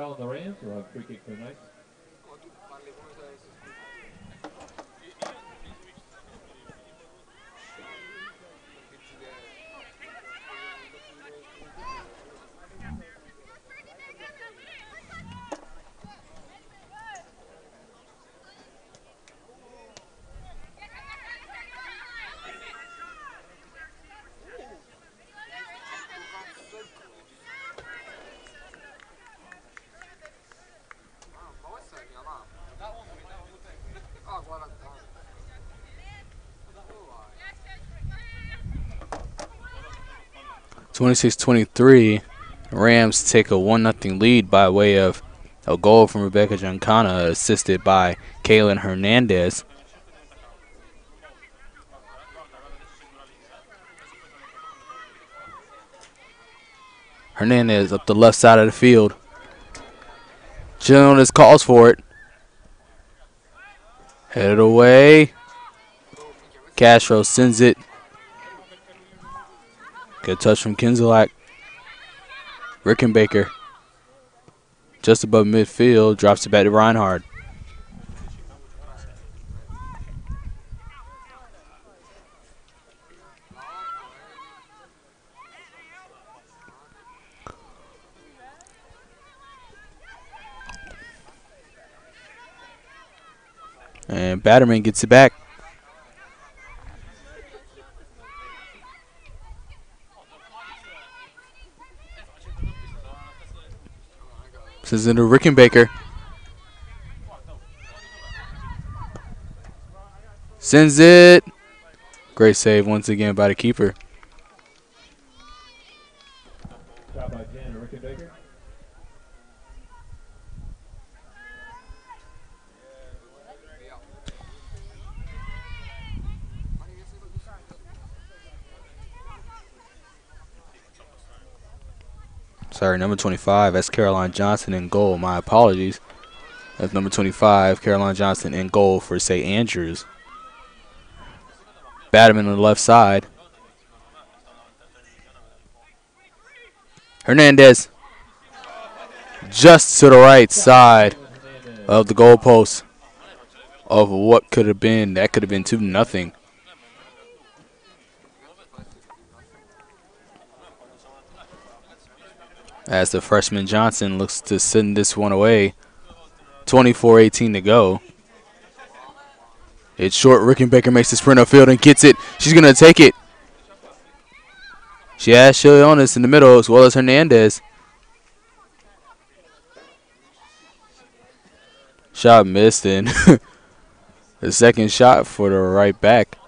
foul on the Rams. We'll have free kick for the Knights. Twenty-six, 23. Rams take a 1-0 lead by way of a goal from Rebecca Giancana, assisted by Kaylin Hernandez. Hernandez up the left side of the field. Jonas calls for it. Headed away. Castro sends it. Good touch from Kinzelak. Rickenbacker just above midfield, drops it back to Reinhardt. And Batterman gets it back. Sends it to Rickenbacker. Sends it. Great save once again by the keeper. Shot by Jan Rickenbacker. Sorry, number 25. That's Caroline Johnson in goal. My apologies. That's number 25, Caroline Johnson in goal for St. Andrews. Batterman on the left side. Hernandez. Just to the right side of the goalpost of what could have been. That could have been 2-0. As the freshman Johnson looks to send this one away. 24-18 to go. It's short. Rickenbacker makes the sprint upfield and gets it. She's going to take it. She has Chilionis in the middle as well as Hernandez. Shot missed, and the second shot for the right back.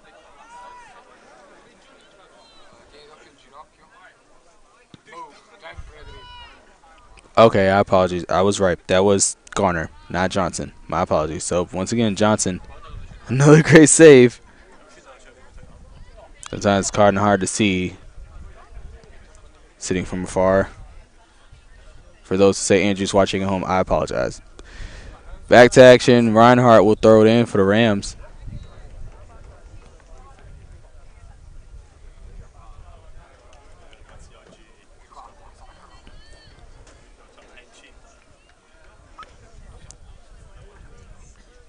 Okay, I apologize. I was right. That was Garner, not Johnson. My apologies. So, once again, Johnson, another great save. Sometimes it's kind of hard to see sitting from afar. For those who say Andrews watching at home, I apologize. Back to action. Reinhardt will throw it in for the Rams.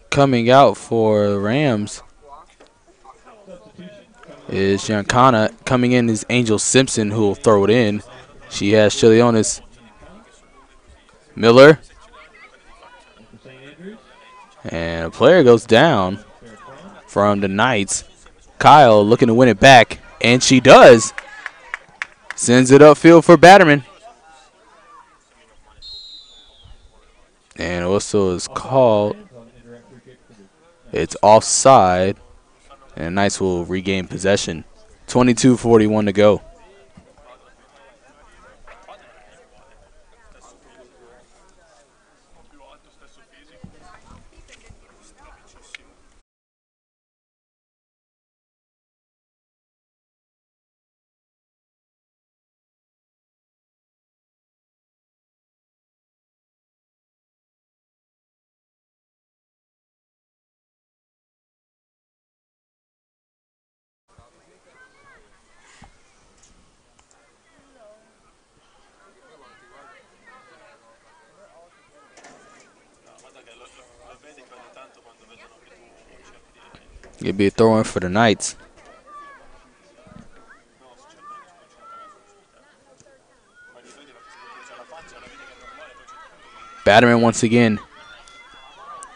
Coming out for the Rams is Giancana. Coming in is Angel Simpson, who will throw it in. She has Chilionis. Miller. And a player goes down from the Knights. Kyle looking to win it back, and she does. Sends it upfield for Batterman. And whistle is called. It's offside, and Knights will regain possession. 22:41 to go. It'd be a throw-in for the Knights. Batterman once again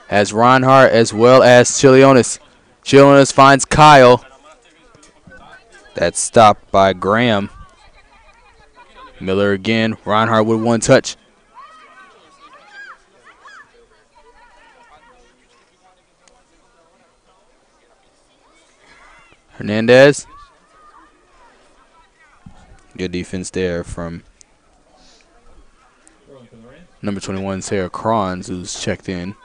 has Reinhardt as well as Chilionis. Chilionis finds Kyle. That's stopped by Graham. Miller again. Reinhardt with one touch. Hernandez. Good defense there from number 21, Sarah Crons, who's checked in.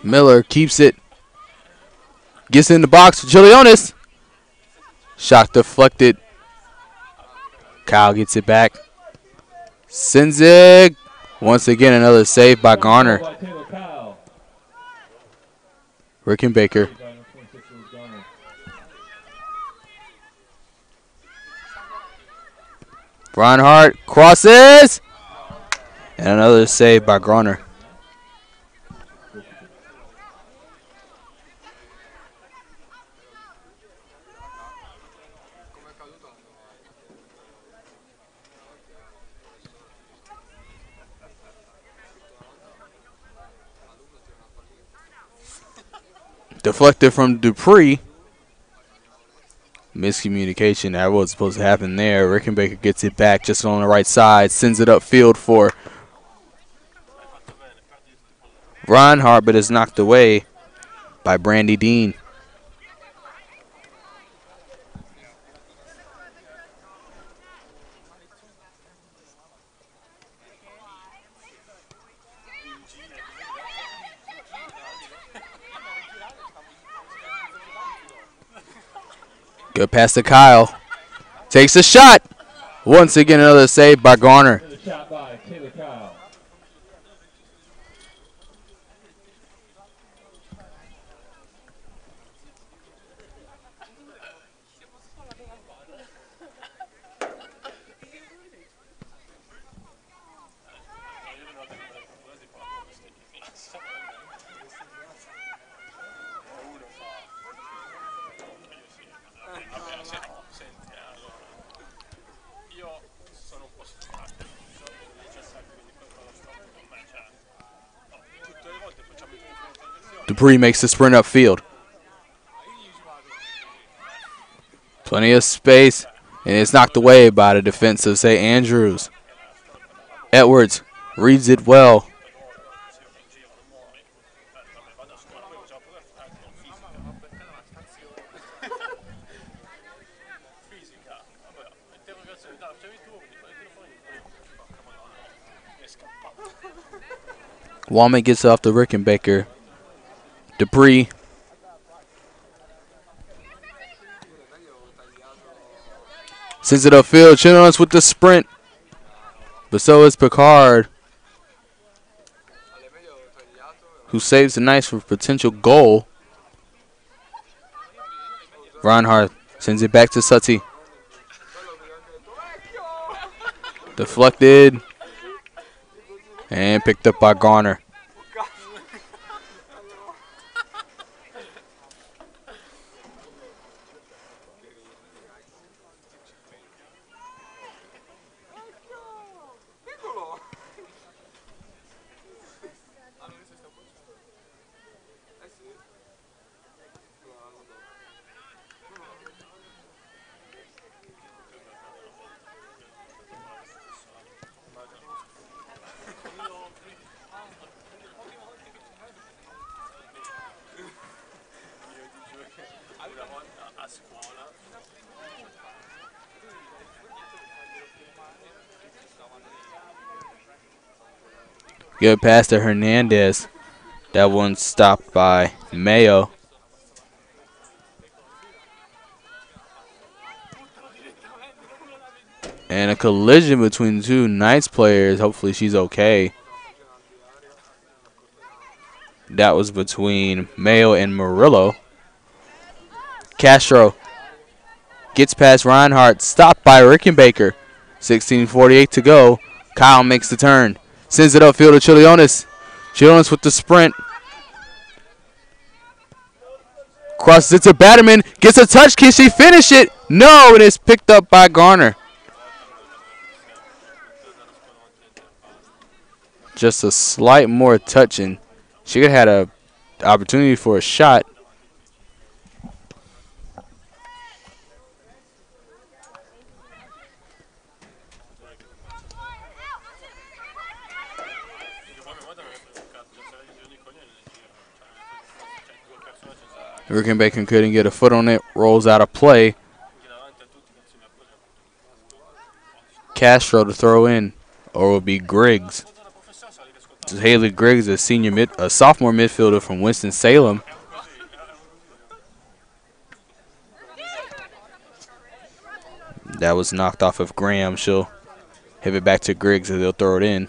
Miller keeps it. Gets in the box for Chilionis. Shot deflected. Kyle gets it back. Sends it. Once again, another save by Garner. Rickenbacker. Reinhardt crosses. And another save by Garner. Deflected from Dupree. Miscommunication. That was supposed to happen there. Rickenbacker gets it back just on the right side. Sends it upfield for Reinhardt, but is knocked away by Brandy Dean. Good pass to Kyle. Takes a shot. Once again, another save by Garner. Dupree makes the sprint upfield. Plenty of space, and it's knocked away by the defense of St. Andrews. Edwards reads it well. Womack gets off the Rickenbacker. Dupree. Sends it upfield. Chilionis with the sprint. But so is Picard, who saves the Knights for a potential goal. Reinhardt sends it back to Sutty. Deflected. And picked up by Garner. Good pass to Hernandez. That one stopped by Mayo. And a collision between the two Knights players. Hopefully she's okay. That was between Mayo and Murillo. Castro gets past Reinhardt, stopped by Rickenbacker. 16:48 to go. Kyle makes the turn. Sends it upfield to Chilionis. Chilionis with the sprint. Crosses it to Batterman. Gets a touch. Can she finish it? No, and it's picked up by Garner. Just a slight more touching. She could have had an opportunity for a shot. Rickenbacker couldn't get a foot on it. Rolls out of play. Castro to throw in, or it will be Griggs. This is Haley Griggs, a sophomore midfielder from Winston-Salem. That was knocked off of Graham. She'll have it back to Griggs and they'll throw it in.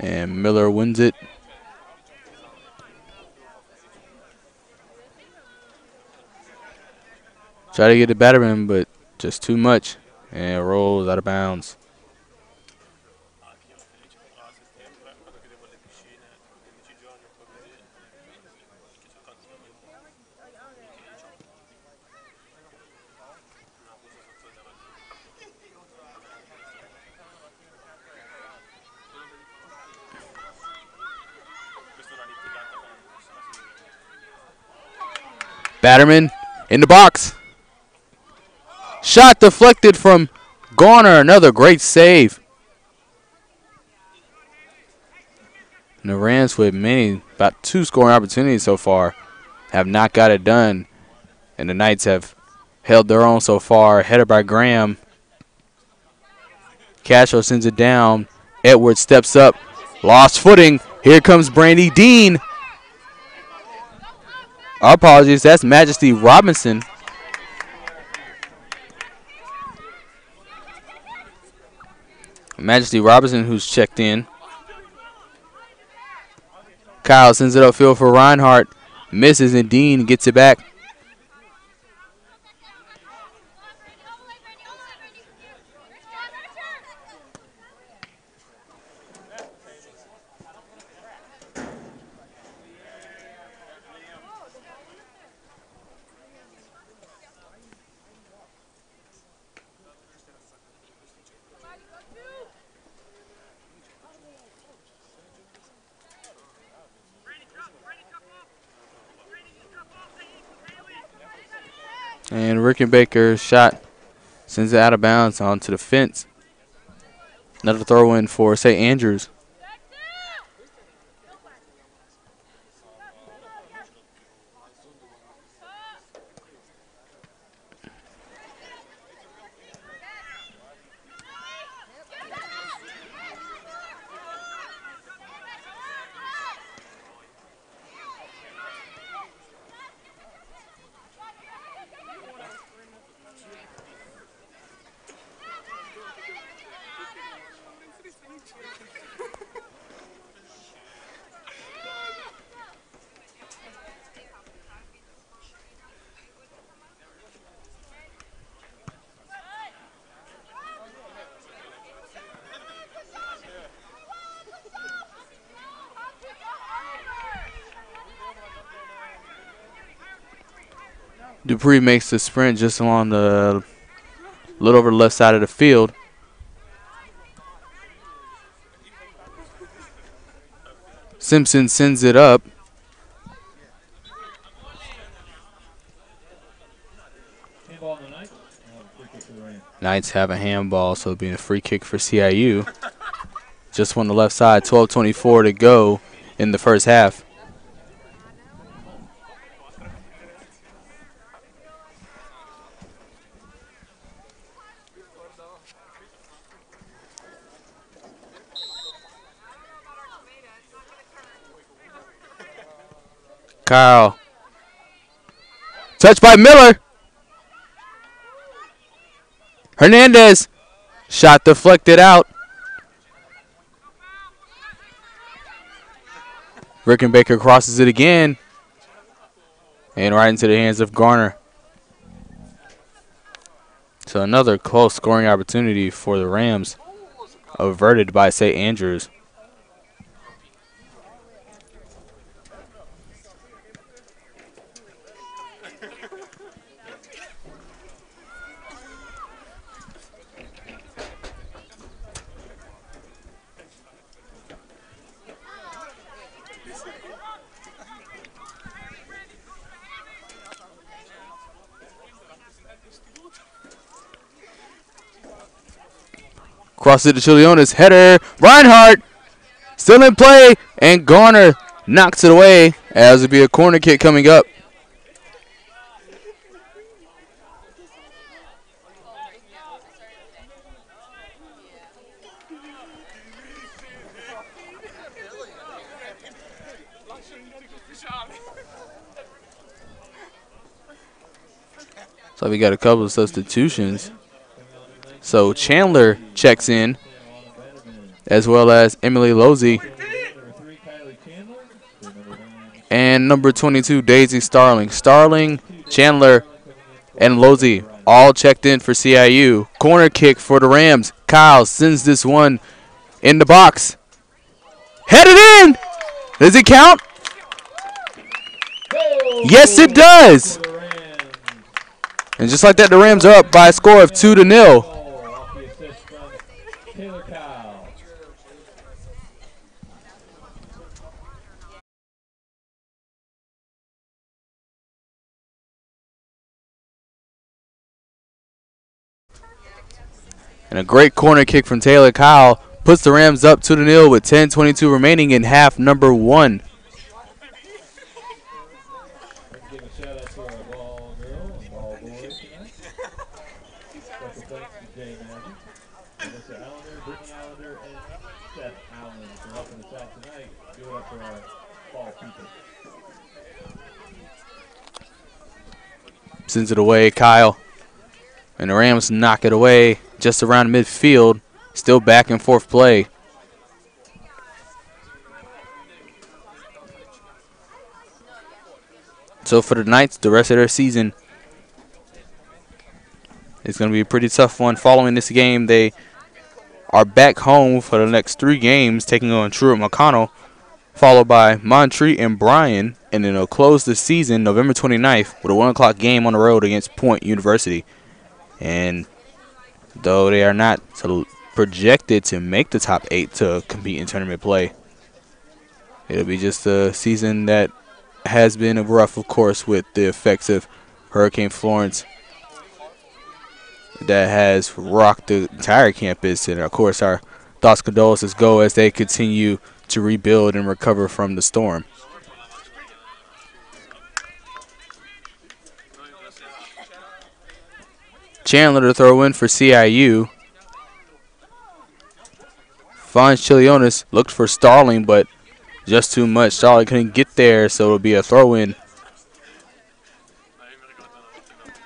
And Miller wins it. Try to get the Batterman, but just too much. And it rolls out of bounds. Batterman in the box. Shot deflected from Garner. Another great save. And the Rams with about 2 scoring opportunities so far, have not got it done. And the Knights have held their own so far. Headed by Graham. Castro sends it down. Edwards steps up. Lost footing. Here comes Brandy Dean. Our apologies, that's Majesty Robinson. Majesty Robinson who's checked in. Kyle sends it upfield for Reinhardt. Misses and Dean gets it back. And Rickenbacker's shot sends it out of bounds onto the fence. Another throw in for St. Andrews. Dupree makes the sprint just along the little over the left side of the field. Simpson sends it up. Knights have a handball, so it'll be a free kick for CIU. Just on the left side, 12:24 to go in the first half. Kyle. Touched by Miller. Hernandez Shot deflected out. Rickenbacker crosses it again. And right into the hands of Garner. So another close scoring opportunity for the Rams, averted by St. Andrews. Cross it to Chilionis. Header. Reinhardt still in play. And Garner knocks it away as it'll be a corner kick coming up. So we got a couple of substitutions. So Chandler checks in, as well as Emily Losey. And number 22, Daisy Starling. Starling, Chandler, and Losey all checked in for CIU. Corner kick for the Rams. Kyle sends this one in the box. Headed in! Does it count? Yes, it does! And just like that, the Rams are up by a score of 2-0. And a great corner kick from Taylor Kyle puts the Rams up 2-0 with 10:22 remaining in half number 1. Give a shout out to our ball girl and ball boy tonight. Special thanks to Jay Magic, Melissa Allender, Brittany Allender, and Seth Allen for helping us out tonight. Give it up for our ball people. Sends it away, Kyle. And the Rams knock it away just around midfield. Still back and forth play. So for the Knights, the rest of their season, it's going to be a pretty tough one. Following this game, they are back home for the next 3 games, taking on Truett McConnell, followed by Montreat and Bryan, and then they'll close the season November 29th with a 1 o'clock game on the road against Point University. And though they are not projected to make the top 8 to compete in tournament play, it'll be just a season that has been rough, of course, with the effects of Hurricane Florence that has rocked the entire campus. And, of course, our thoughts, condolences go as they continue to rebuild and recover from the storm. Chandler to throw in for CIU. Finds Chilionis. Looked for Starling, but just too much. Starling couldn't get there, so it'll be a throw in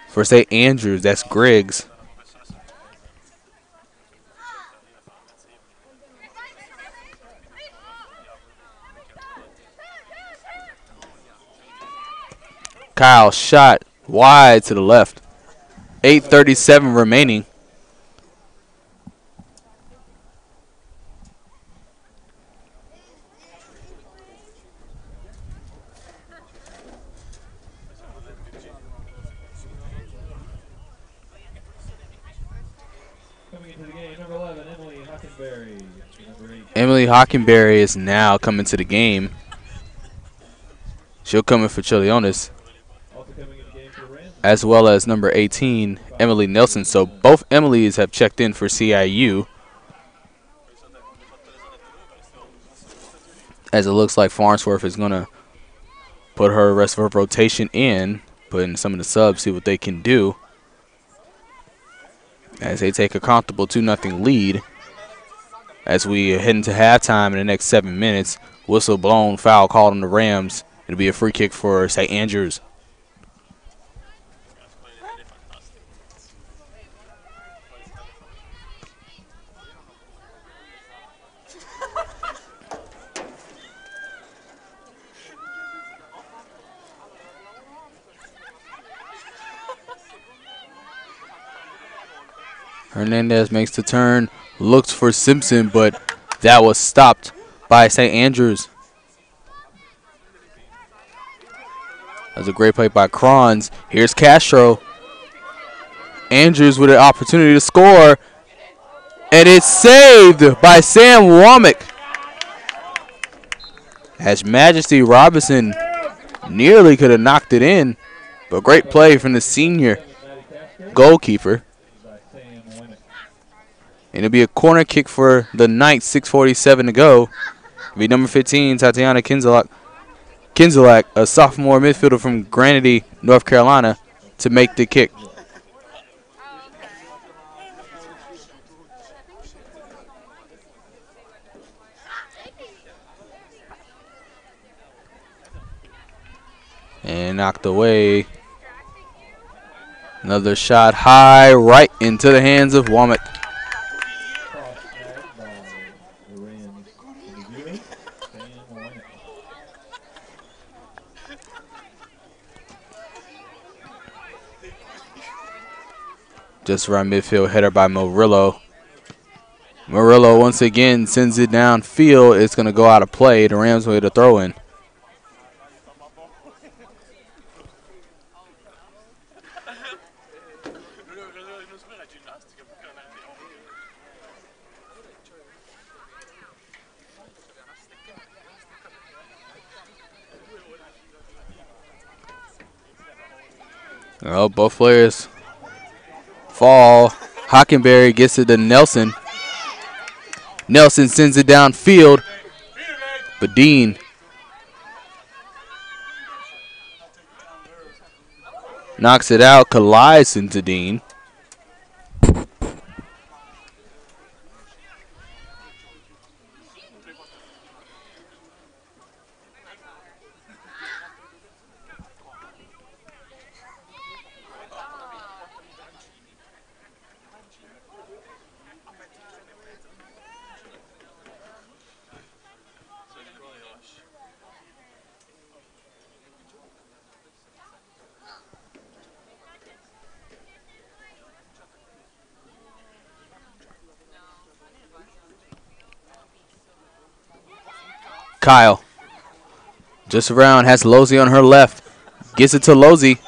for St. Andrews. That's Griggs. Kyle shot wide to the left. 8:37 remaining. Coming into the game, number 11, Emily Hockenberry. Emily Hockenberry is now coming to the game. She'll come in for Chilionis, as well as number 18, Emily Nelson. So both Emilys have checked in for CIU, as it looks like Farnsworth is going to put her rest of her rotation in, put in some of the subs, see what they can do, as they take a comfortable 2-0 lead. As we head into halftime in the next 7 minutes, whistle blown, foul called on the Rams. It'll be a free kick for St. Andrews. Hernandez makes the turn, looks for Simpson, but that was stopped by St. Andrews. That's a great play by Crons. Here's Castro. Andrews with an opportunity to score, and it's saved by Sam Womack. As Majesty Robinson nearly could have knocked it in, but great play from the senior goalkeeper. And it'll be a corner kick for the Knights, 6:47 to go. It'll be number 15, Tatiana Kinzelak, a sophomore midfielder from Granady, North Carolina, to make the kick. And knocked away. Another shot high, right into the hands of Womack. Just around midfield, header by Murillo. Murillo once again sends it downfield. It's going to go out of play. The Rams will get a throw in. Oh, both players fall. Hockenberry gets it to Nelson. Nelson sends it downfield. But Dean knocks it out, collides into Dean. Kyle just around, has Losey on her left. Gets it to Losey.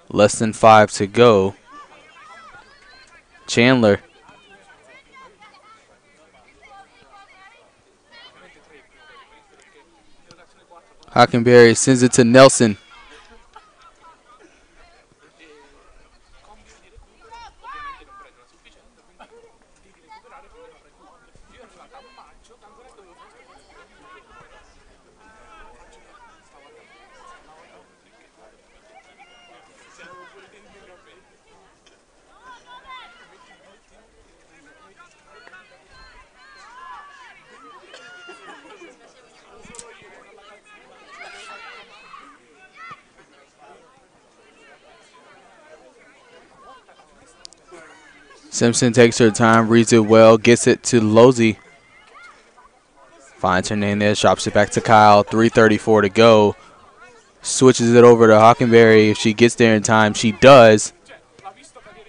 Less than 5 to go. Chandler. Hockenberry sends it to Nelson. Simpson takes her time, reads it well, gets it to Losey. Finds Hernandez, drops it back to Kyle. 3:34 to go. Switches it over to Hockenberry. If she gets there in time, she does.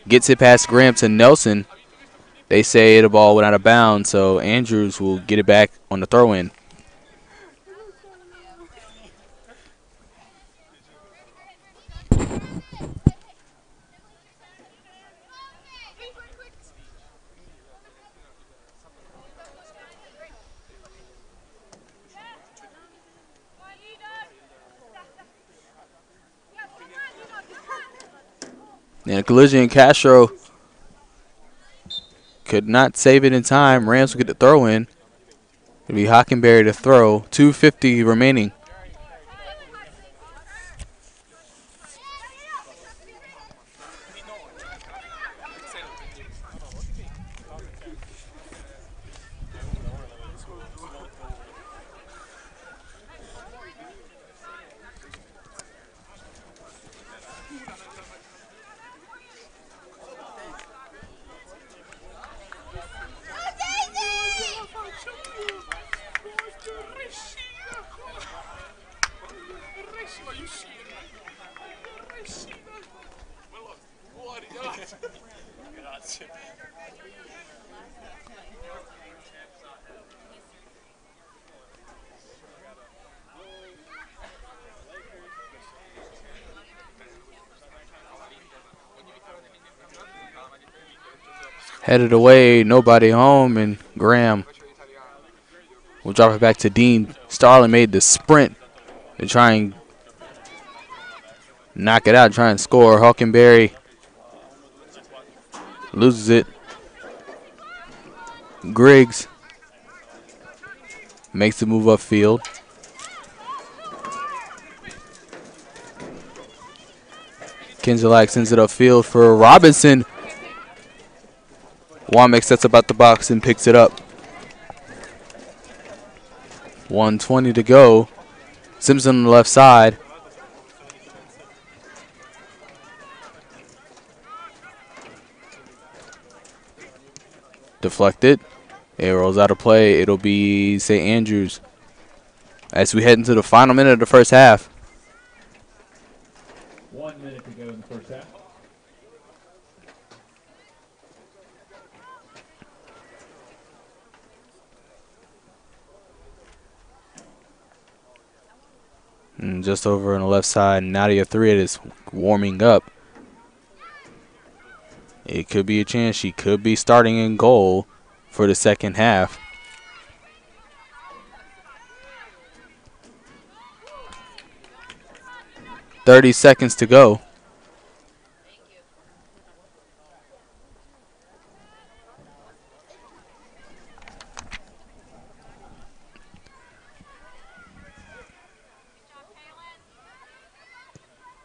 Gets it past Graham to Nelson. They say the ball went out of bounds, so Andrews will get it back on the throw-in. And a collision, Castro could not save it in time. Rams will get the throw in. It'll be Hockenberry to throw. 2:50 remaining. Headed away, nobody home, and Graham will drop it back to Dean. Starling made the sprint to try and knock it out, try and score. Hulkenberry loses it. Griggs makes the move upfield. Kinzelak sends it upfield for Robinson. Womack sets about the box and picks it up. 1:20 to go. Simpson on the left side. Deflected. It rolls out of play. It'll be St. Andrews as we head into the final minute of the first half. 1 minute to go in the first half. And just over on the left side, Nadia Thread is warming up. It could be a chance she could be starting in goal for the second half. .30 seconds to go.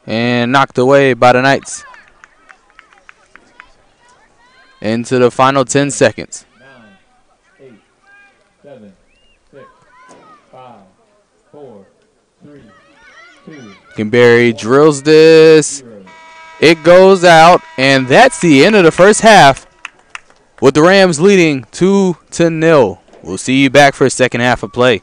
And knocked away by the Knights. Into the final 10 seconds. 9, 8, 7, 6, 5, 4, 3, 2. Hulkenberry drills this. 0. It goes out, and that's the end of the first half with the Rams leading 2-0. We'll see you back for a second half of play.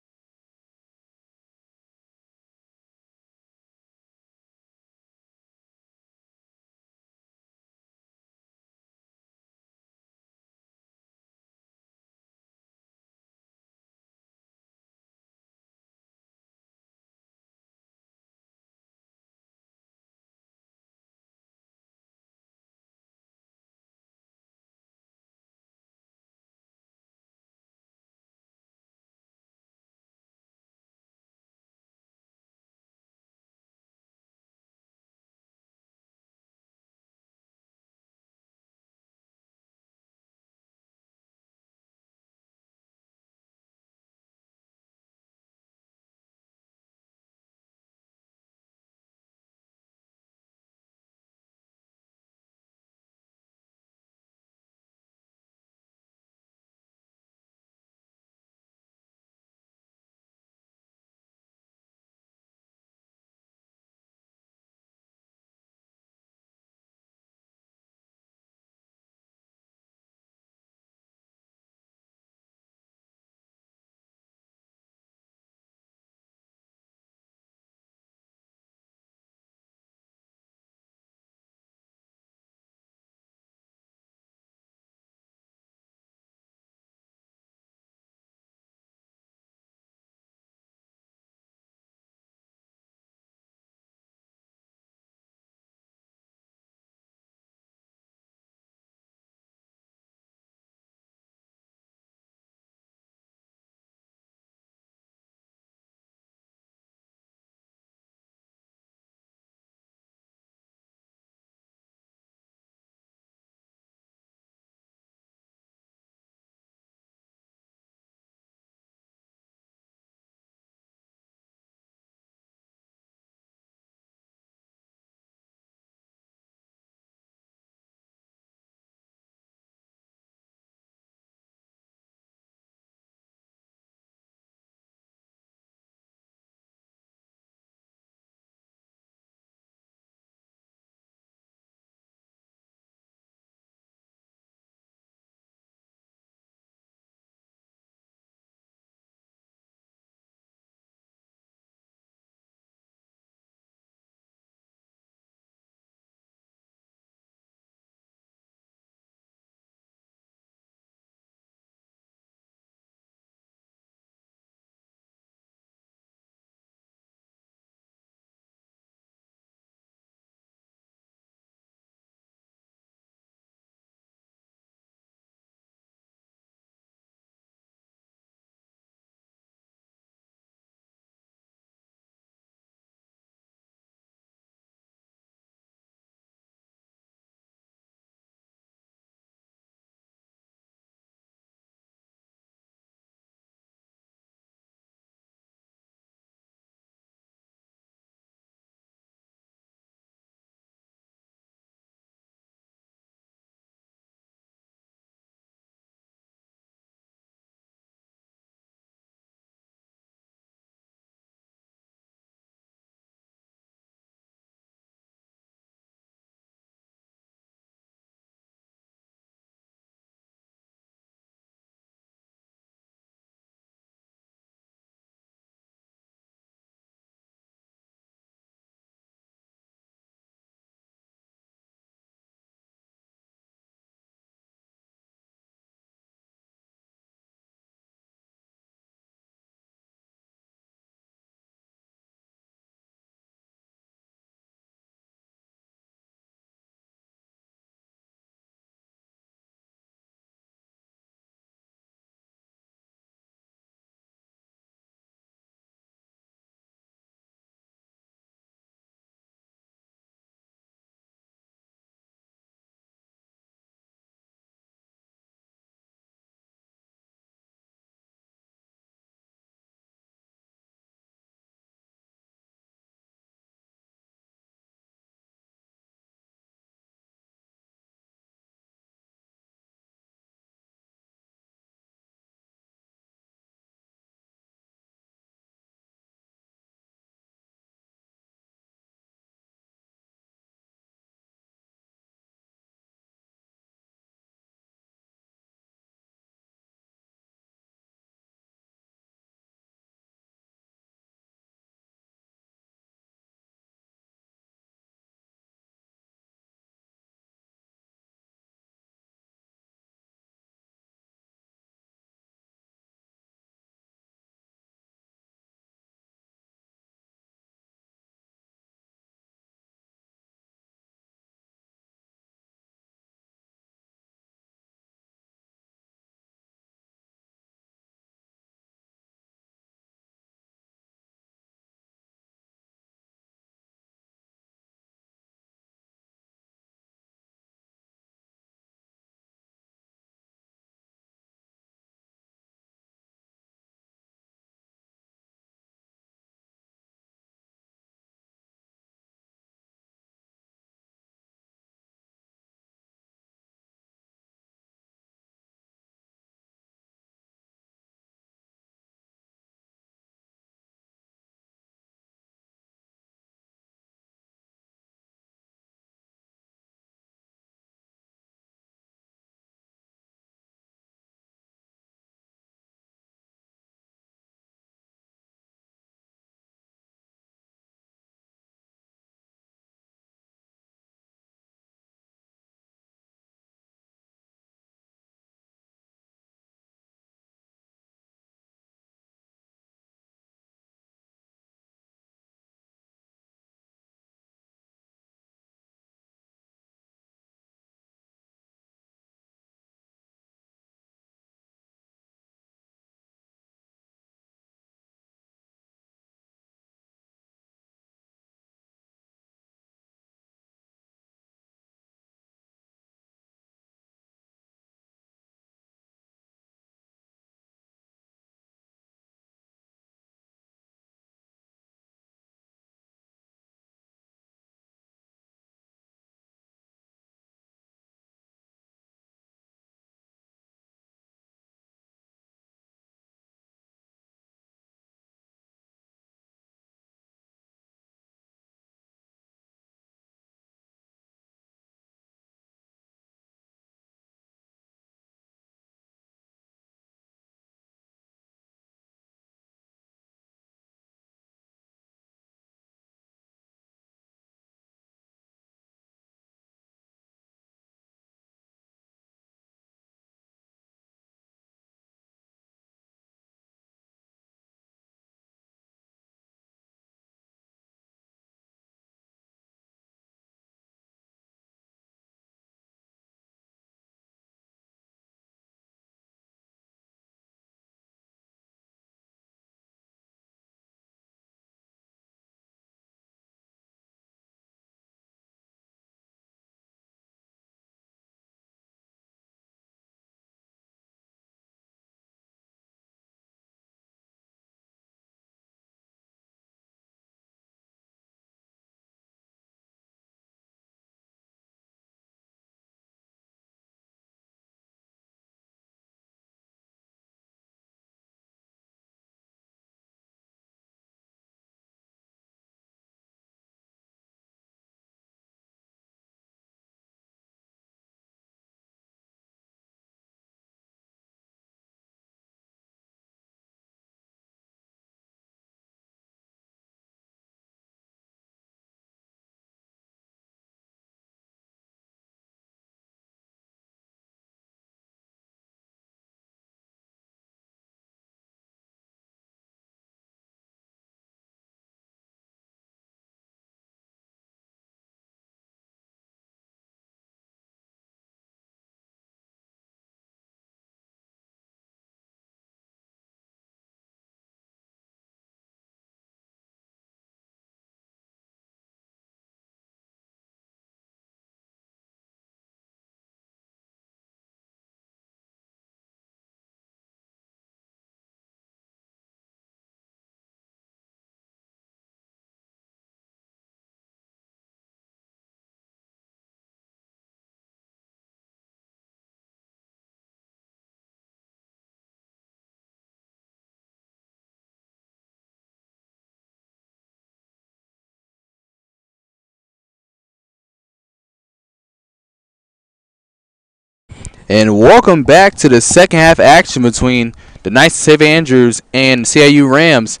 And welcome back to the second half action between the Knights of St. Andrews and CIU Rams.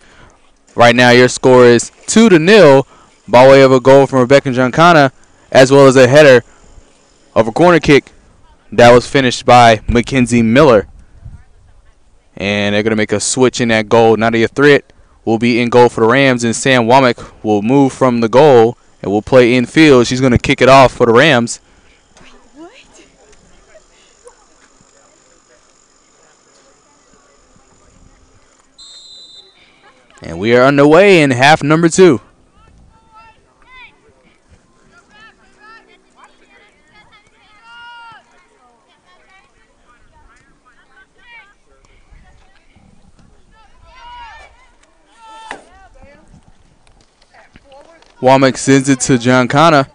Right now, your score is 2-0 by way of a goal from Rebecca Giancana, as well as a header of a corner kick that was finished by Mackenzie Miller. And they're going to make a switch in that goal. Nadia Threat will be in goal for the Rams, and Sam Womack will move from the goal and will play infield. She's going to kick it off for the Rams. And we are underway in half number 2. Womack sends it to Giancana.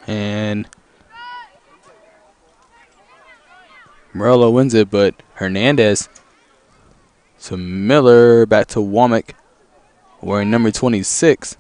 And Morello wins it, but Hernandez to Miller, back to Womack, wearing number 26.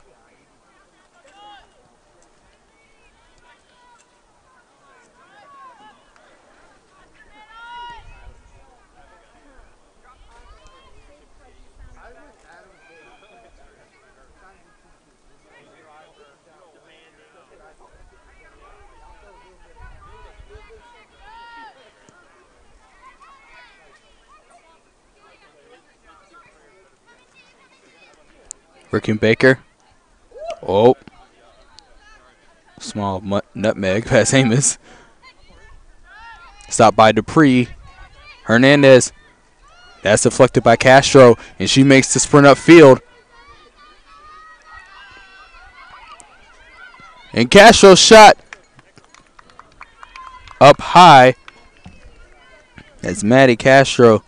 Ricky Baker. Oh. Small nutmeg past Amos. Stopped by Dupree. Hernandez. That's deflected by Castro, and she makes the sprint upfield. And Castro's shot up high. That's Maddie Castro,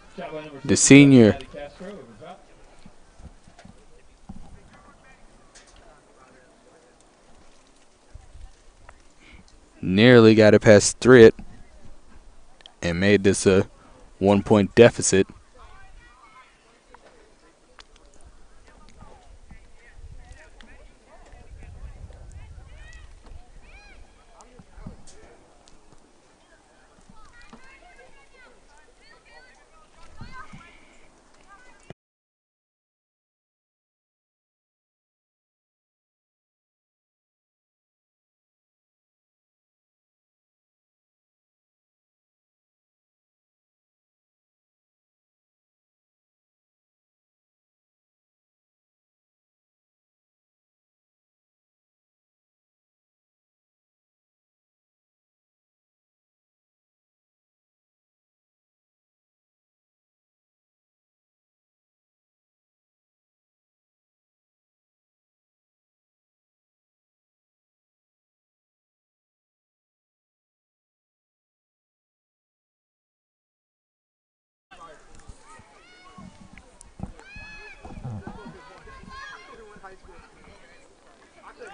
the senior. Nearly got it past Threat and made this a 1-point deficit.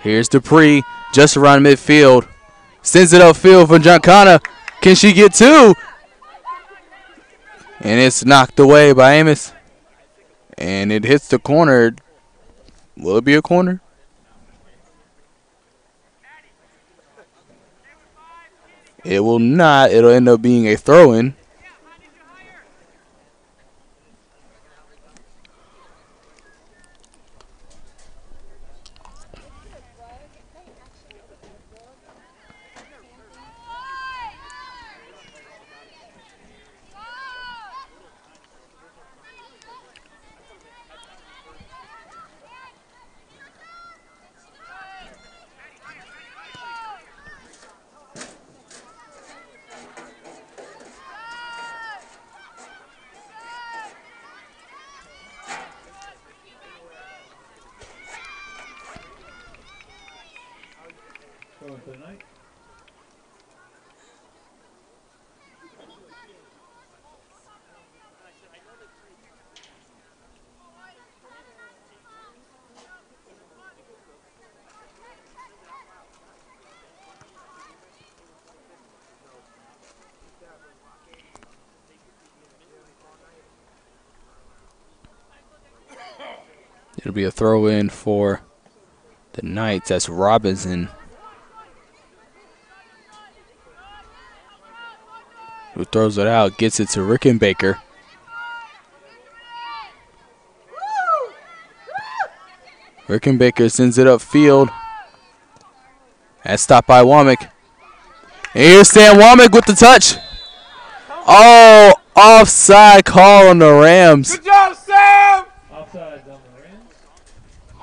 Here's Dupree, just around midfield. Sends it upfield for Giancana. Can she get two? And it's knocked away by Amos. And it hits the corner. Will it be a corner? It will not. It'll end up being a throw-in. Going for the night. It'll be a throw in for the Knights. That's Robinson, who throws it out, gets it to Rickenbacker. Rickenbacker sends it upfield. That's stopped by Womack. And here's Sam Womack with the touch. Oh, offside call on the Rams. Good job, Sam! Offside on the Rams.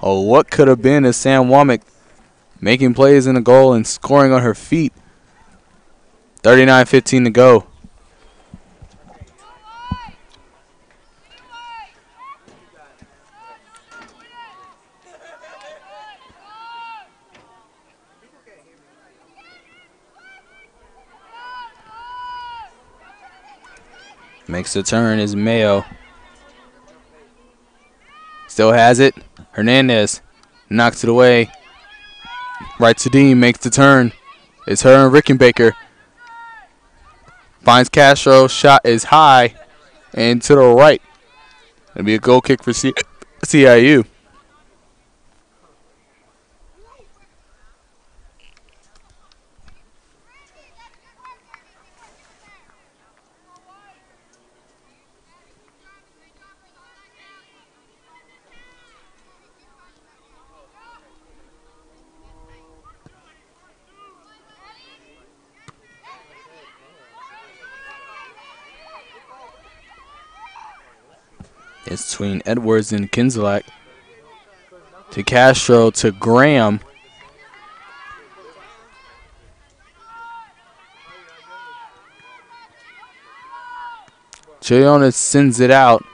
Oh, what could have been is Sam Womack making plays in the goal and scoring on her feet. 39:15 to go. Makes the turn is Mayo. Still has it. Hernandez knocks it away. Right to Dean, makes the turn. It's her and Rickenbacker. Finds Castro. Shot is high and to the right. It'll be a goal kick for CIU. It's between Edwards and Kinzelak. To Castro, to Graham. Chionis sends it out.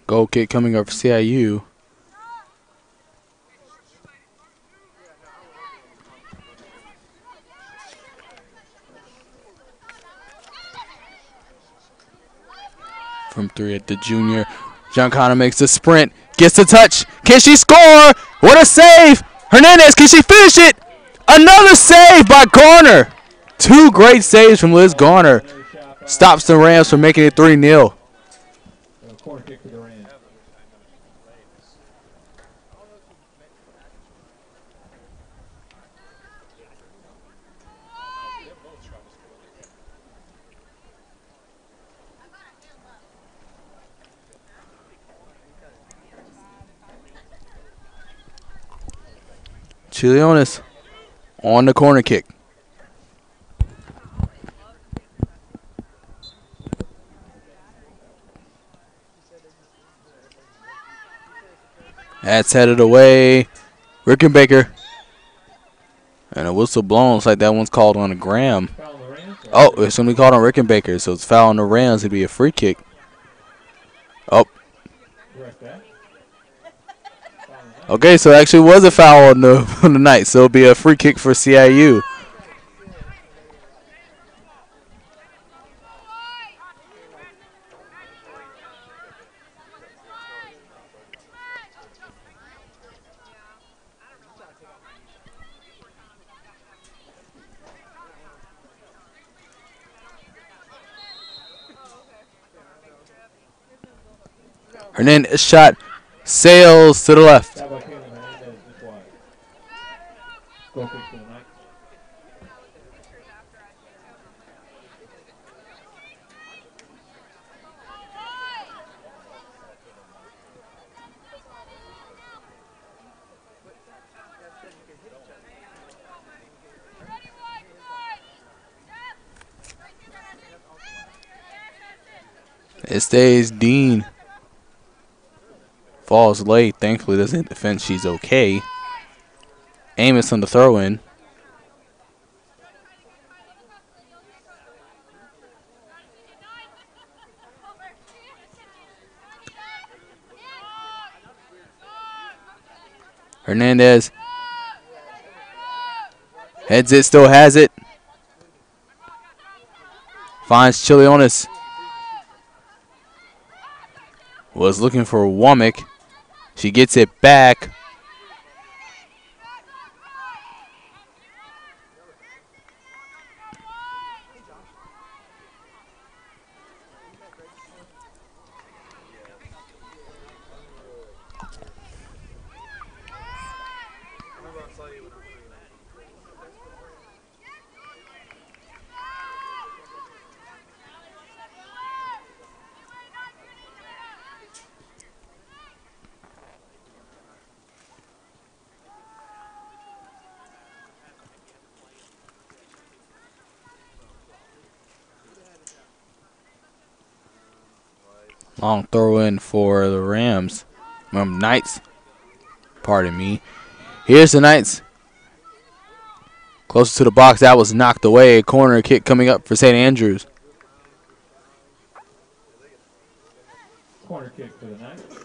Goal kick coming up for CIU. From 3 at the junior. Giancana makes the sprint. Gets the touch. Can she score? What a save! Hernandez, can she finish it? Another save by Garner. 2 great saves from Liz Garner. Stops the Rams from making it 3-0. Corner kick for the Rams. Chilionis on the corner kick. That's headed away. Rickenbacker. And a whistle blown. Looks like that one's called on a Graham. Oh, it's going to be called on Rickenbacker. So it's foul on the Rams. It'd be a free kick. Oh. Okay, so it actually was a foul on the night. So it'll be a free kick for CIU. Hernandez shot sails to the left. It stays Dean. Falls late. Thankfully doesn't defend. She's okay. Amos on the throw in. Hernandez heads it, still has it. Finds Chilionis. Was looking for Womack. She gets it back. Long throw in for the Rams. Knights. Pardon me. Here's the Knights. Closer to the box. That was knocked away. Corner kick coming up for St. Andrews. Corner kick for the Knights.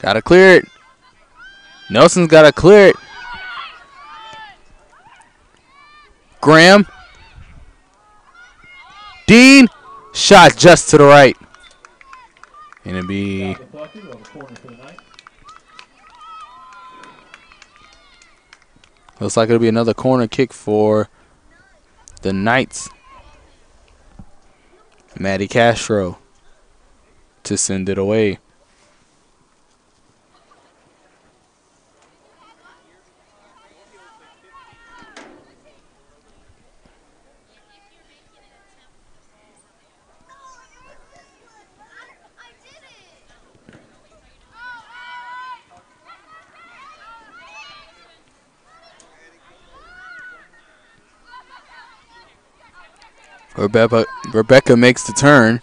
Gotta clear it. Nelson's gotta clear it. Graham. Dean. Shot just to the right. And it'll be looks like it'll be another corner kick for the Knights. Maddie Castro to send it away. Rebecca makes the turn.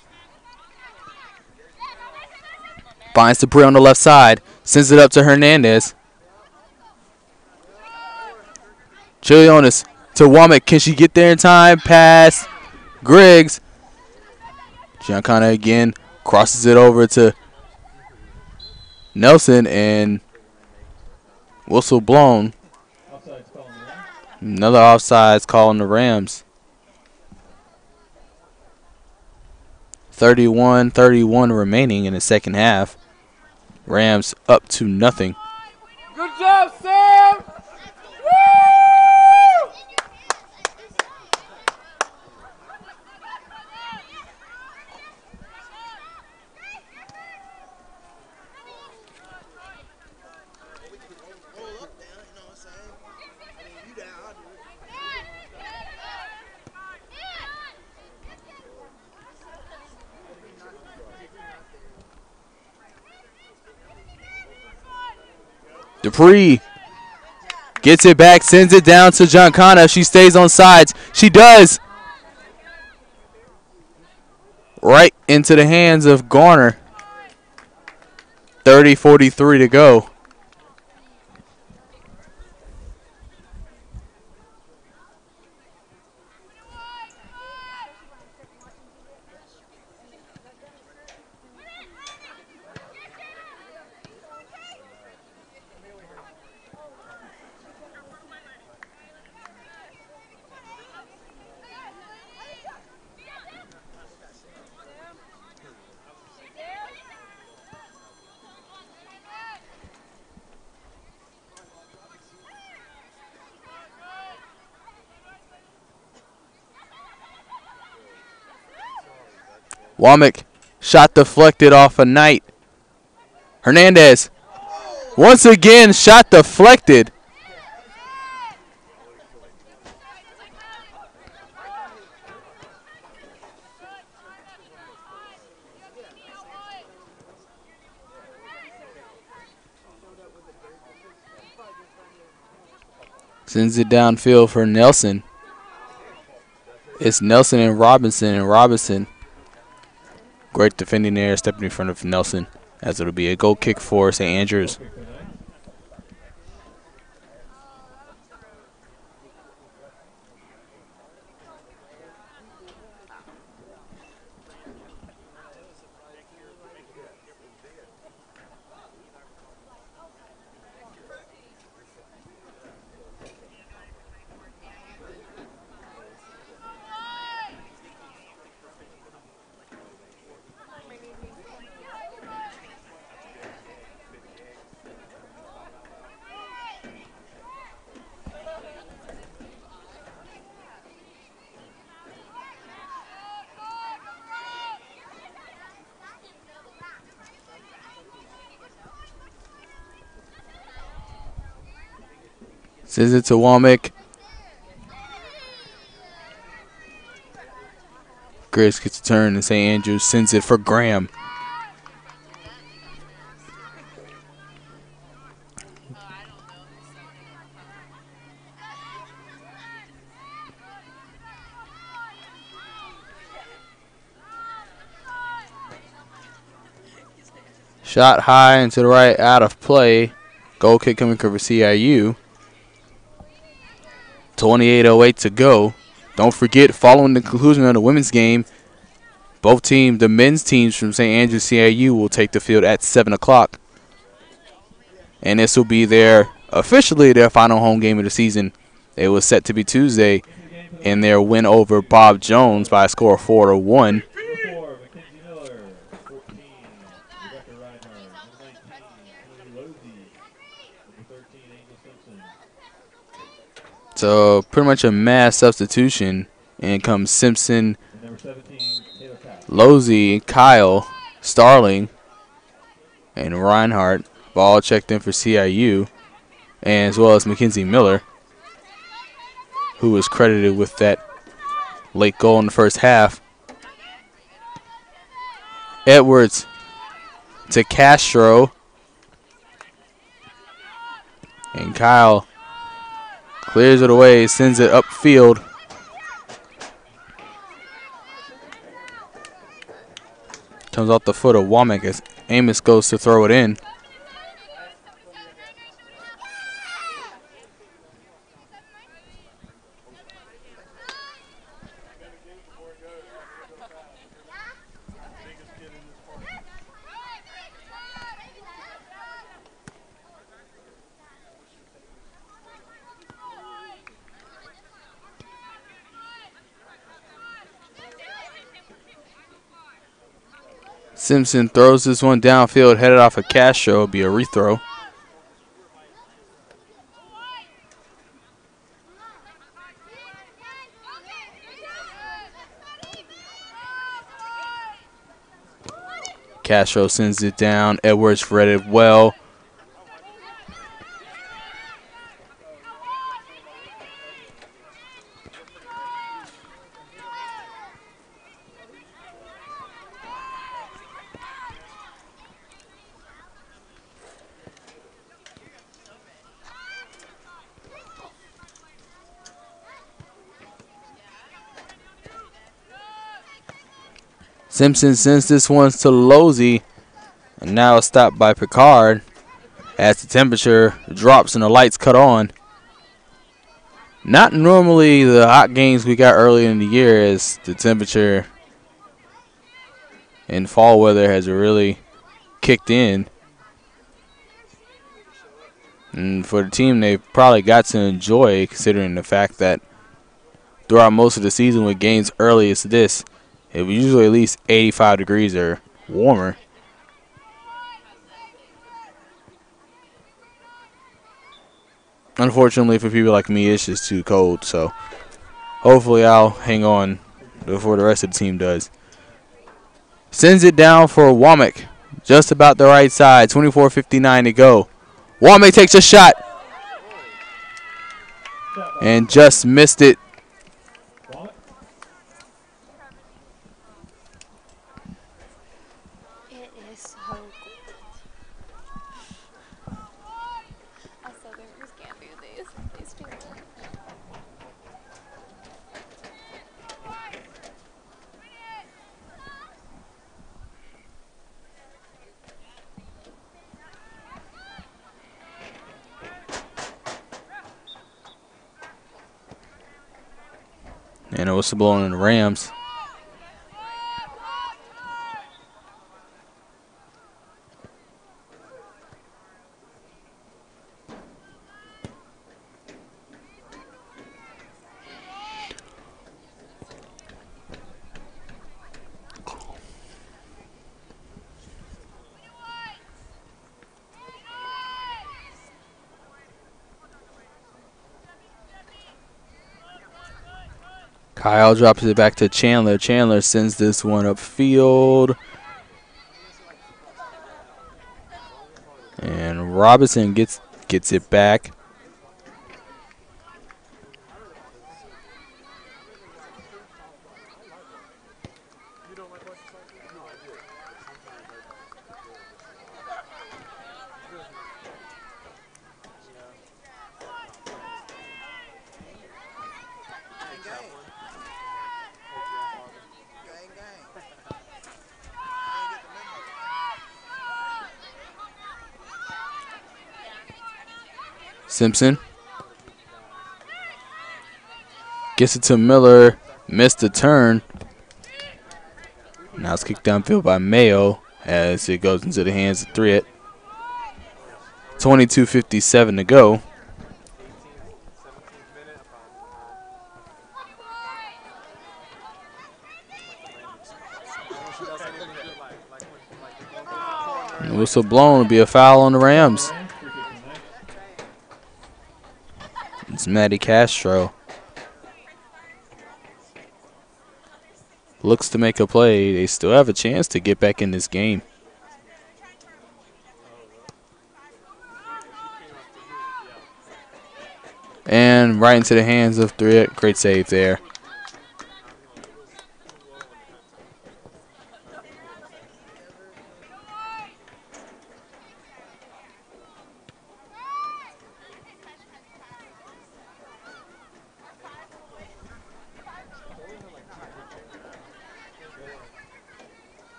Finds Dupree on the left side. Sends it up to Hernandez. Chilionis to Womack. Can she get there in time? Pass. Griggs. Giancana again crosses it over to Nelson and whistle blown. Another offsides call on the Rams. 31-31 remaining in the second half. Rams up to nothing. Good job, Sam! Woo! Dupree gets it back, sends it down to Giancana. She stays on sides. She does. Right into the hands of Garner. 30-43 to go. Womack, shot deflected off a Knight. Hernandez Once again, shot deflected. Sends it downfield for Nelson. It's Nelson and Robinson. Great defending there, stepping in front of Nelson, as it'll be a goal kick for St. Andrews. Sends it to Womack. Grace gets a turn and St. Andrews sends it for Graham. Shot high and to the right, out of play. Goal kick coming for CIU. 28:08 to go. Don't forget, following the conclusion of the women's game, both teams, the men's teams from St. Andrews CIU, will take the field at 7 o'clock. And this will be officially their final home game of the season. It was set to be Tuesday in their win over Bob Jones by a score of 4-1. So pretty much a mass substitution. And comes Simpson, Losey, Kyle, Starling, and Reinhardt. Ball checked in for CIU, and as well as Mackenzie Miller, who was credited with that late goal in the first half. Edwards to Castro, and Kyle clears it away, sends it upfield. Comes off the foot of Womack as Amos goes to throw it in. Simpson throws this one downfield, headed off of Castro. It'll be a rethrow. Castro sends it down. Edwards read it well. Simpson sends this one to Losey, and now it's stopped by Picard as the temperature drops and the lights cut on. Not normally the hot games we got early in the year, as the temperature in fall weather has really kicked in. And for the team, they probably got to enjoy, considering the fact that throughout most of the season with games early as this, it was usually at least 85 degrees or warmer. Unfortunately for people like me, it's just too cold. So hopefully I'll hang on before the rest of the team does. Sends it down for Womack. Just about the right side. 24:59 to go. Wame takes a shot Shot by and just missed it. Wallet. It is so cold. Us Southerners can't do these. These people. And a whistle blowing in the Rams. Kyle drops it back to Chandler. Chandler sends this one upfield. And Robinson gets it back. Simpson gets it to Miller, missed the turn. Now it's kicked downfield by Mayo as it goes into the hands of Threat. 22:57 to go. And whistle blown will be a foul on the Rams. It's Matty Castro. Looks to make a play. They still have a chance to get back in this game. And right into the hands of Threat. Great save there.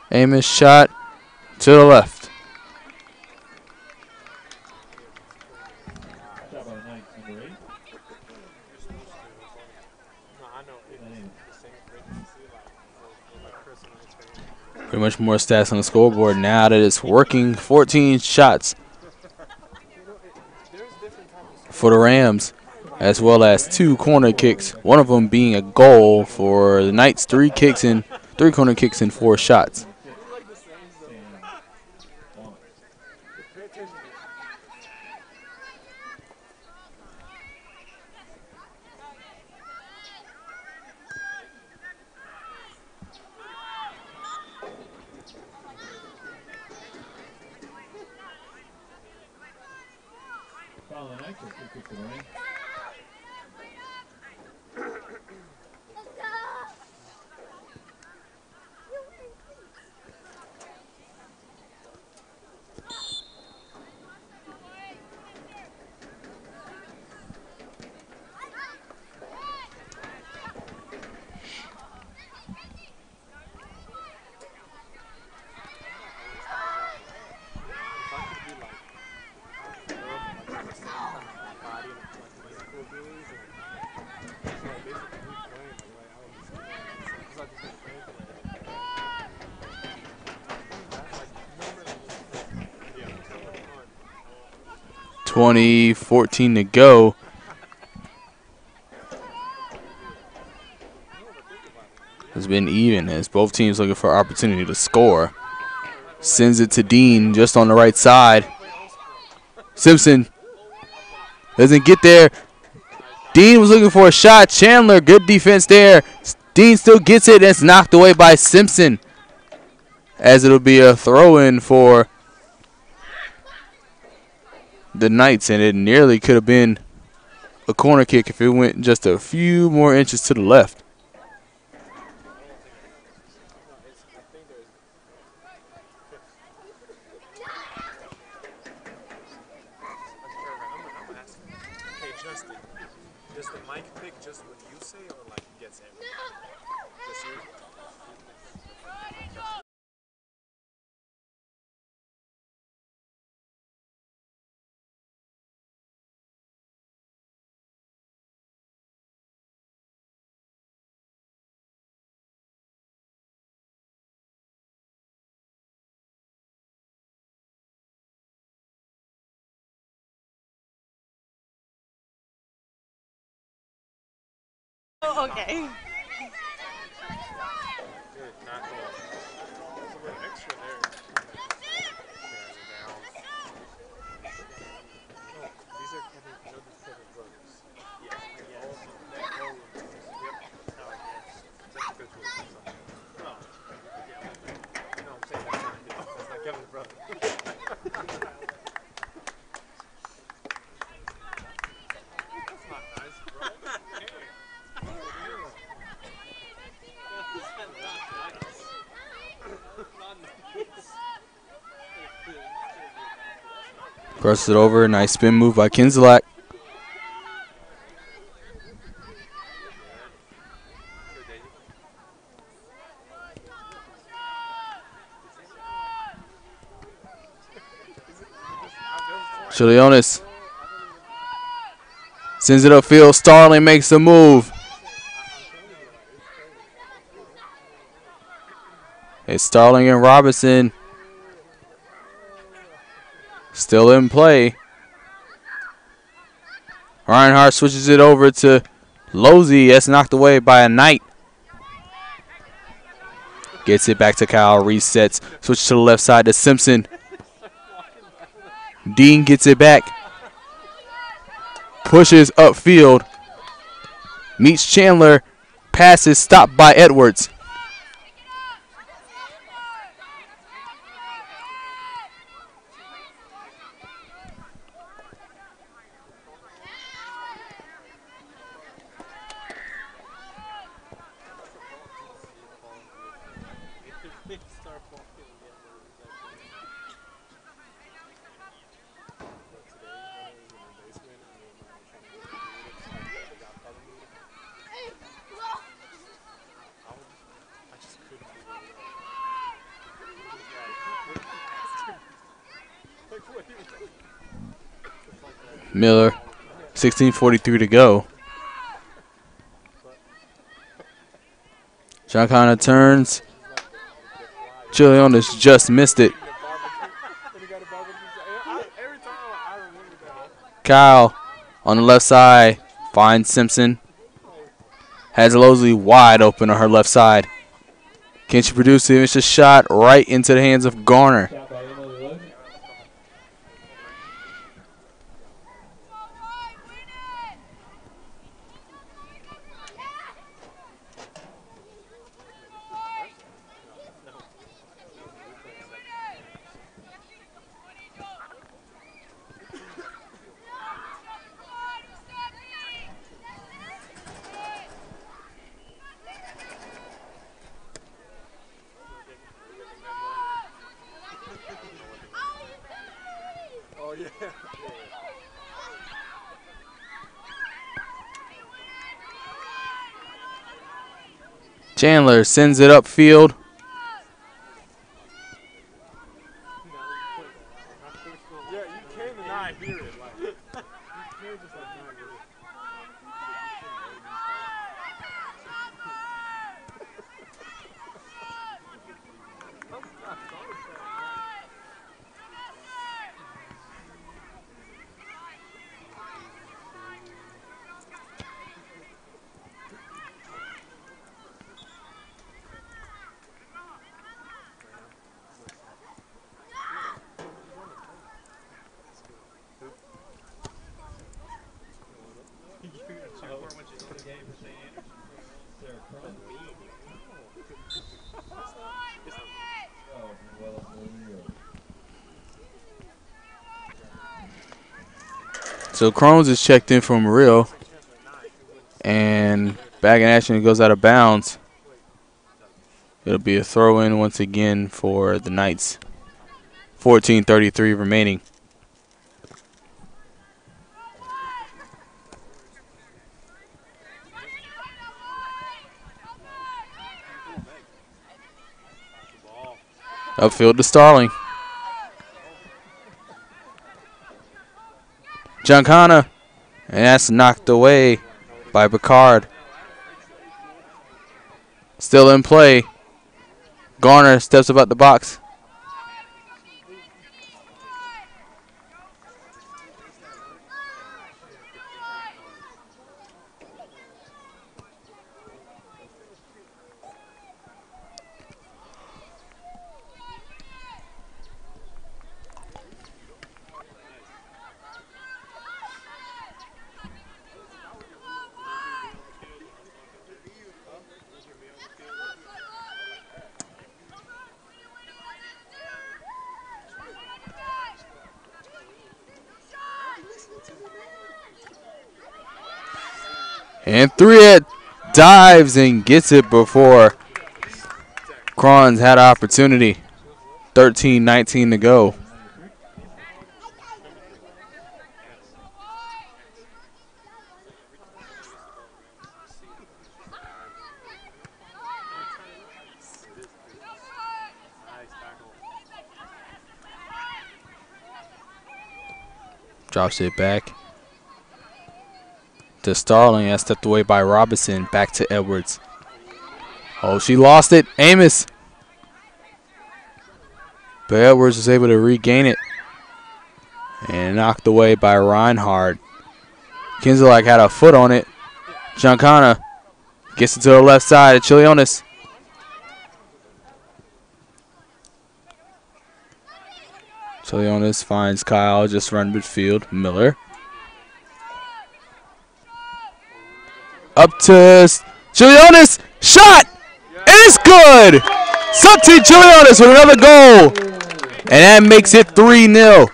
Amos shot to the left. Shot by the Knights, number 8. Pretty much more stats on the scoreboard now that it's working. 14 shots for the Rams, as well as 2 corner kicks, one of them being a goal for the Knights. 3 corner kicks and 4 shots. Foul on the Knights, 2 kicks away. .14 to go. Has been even as both teams looking for opportunity to score. Sends it to Dean just on the right side. Simpson doesn't get there. Dean was looking for a shot. Chandler, good defense there. Dean still gets it, and it's knocked away by Simpson, as it'll be a throw-in for the Knights, and it nearly could have been a corner kick if it went just a few more inches to the left. Okay. Crosses it over. Nice spin move by Kinzelak. Chilionis sends it upfield. Starling makes the move. It's Starling and Robinson still in play. Reinhardt switches it over to Losey. That's knocked away by a Knight. Gets it back to Kyle. Resets. Switch to the left side to Simpson. Dean gets it back. Pushes upfield. Meets Chandler. Passes stopped by Edwards. Miller, 16:43 to go. John Connor turns. Chilionis just missed it. Kyle on the left side finds Simpson. Has Losley wide open on her left side. Can she produce it? It's a shot right into the hands of Garner. Chandler sends it upfield. So Crohn's is checked in from Real. And back in action, it goes out of bounds. It'll be a throw-in once again for the Knights. 14:33 remaining. Upfield to Starling. Giancana. And that's knocked away by Picard. Still in play. Garner steps about the box. And Thread dives and gets it before Crons had opportunity. 13-19 to go. Drops it back to Starling, as stepped away by Robinson. Back to Edwards. Oh, she lost it. Amos. But Edwards was able to regain it. And knocked away by Reinhardt. Kinzelak had a foot on it. Giancana gets it to the left side of Chilionis. Chilionis finds Kyle just run midfield. Miller. Up to Chilionis. Shot! And it's good! Santi Chilionis with another goal. And that makes it 3-0.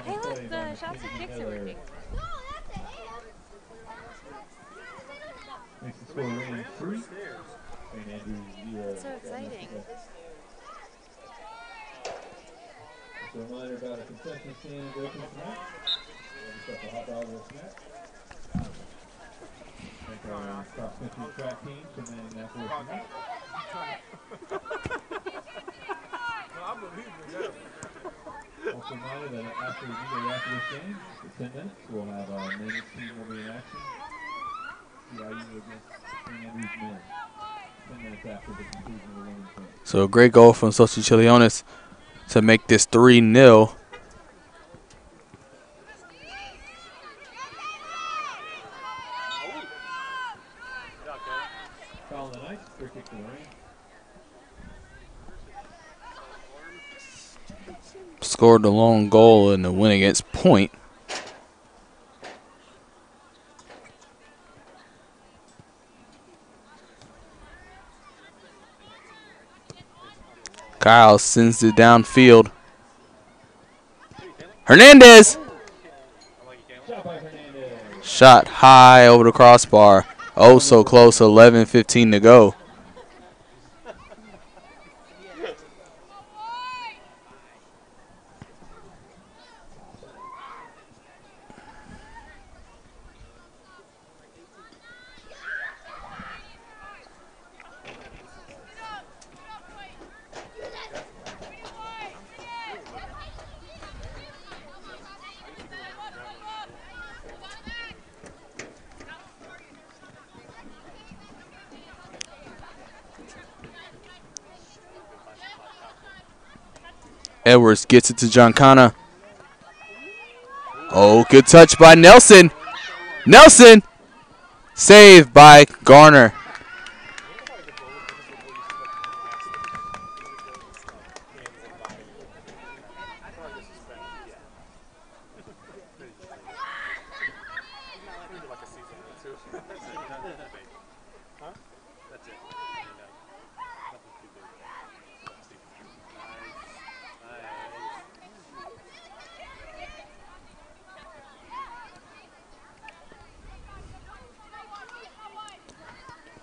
Hey, look, the shots and kicks are working. Makes the score remain 3. So exciting. Just a reminder about a concession stand open tonight. Just up a hot dog or a snack. Thank our cross-country track team for manning that for us tonight. Also reminder that after this game, for 10 minutes, we'll have our men's team will be in action. CIU against St. Andrews men. 10 minutes after the conclusion of the women's game. So a great goal from Sochi Chilionis to make this 3-0. Foul on the Knights, free kick to the ring. Scored the lone goal in the win against Point. Kyle sends it downfield. Hernandez! Shot high over the crossbar. Oh, so close. 11:15 to go. Edwards gets it to Giancana. Oh, good touch by Nelson. Nelson! Saved by Garner.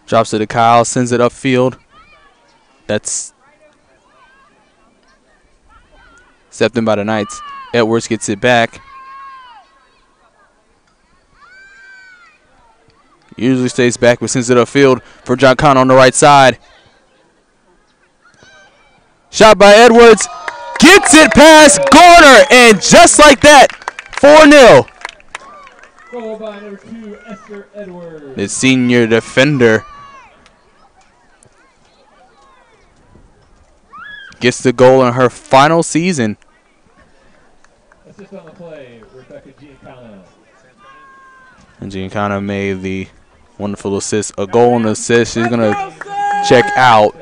Drops it to Kyle, sends it upfield. That's stepped in by the Knights. Edwards gets it back. Usually stays back, but sends it upfield for John Connor on the right side. Shot by Edwards. Gets it past Garner, and just like that, 4-0. Goal by number 2, Esther Edwards. The senior defender gets the goal in her final season. Assist on the play, Rebecca Giancana. And Giancana made the wonderful assist, a goal and assist. She's going to check out.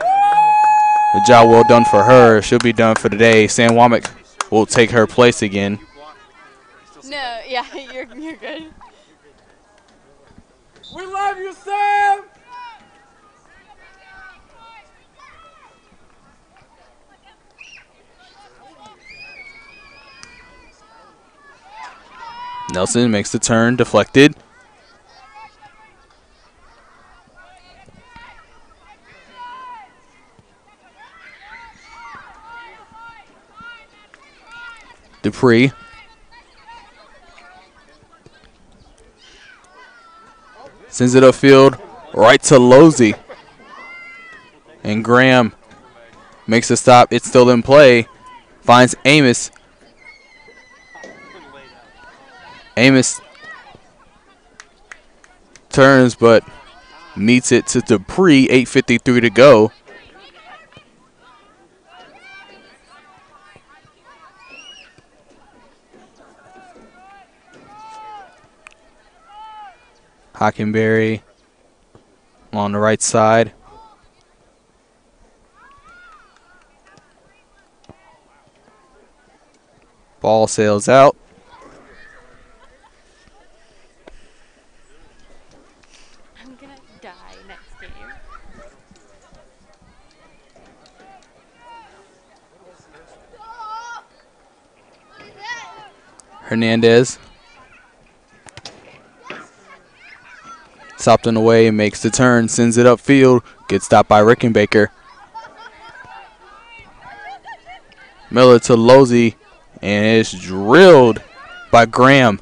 The job well done for her. She'll be done for today. Sam Womack will take her place again. No, yeah, you're good. We love you, Sam! Nelson makes the turn, deflected. Dupree. Sends it upfield, right to Losey. And Graham makes a stop. It's still in play. Finds Amos. Amos turns but meets it to Dupree. 8:53 to go. Hockenberry on the right side. Ball sails out. I'm gonna die next game. Hernandez. Stopped in the way and makes the turn, sends it upfield, gets stopped by Rickenbacker. Miller to Losey, and it's drilled by Graham.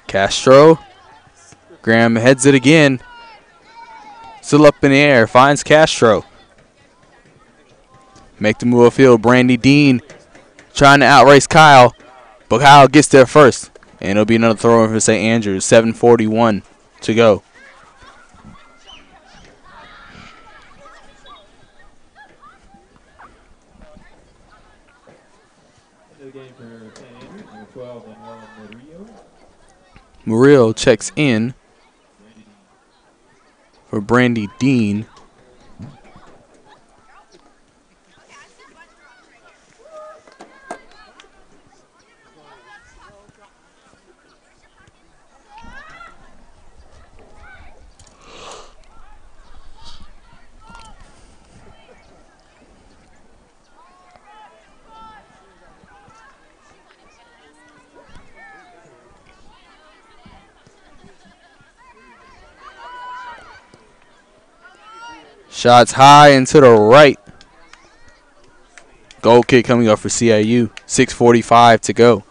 Castro. Graham heads it again. Still up in the air, finds Castro. Make the move upfield, Brandy Dean trying to outrace Kyle, but Kyle gets there first. And it'll be another throw in for St. Andrews. 7:41 to go. Into the game for St. Andrews, number 12, Manuela Murillo. Murillo checks in for Brandy Dean. Shots high and to the right. Goal kick coming up for CIU. 6:45 to go.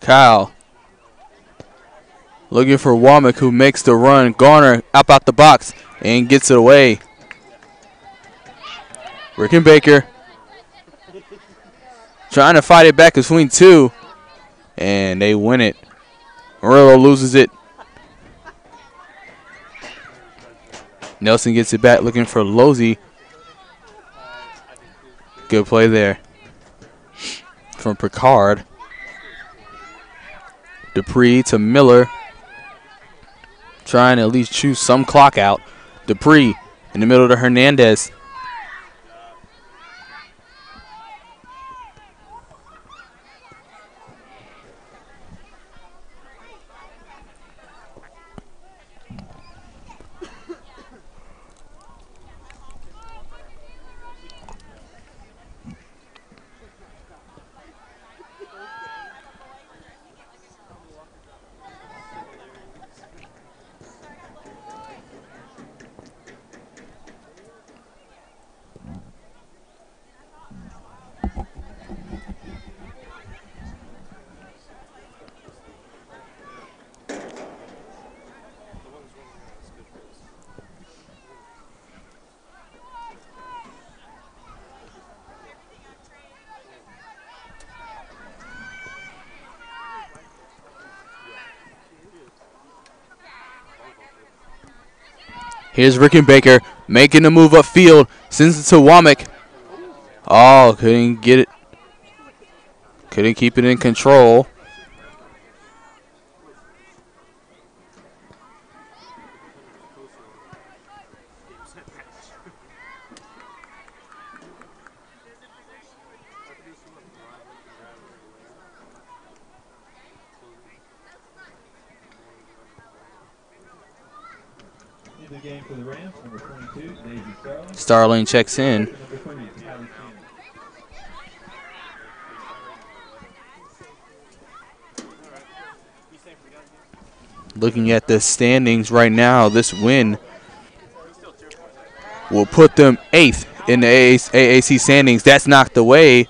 Kyle looking for Womack, who makes the run. Garner up out the box and gets it away. Rickenbacker trying to fight it back between two, and they win it. Murillo loses it. Nelson gets it back looking for Losey. Good play there from Picard. Dupree to Miller. Trying to at least choose some clock out. Dupree in the middle to Hernandez. Here's Rickenbacker making the move upfield. Sends it to Womack. Oh, couldn't get it. Couldn't keep it in control. In the game for the Rams, number 22, Daisy Starling. Starling checks in. Number 3, Tyler Shannon. Looking at the standings right now, this win will put them 8th in the AAC standings. That's knocked away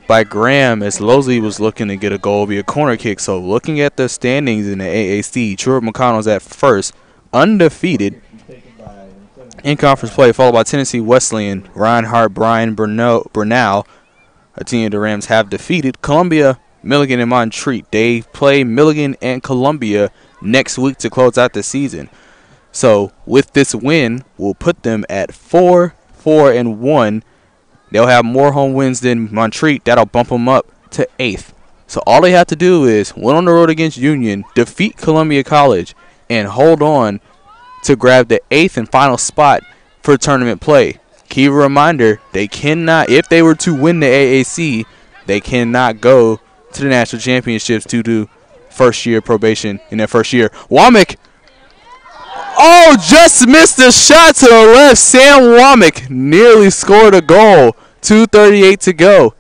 by Graham as Losley was looking to get a goal, be a corner kick. So looking at the standings in the AAC, Truett McConnell's at first, undefeated in conference play, followed by Tennessee Wesleyan, Reinhardt, Bryan, Bernal, a team the Rams have defeated. Columbia, Milligan, and Montreat. They play Milligan and Columbia next week to close out the season. So with this win, we'll put them at 4-4-1. They'll have more home wins than Montreat. That'll bump them up to 8th. So all they have to do is win on the road against Union, defeat Columbia College, and hold on to grab the 8th and final spot for tournament play. Key reminder, they cannot, if they were to win the AAC, they cannot go to the national championships due to first year probation in their first year. Womack, oh, just missed the shot to the left. Sam Womack nearly scored a goal. 2:38 to go.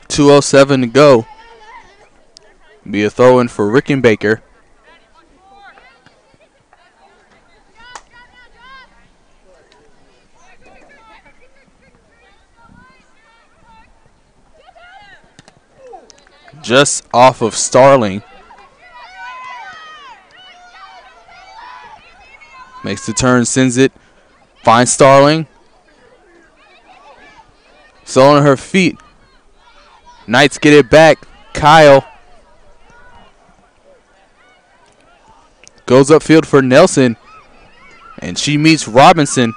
.207 to go. Be a throw-in for Rickenbacker. Just off of Starling. Makes the turn, sends it. Finds Starling. Still on her feet. Knights get it back. Kyle goes upfield for Nelson, and she meets Robinson.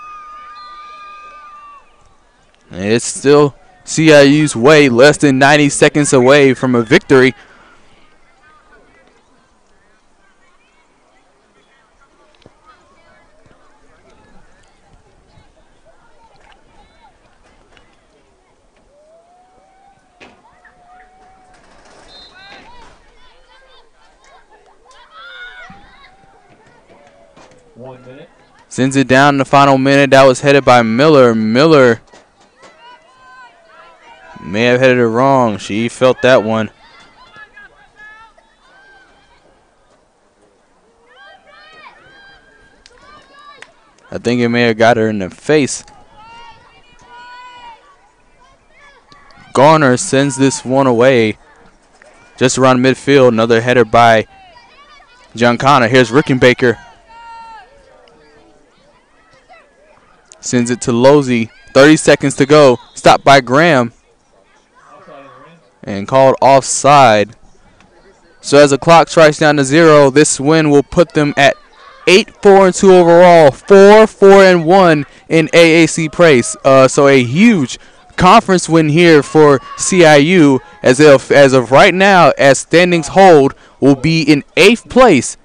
And it's still CIU's way, less than 90 seconds away from a victory. Sends it down in the final minute. That was headed by Miller. Miller may have headed it wrong. She felt that one. I think it may have got her in the face. Garner sends this one away. Just around midfield, another header by Giancana. Here's Rickenbacker. Sends it to Losey. 30 seconds to go. Stopped by Graham. And called offside. So as the clock strikes down to 0, this win will put them at 8-4-2 overall, 4-4-1 in AAC place. So a huge conference win here for CIU, as of right now, as standings hold, will be in 8th place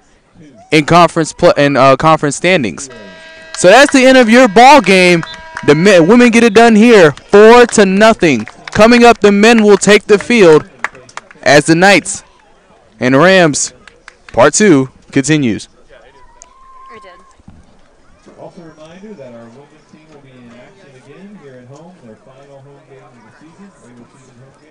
in conference conference standings. So that's the end of your ball game. The women get it done here, 4-0. Coming up, the men will take the field as the Knights and Rams Part 2 continues. Also a reminder that our women's team will be in action again here at home, their final home game of the season, regular season home game.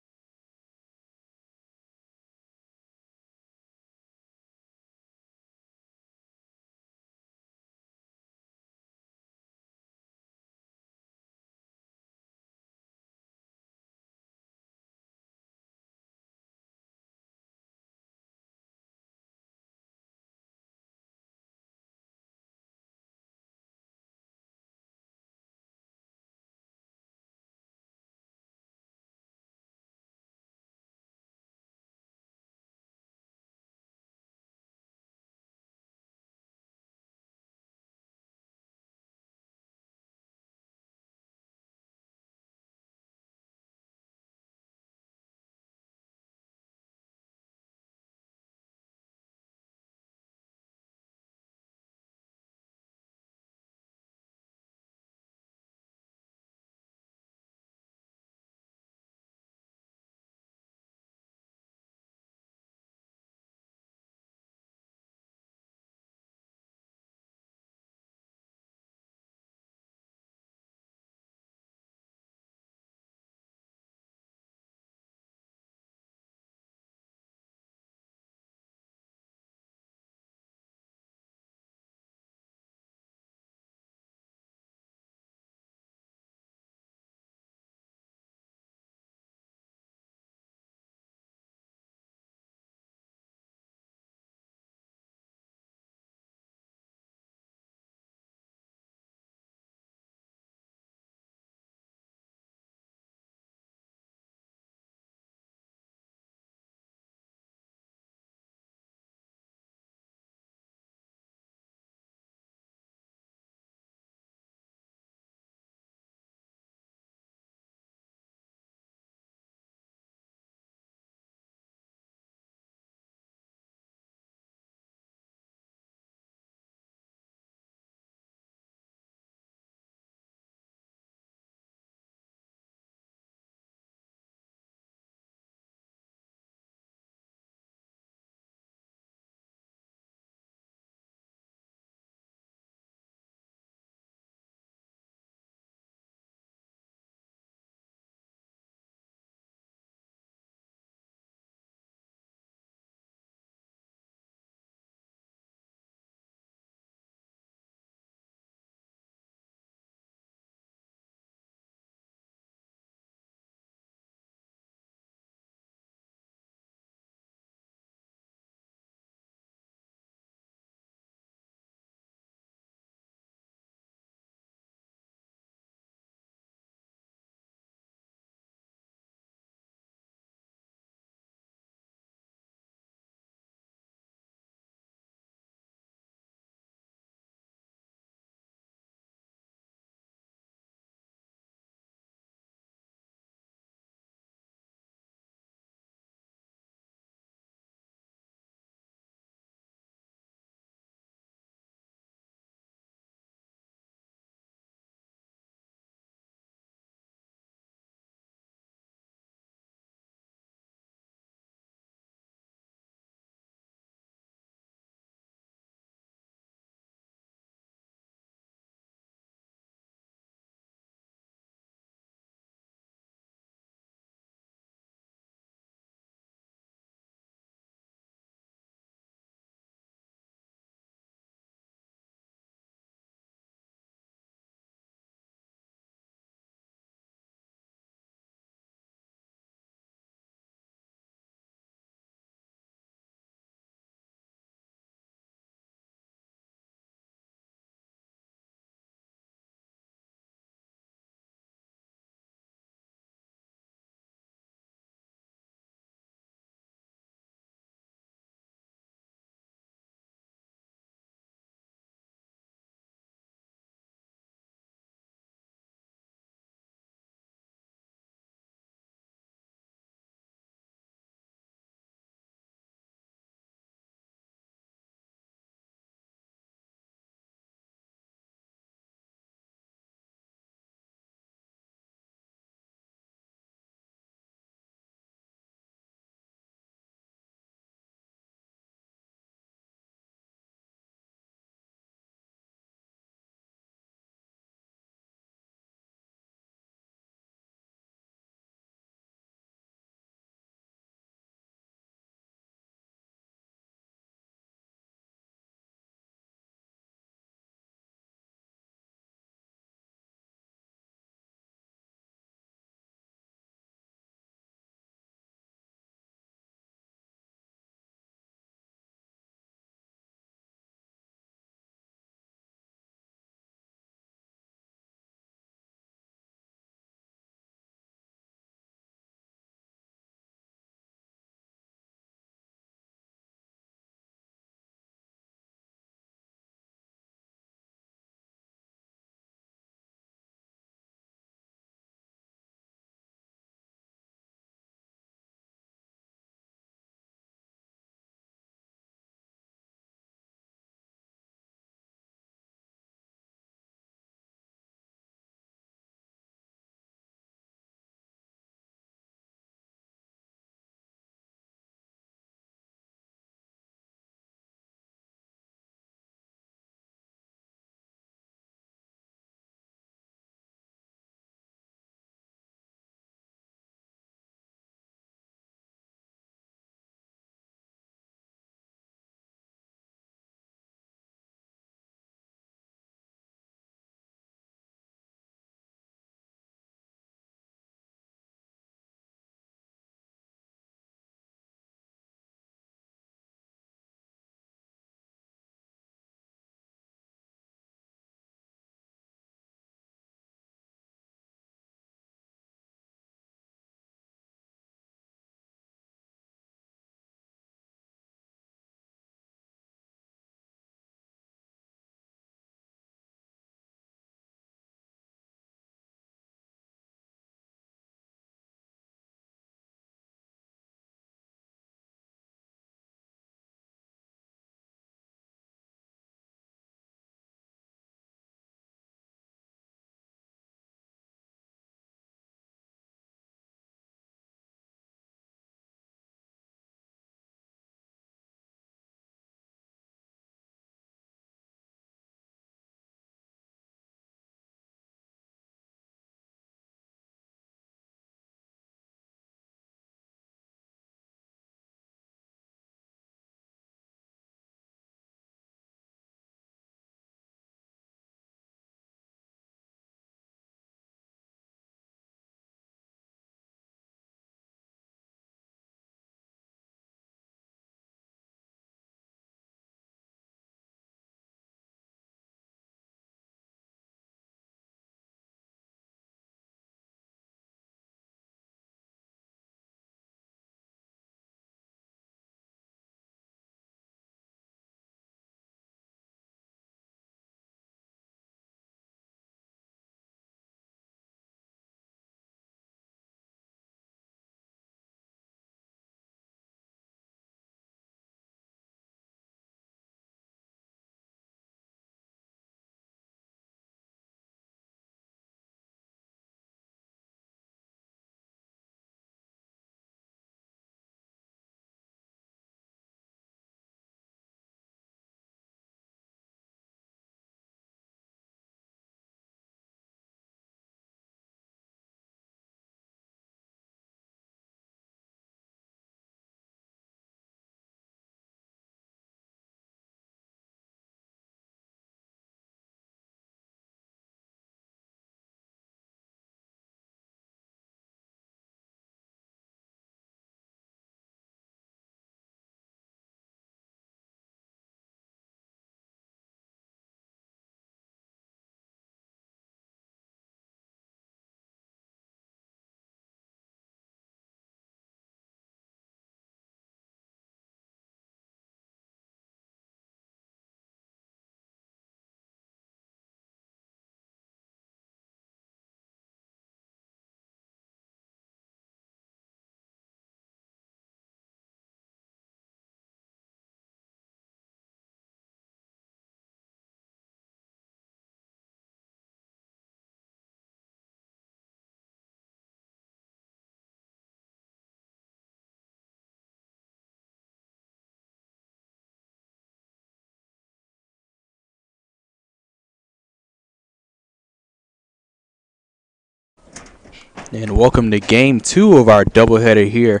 And welcome to game 2 of our doubleheader here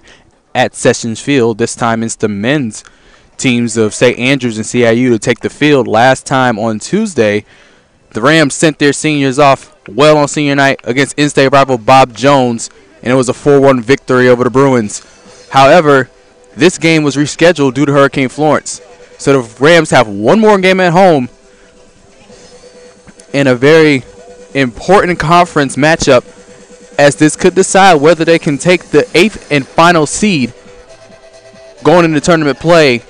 at Sessions Field. This time it's the men's teams of St. Andrews and CIU to take the field. Last time on Tuesday, the Rams sent their seniors off well on senior night against in-state rival Bob Jones, and it was a 4-1 victory over the Bruins. However, this game was rescheduled due to Hurricane Florence. So the Rams have one more game at home in a very important conference matchup, as this could decide whether they can take the 8th and final seed going into tournament play,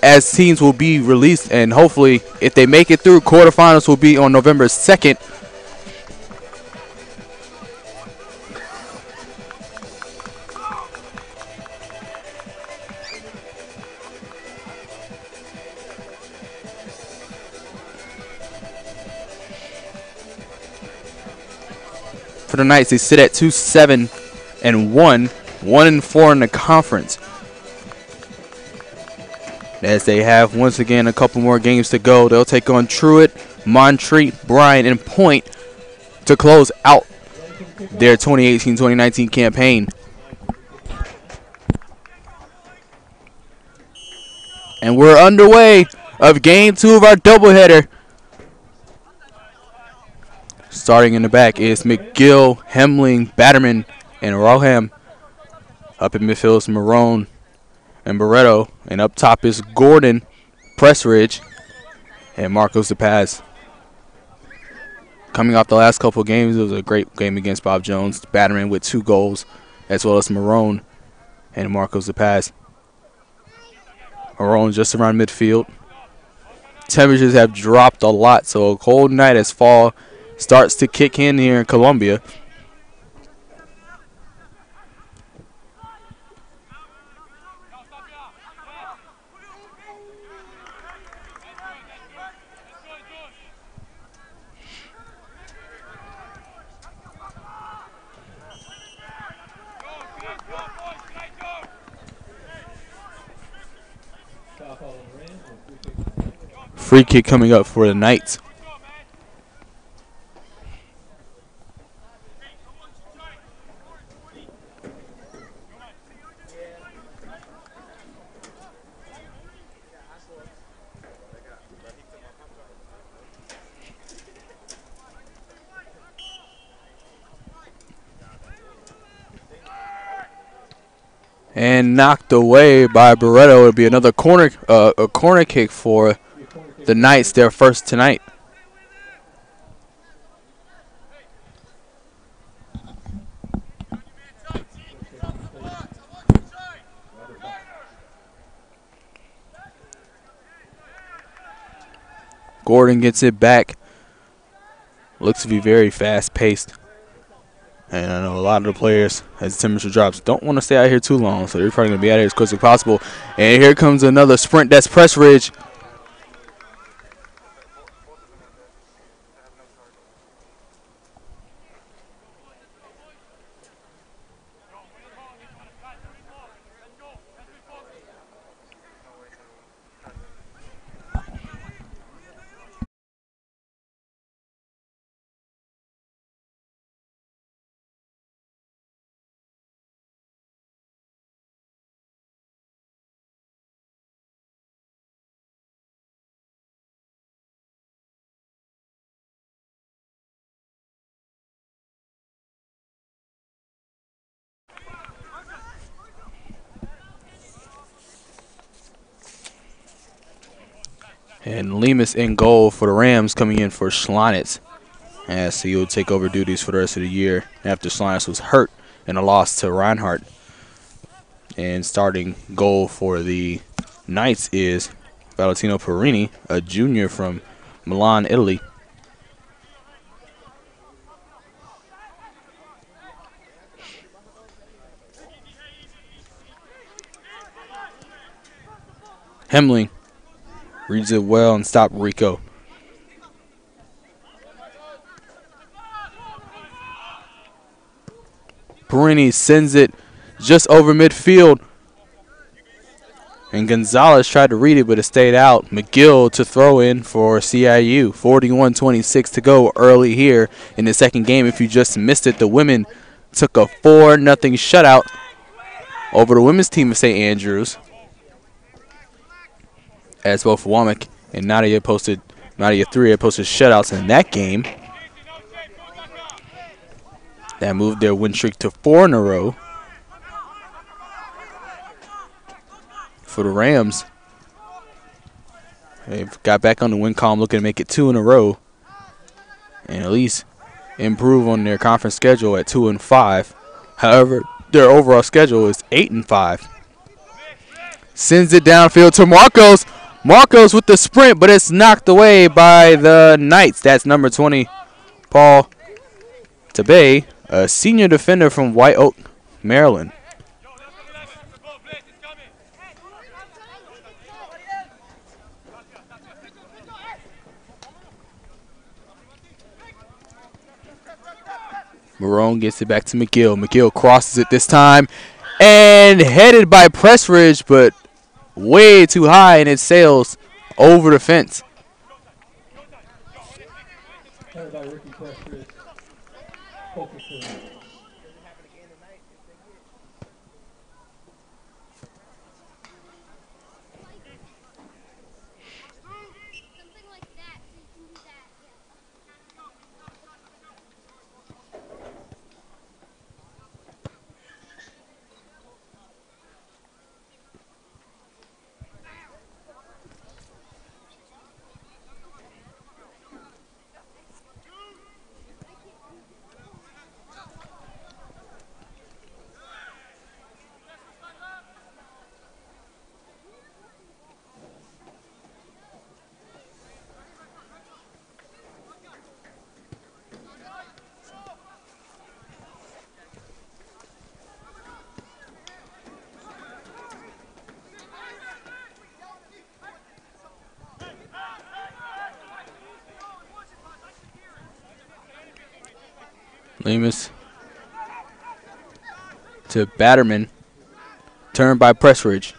as teams will be released, and hopefully if they make it through, quarterfinals will be on November 2nd. For the Knights, they sit at 2-7-1, 1-4 in the conference, as they have once again a couple more games to go. They'll take on Truett, Montreat, Bryan, and Point to close out their 2018-2019 campaign. And we're underway of game 2 of our doubleheader. Starting in the back is McGill, Hemling, Batterman, and Roham. Up in midfield is Marone and Barreto. And up top is Gordon, Pressridge, and Marcos DePaz. Coming off the last couple of games, it was a great game against Bob Jones. Batterman with 2 goals, as well as Marone and Marcos DePaz. Marone just around midfield. Temperatures have dropped a lot, so a cold night as fall starts to kick in here in Columbia. Free kick coming up for the Knights. And knocked away by Barreto. It'll be another corner kick for the Knights, their first tonight. Gordon gets it back. Looks to be very fast-paced. And I know a lot of the players, as the temperature drops, don't want to stay out here too long, so they're probably going to be out here as quick as possible. And here comes another sprint. That's Pressridge. And Lemus in goal for the Rams, coming in for Schlonitz, as he will take over duties for the rest of the year after Schlonitz was hurt in a loss to Reinhardt. And starting goal for the Knights is Valentino Perini, a junior from Milan, Italy. Hemling reads it well and stopped Rico. Perini sends it just over midfield. And Gonzalez tried to read it, but it stayed out. McGill to throw in for CIU. 41-26 to go early here in the second game. If you just missed it, the women took a 4-0 shutout over the women's team of St. Andrews, as both Womack and Nadia 3 posted shutouts in that game. That moved their win streak to 4 in a row. For the Rams, they've got back on the win column, looking to make it 2 in a row and at least improve on their conference schedule at 2-5. However, their overall schedule is 8-5. Sends it downfield to Marcos. Marcos with the sprint, but it's knocked away by the Knights. That's number 20, Paul Tabay, a senior defender from White Oak, Maryland. Marone gets it back to McGill. McGill crosses it this time and headed by Pressridge, but way too high, and it sails over the fence. Lemus to Batterman. Turned by Pressridge.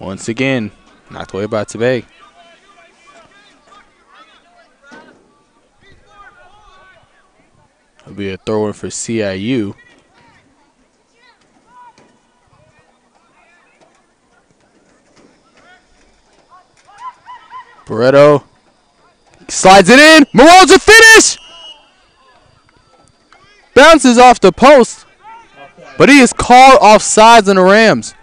Once again, knocked away by Tabay. It'll be a throw-in for CIU. Barreto slides it in. Marone's a finish. Bounces off the post, but he is called offsides on the Rams.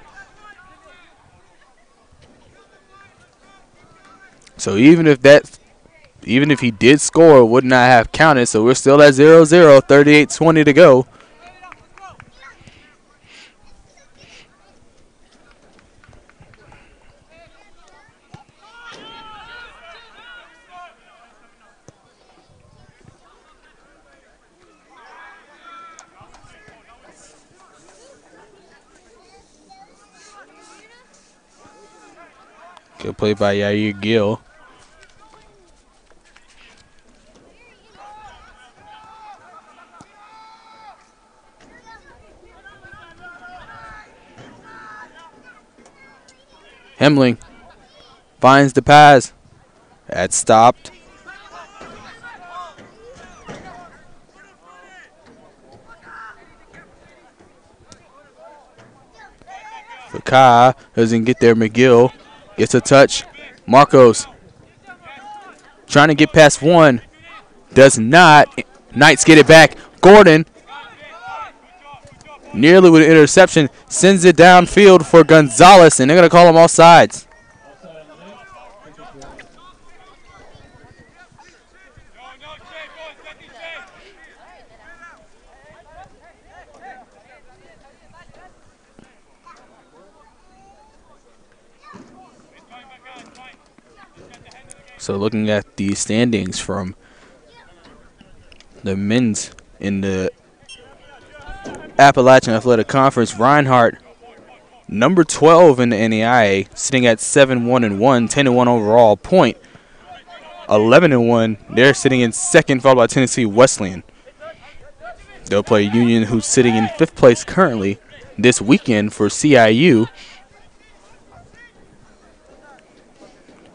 So even if he did score, it would not have counted. So we're still at 0-0, 38-20 to go. Good play by Yair Gill. Hemling finds the pass. That's stopped. Fakai doesn't get there. McGill gets a touch. Marcos trying to get past one. Does not. Knights get it back. Gordon nearly with an interception. Sends it downfield for Gonzalez, and they're going to call him offsides. So looking at the standings from the men's in the Appalachian Athletic Conference, Reinhardt, number 12 in the NAIA, sitting at 7-1-1, 10-1 overall, point 11-1. They're sitting in second, followed by Tennessee Wesleyan. They'll play Union, who's sitting in 5th place currently this weekend for CIU.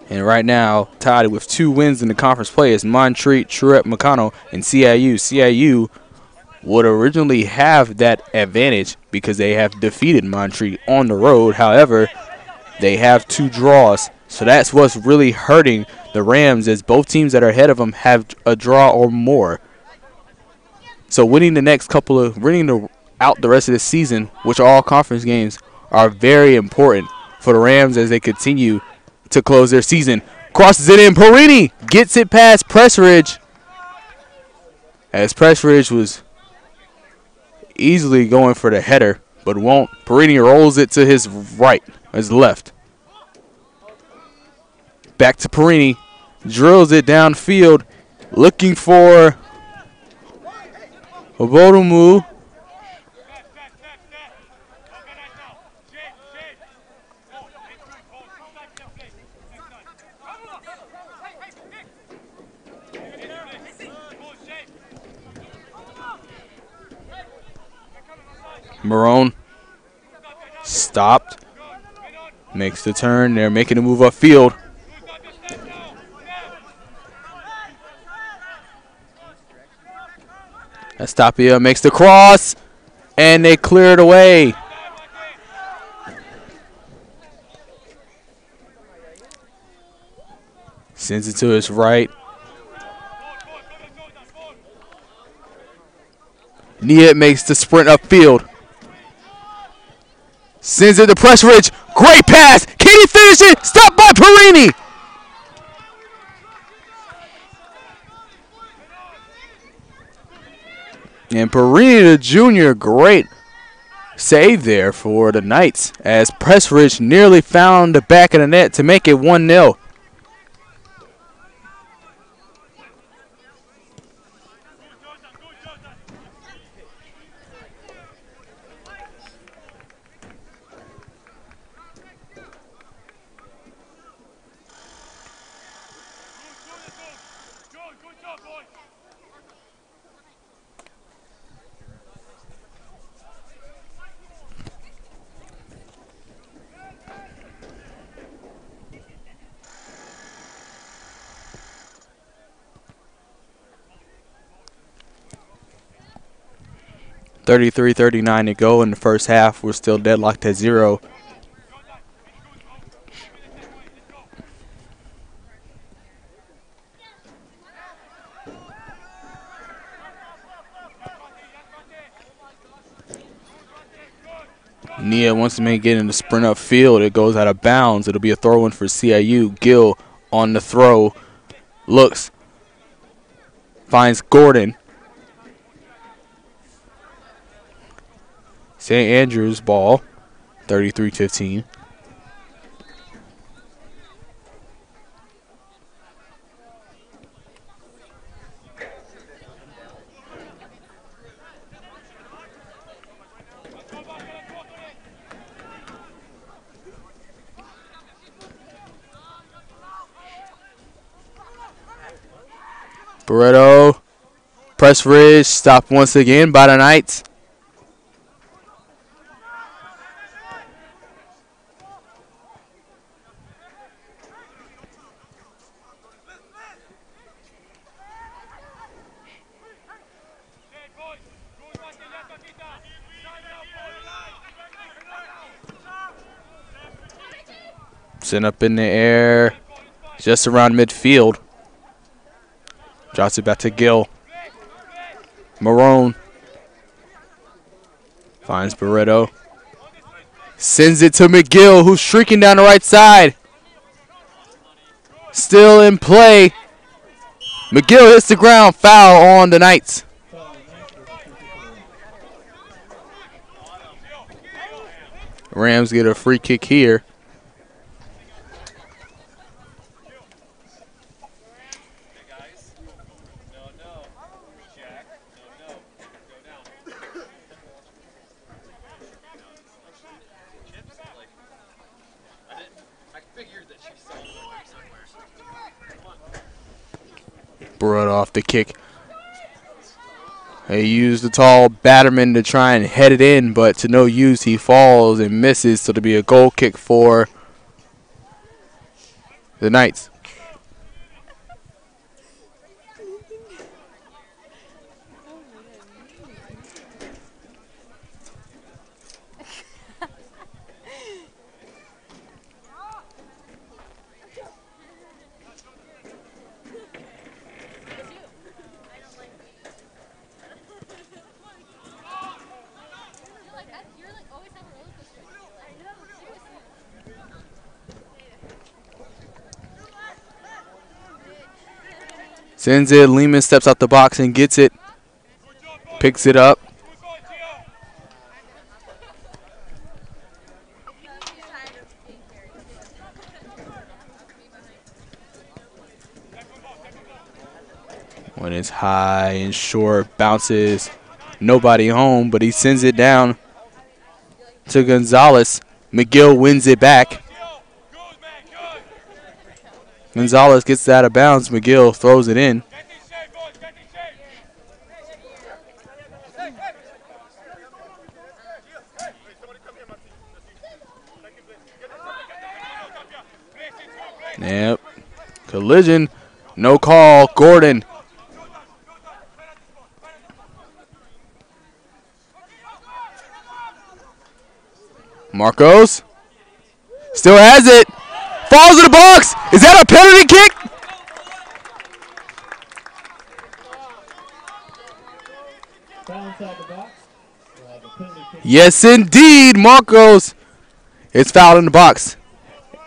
And right now, tied with 2 wins in the conference play is Montreat, Truett, McConnell, and CIU. CIU would originally have that advantage because they have defeated Montreat on the road. However, they have 2 draws. So that's what's really hurting the Rams, as both teams that are ahead of them have a draw or more. So winning out the rest of the season, which are all conference games, are very important for the Rams as they continue to close their season. Crosses it in. Perini gets it past Pressridge, as Pressridge was easily going for the header, but won't. Perini rolls it to his right, his left. Back to Perini. Drills it downfield, looking for Obodomu. Marone stopped, makes the turn. They're making a move upfield. Estapia makes the cross, and they clear it away. Sends it to his right. Niet makes the sprint upfield. Sends it to Pressridge. Great pass. Can he finish it? Stopped by Perini. And Perini, the junior, great save there for the Knights, as Pressridge nearly found the back of the net to make it 1-0. .33-39 to go in the first half. We're still deadlocked at 0. Nia wants to make it in the sprint upfield. It goes out of bounds. It'll be a throw-in for CIU. Gill on the throw. Looks. Finds Gordon. St. Andrews ball. 33-15. Barreto, Pressridge, stopped once again by the Knights. Sent up in the air, just around midfield. Drops it back to Gill. Marone finds Barreto. Sends it to McGill, who's streaking down the right side. Still in play. McGill hits the ground. Foul on the Knights. Rams get a free kick here. Barreto off the kick. He used the tall Batterman to try and head it in, but to no use. He falls and misses, so to be a goal kick for the Knights. Sends it. Lehman steps out the box and gets it. Picks it up. When it's high and short, bounces. Nobody home, but he sends it down to Gonzalez. McGill wins it back. Gonzalez gets it out of bounds. McGill throws it in. Yep. Collision. No call. Gordon. Marcos. Still has it. Falls in the box. Is that a penalty kick? Yes, indeed. Marcos is fouled in the box.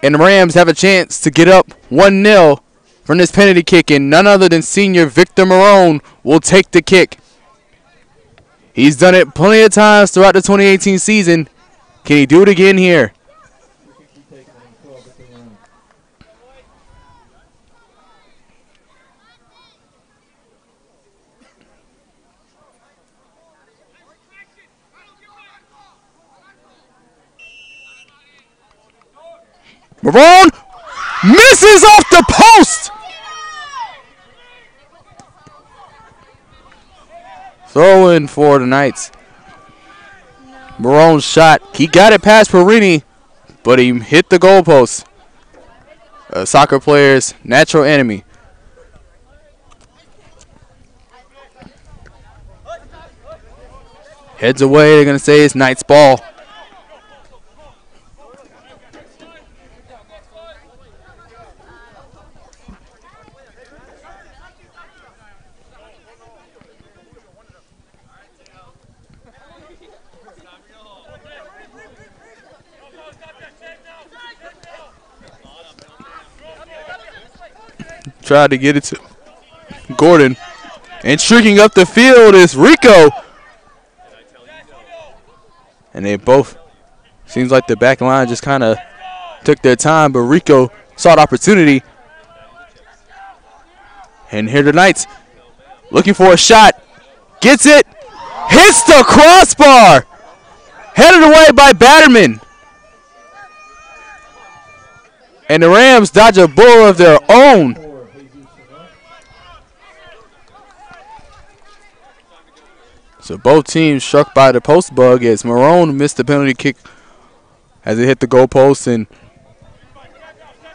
And the Rams have a chance to get up 1-0 from this penalty kick. And none other than senior Victor Marone will take the kick. He's done it plenty of times throughout the 2018 season. Can he do it again here? Marone misses off the post. Throw in for the Knights. Marone's shot. He got it past Perini, but he hit the goalpost. A soccer player's natural enemy. Heads away. They're going to say it's Knights ball. Tried to get it to Gordon. And streaking up the field is Rico. And they both, seems like the back line just kind of took their time, but Rico saw the opportunity. And here the Knights looking for a shot. Gets it. Hits the crossbar. Headed away by Batterman. And the Rams dodge a bullet of their own. So both teams struck by the post bug as Marone missed the penalty kick as it hit the goalpost, and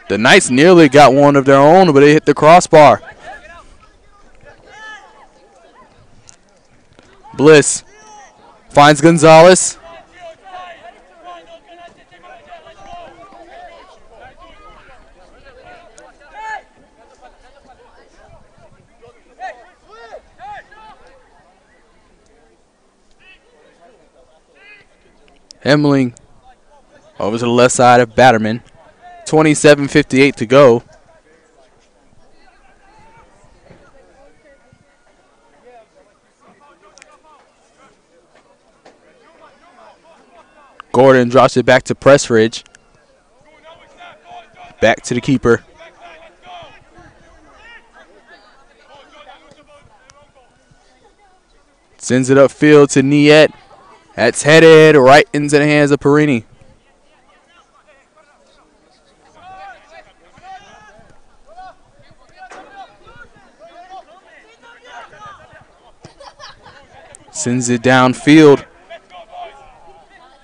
the Knights nearly got one of their own, but they hit the crossbar. Bliss finds Gonzalez. Hemling over to the left side of Batterman. 27:58 to go. Gordon drops it back to Pressridge. Back to the keeper. Sends it upfield to Niet. That's headed right into the hands of Perini. Sends it downfield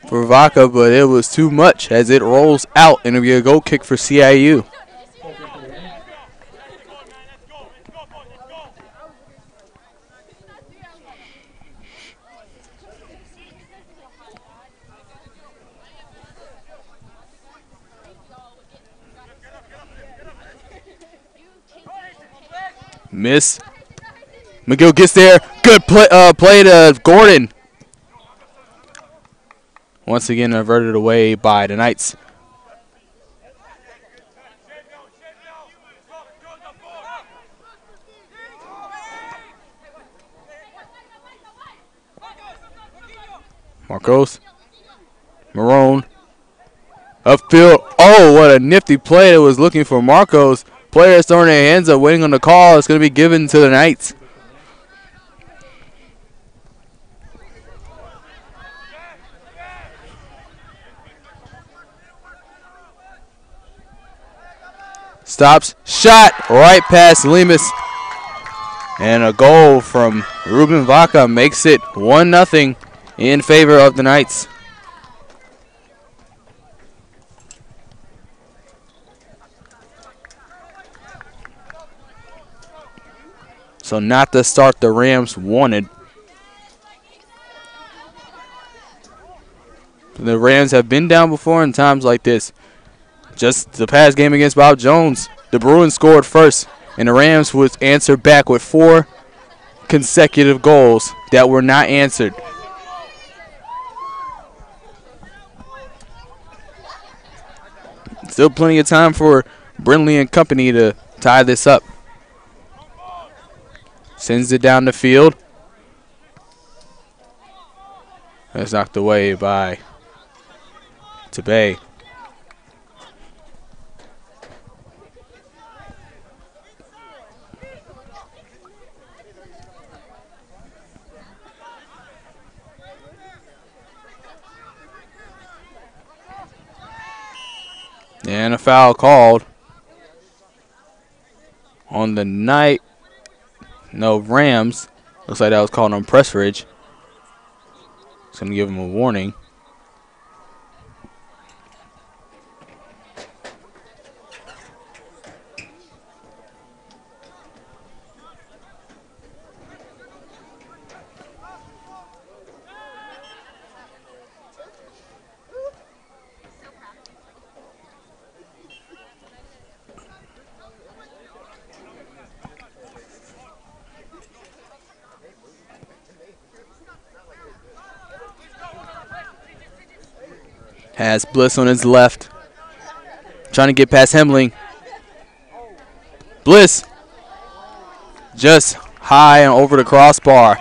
for Vaca, but it was too much as it rolls out, and it'll be a goal kick for CIU. Miss. McGill gets there. Good play to Gordon. Once again averted away by the Knights. Marcos. Marone. Upfield. Oh, what a nifty play that was looking for Marcos. Players throwing their hands up, waiting on the call. It's going to be given to the Knights. Stops. Shot right past Lemus. And a goal from Ruben Vaca makes it 1-0 in favor of the Knights. So not the start the Rams wanted. The Rams have been down before in times like this. Just the past game against Bob Jones, the Bruins scored first, and the Rams would answer back with 4 consecutive goals that were not answered. Still plenty of time for Brindley and company to tie this up. Sends it down the field. That's knocked away by Tabay. And a foul called on the Rams. Looks like that was called on Pressridge. It's going to give him a warning. Has Bliss on his left. Trying to get past Hemling. Bliss. Just high and over the crossbar.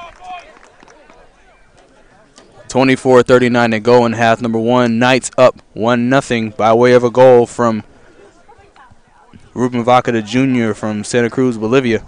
24-39 to go in half number 1. Knights up 1-0 by way of a goal from Ruben Vaca Jr. from Santa Cruz, Bolivia.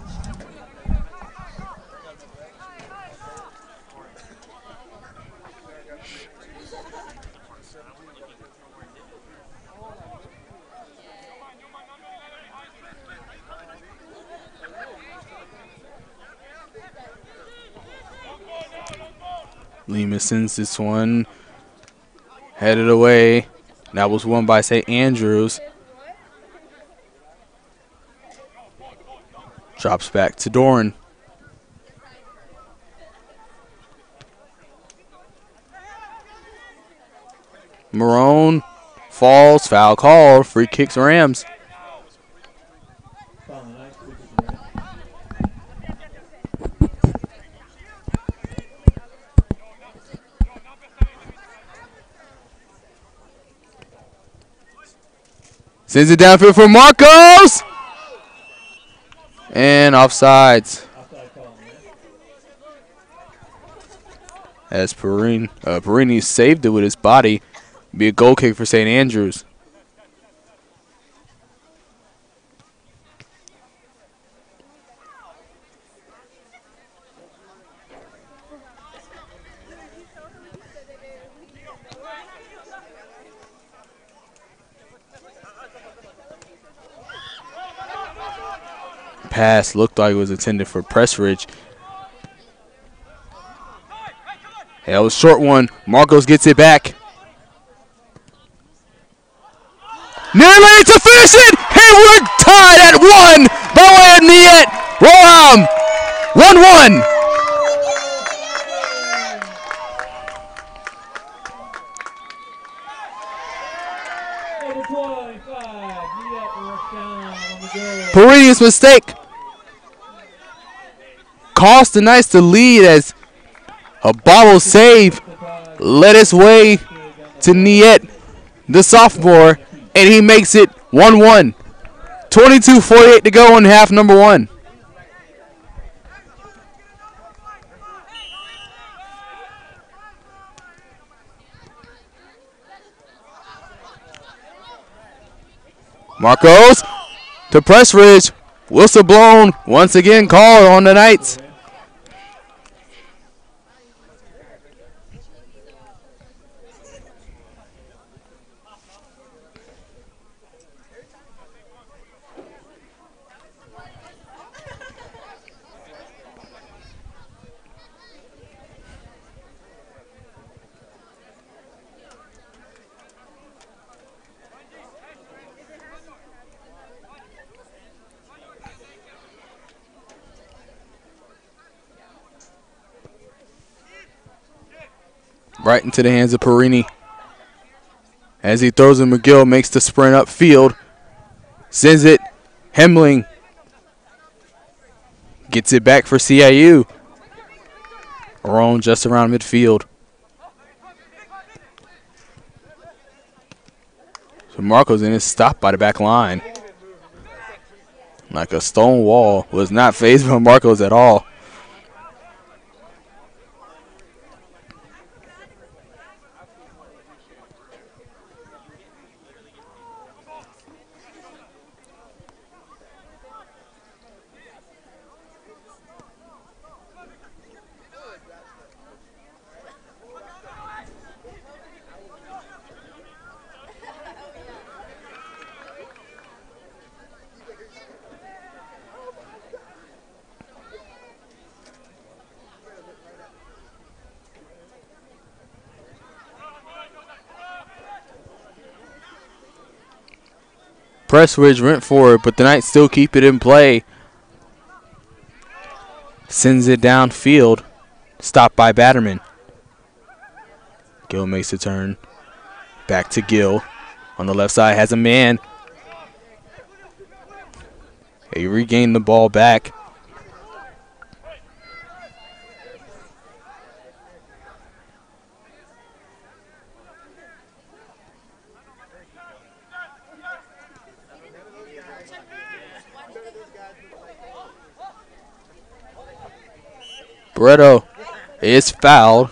Lima sends this one. Headed away. That was won by St. Andrews. Drops back to Doran. Marone falls. Foul called. Free kicks Rams. Sends it downfield for Marcos. And offsides. As Perini saved it with his body. Be a goal kick for St. Andrews. Pass looked like it was intended for Pressridge. That was a short one. Marcos gets it back. Nearly to finish it. Hayward tied at 1 by way of Niet. Roham 1-1. Perini's mistake. cost the Knights the lead as a bobble save led its way to Niet, the sophomore, and he makes it 1-1. 22:48 to go in half number one. Marcos to Pressridge. Whistle blown. Once again called on the Knights. Right into the hands of Perini. As he throws it, McGill makes the sprint upfield. Sends it. Hemling gets it back for CIU. Around just around midfield. So Marcos in is stopped by the back line. Like a stone wall. Was not fazed by Marcos at all. Pressridge went for it, but the Knights still keep it in play. Sends it downfield. Stopped by Batterman. Gill makes a turn. Back to Gill. On the left side has a man. They regain the ball back. Barreto is fouled.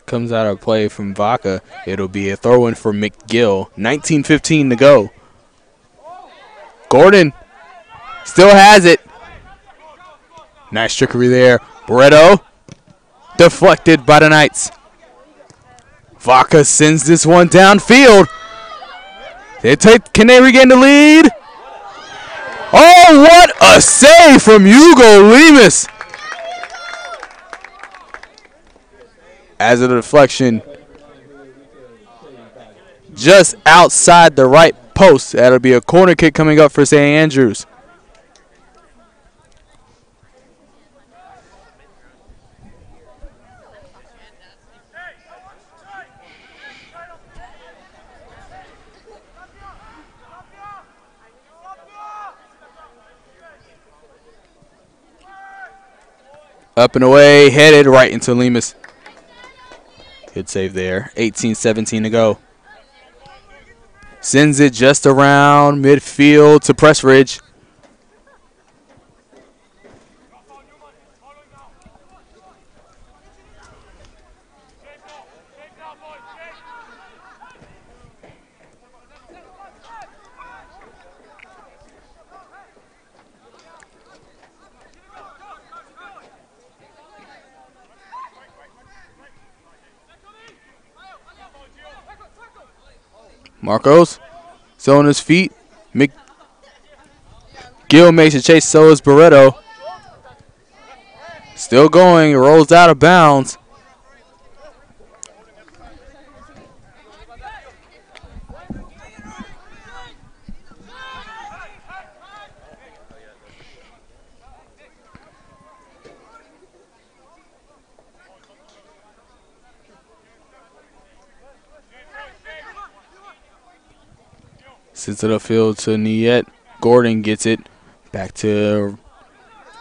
Comes out of play from Vaca. It'll be a throw-in for McGill. 19:15 to go. Gordon still has it. Nice trickery there. Barreto deflected by the Knights. Vaca sends this one downfield. Can they regain the lead? Oh, what a save from Hugo Lemus. As a deflection just outside the right post. That'll be a corner kick coming up for St. Andrews. Up and away, headed right into Lemus. Good save there. 18-17 to go. Sends it just around midfield to Pressridge. Marcos still on his feet. McGill makes a chase, so is Barreto. Still going, rolls out of bounds. Sends it upfield to Niet. Gordon gets it. Back to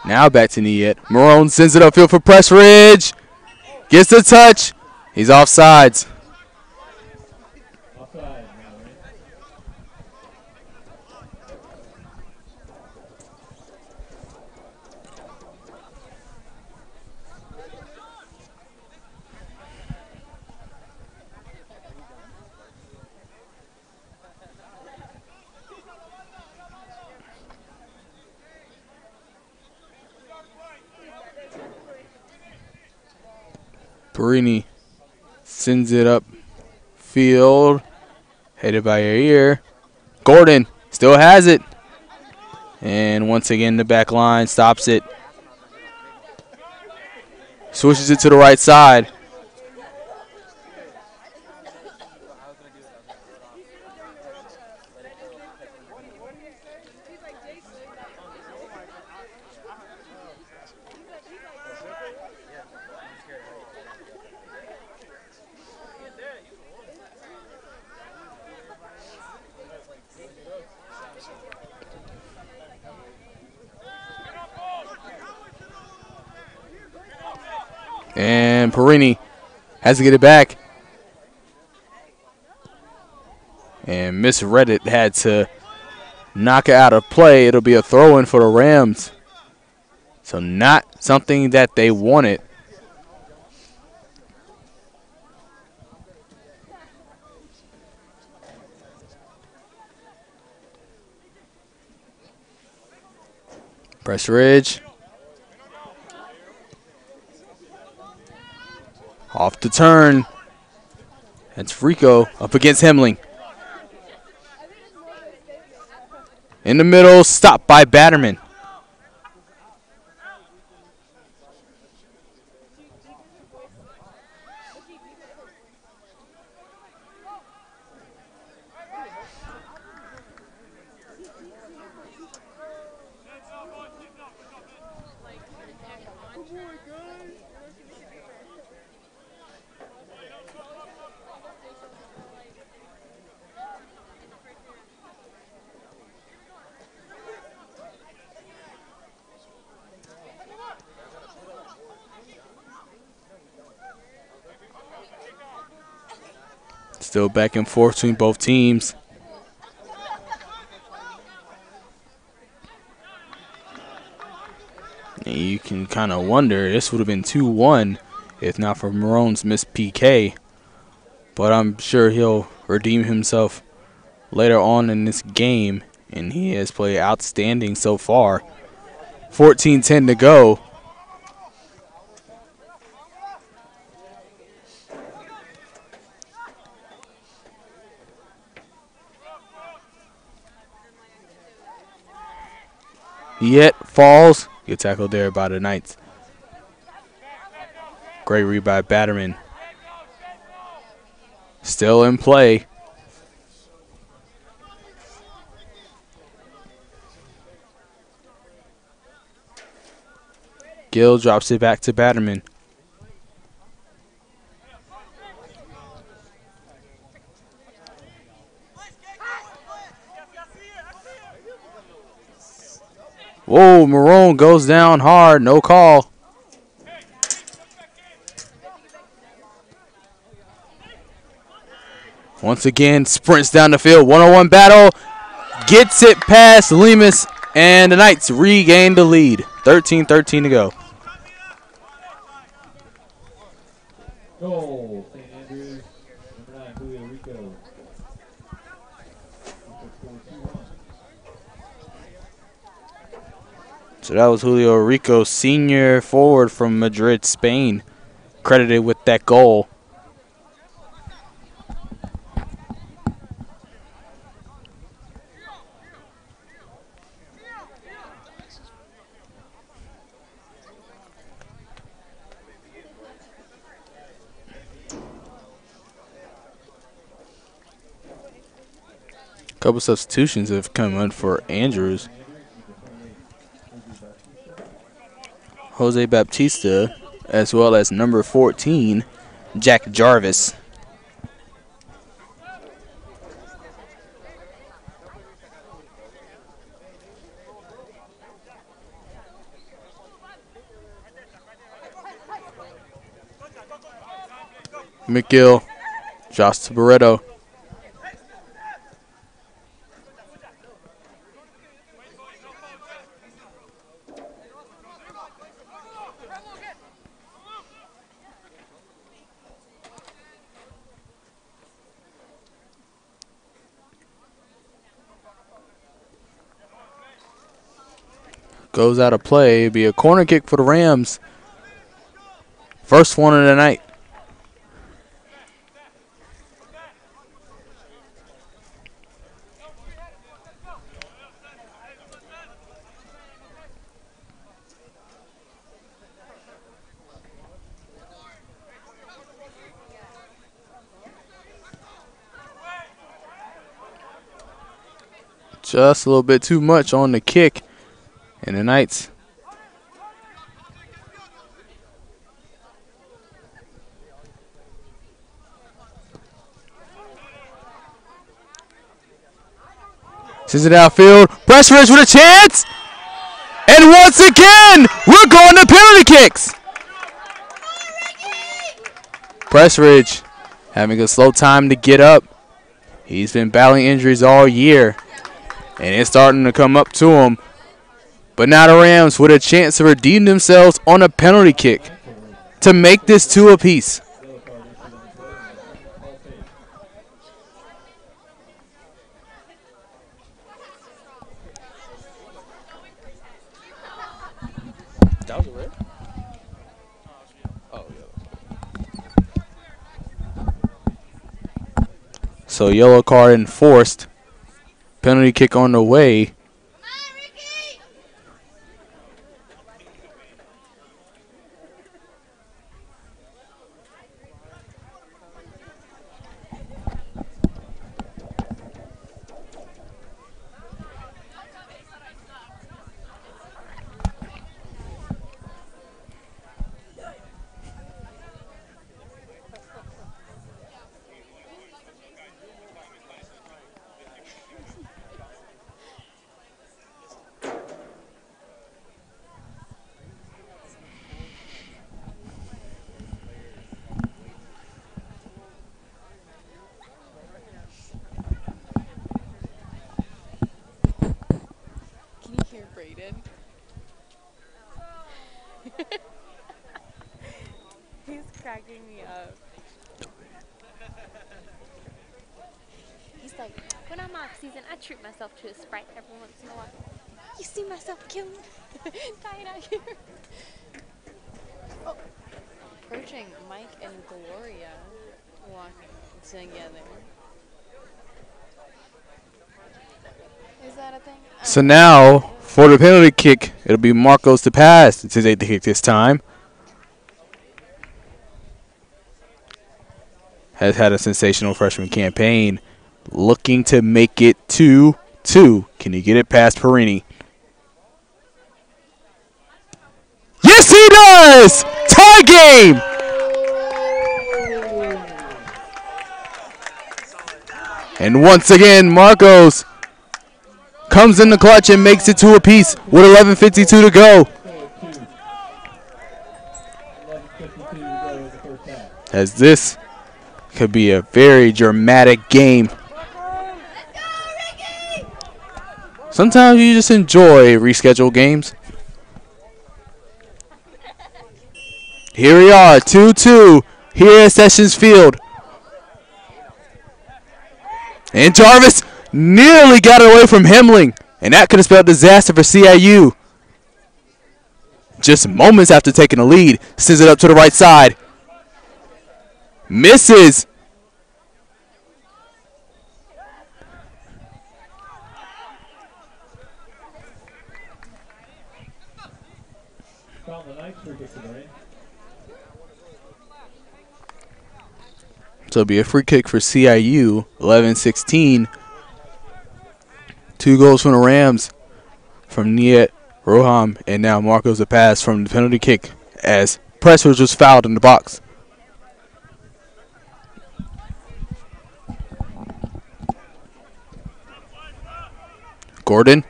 Niet. Marone sends it upfield for Pressridge. Gets the touch. He's offsides. Offside. Perini sends it up field. Headed by your ear. Gordon still has it. And once again, the back line stops it. Switches it to the right side. And Perini has to get it back. And misread it, had to knock it out of play. It'll be a throw-in for the Rams. So not something that they wanted. Pressridge. Off the turn. That's Rico up against Hemling. In the middle, stopped by Batterman. Still back and forth between both teams. And you can kind of wonder, this would have been 2-1 if not for Marone's missed PK. But I'm sure he'll redeem himself later on in this game. And he has played outstanding so far. 14-10 to go. Yet falls. Good tackle there by the Knights. Great read by Batterman. Still in play. Gill drops it back to Batterman. Whoa, Marone goes down hard. No call. Once again, sprints down the field. One-on-one battle. Gets it past Lemus. And the Knights regain the lead. 13-13 to go. Goal, St. Andrews, number 9, Julio Rico. So that was Julio Rico, senior forward from Madrid, Spain, credited with that goal. Couple substitutions have come in for Andrews. Jose Baptista, as well as number 14, Jack Jarvis. McGill, Josh Tabaretto. Goes out of play. Be a corner kick for the Rams. First one of the night. Just a little bit too much on the kick. And the Knights sends it outfield. Pressridge with a chance. And once again, we're going to penalty kicks. Pressridge having a slow time to get up. He's been battling injuries all year. And it's starting to come up to him. But now the Rams with a chance to redeem themselves on a penalty kick to make this 2 apiece. That was a red? Oh, yeah. So yellow card enforced. Penalty kick on the way. He's cracking me up. He's like, when I'm off season, I treat myself to a Sprite every once in a while. You see myself killing, dying out here. Oh, approaching Mike and Gloria walking together. Is that a thing? So now, for the penalty kick, it'll be Marcos to pass to take the kick this time. Has had a sensational freshman campaign. Looking to make it 2-2. Can he get it past Perini? Yes, he does! Tie game! And once again, Marcos comes in the clutch and makes it 2 apiece with 11:52 to go. As this could be a very dramatic game. Sometimes you just enjoy rescheduled games. Here we are, 2-2 here at Sessions Field. And Jarvis nearly got it away from Hemling, and that could have spelled disaster for CIU. Just moments after taking the lead, sends it up to the right side. Misses. So it'll be a free kick for CIU, 11-16. 2 goals from the Rams from Niet Roham, and now Marcos a pass from the penalty kick as Pressers was fouled in the box. Gordon.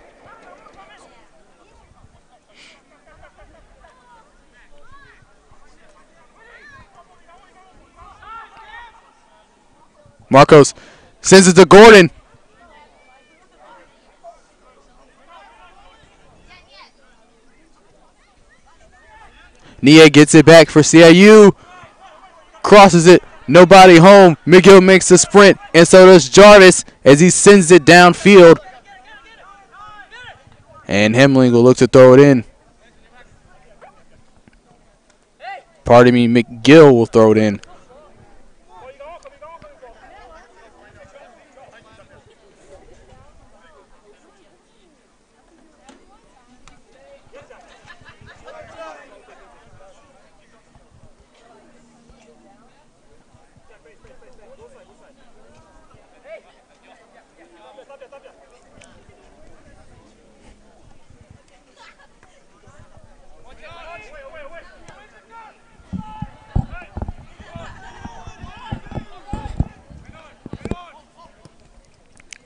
Marcos sends it to Gordon. Nia gets it back for CIU. Crosses it. Nobody home. McGill makes the sprint, and so does Jarvis as he sends it downfield. And Hemling will look to throw it in. Pardon me, McGill will throw it in.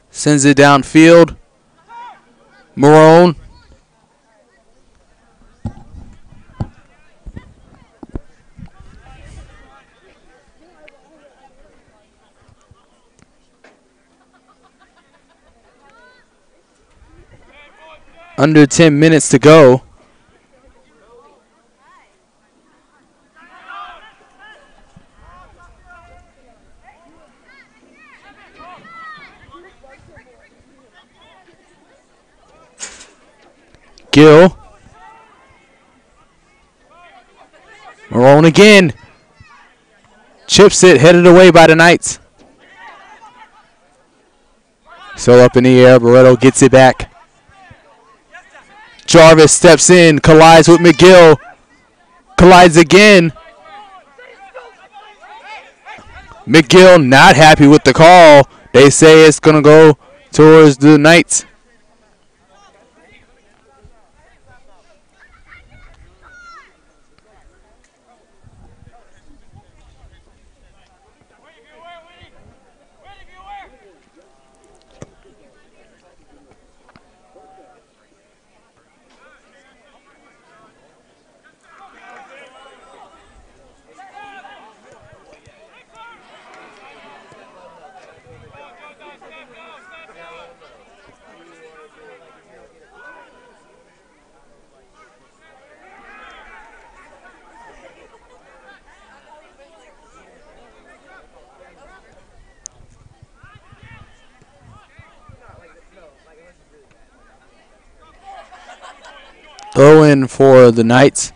Sends it downfield. Marone. Under 10 minutes to go. Gill. Marone again. Chips it, headed away by the Knights. So up in the air, Barreto gets it back. Jarvis steps in, collides with McGill. Collides again. McGill not happy with the call. They say it's going to go towards the Knights. Throw in for the Knights.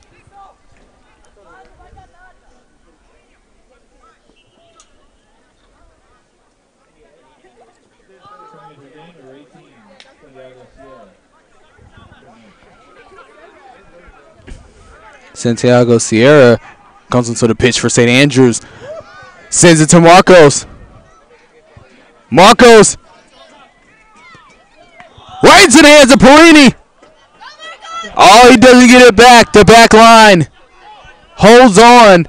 Santiago Sierra comes into the pitch for St. Andrews. Sends it to Marcos. Marcos. Right into the hands of Perini. Oh, he doesn't get it back. The back line holds on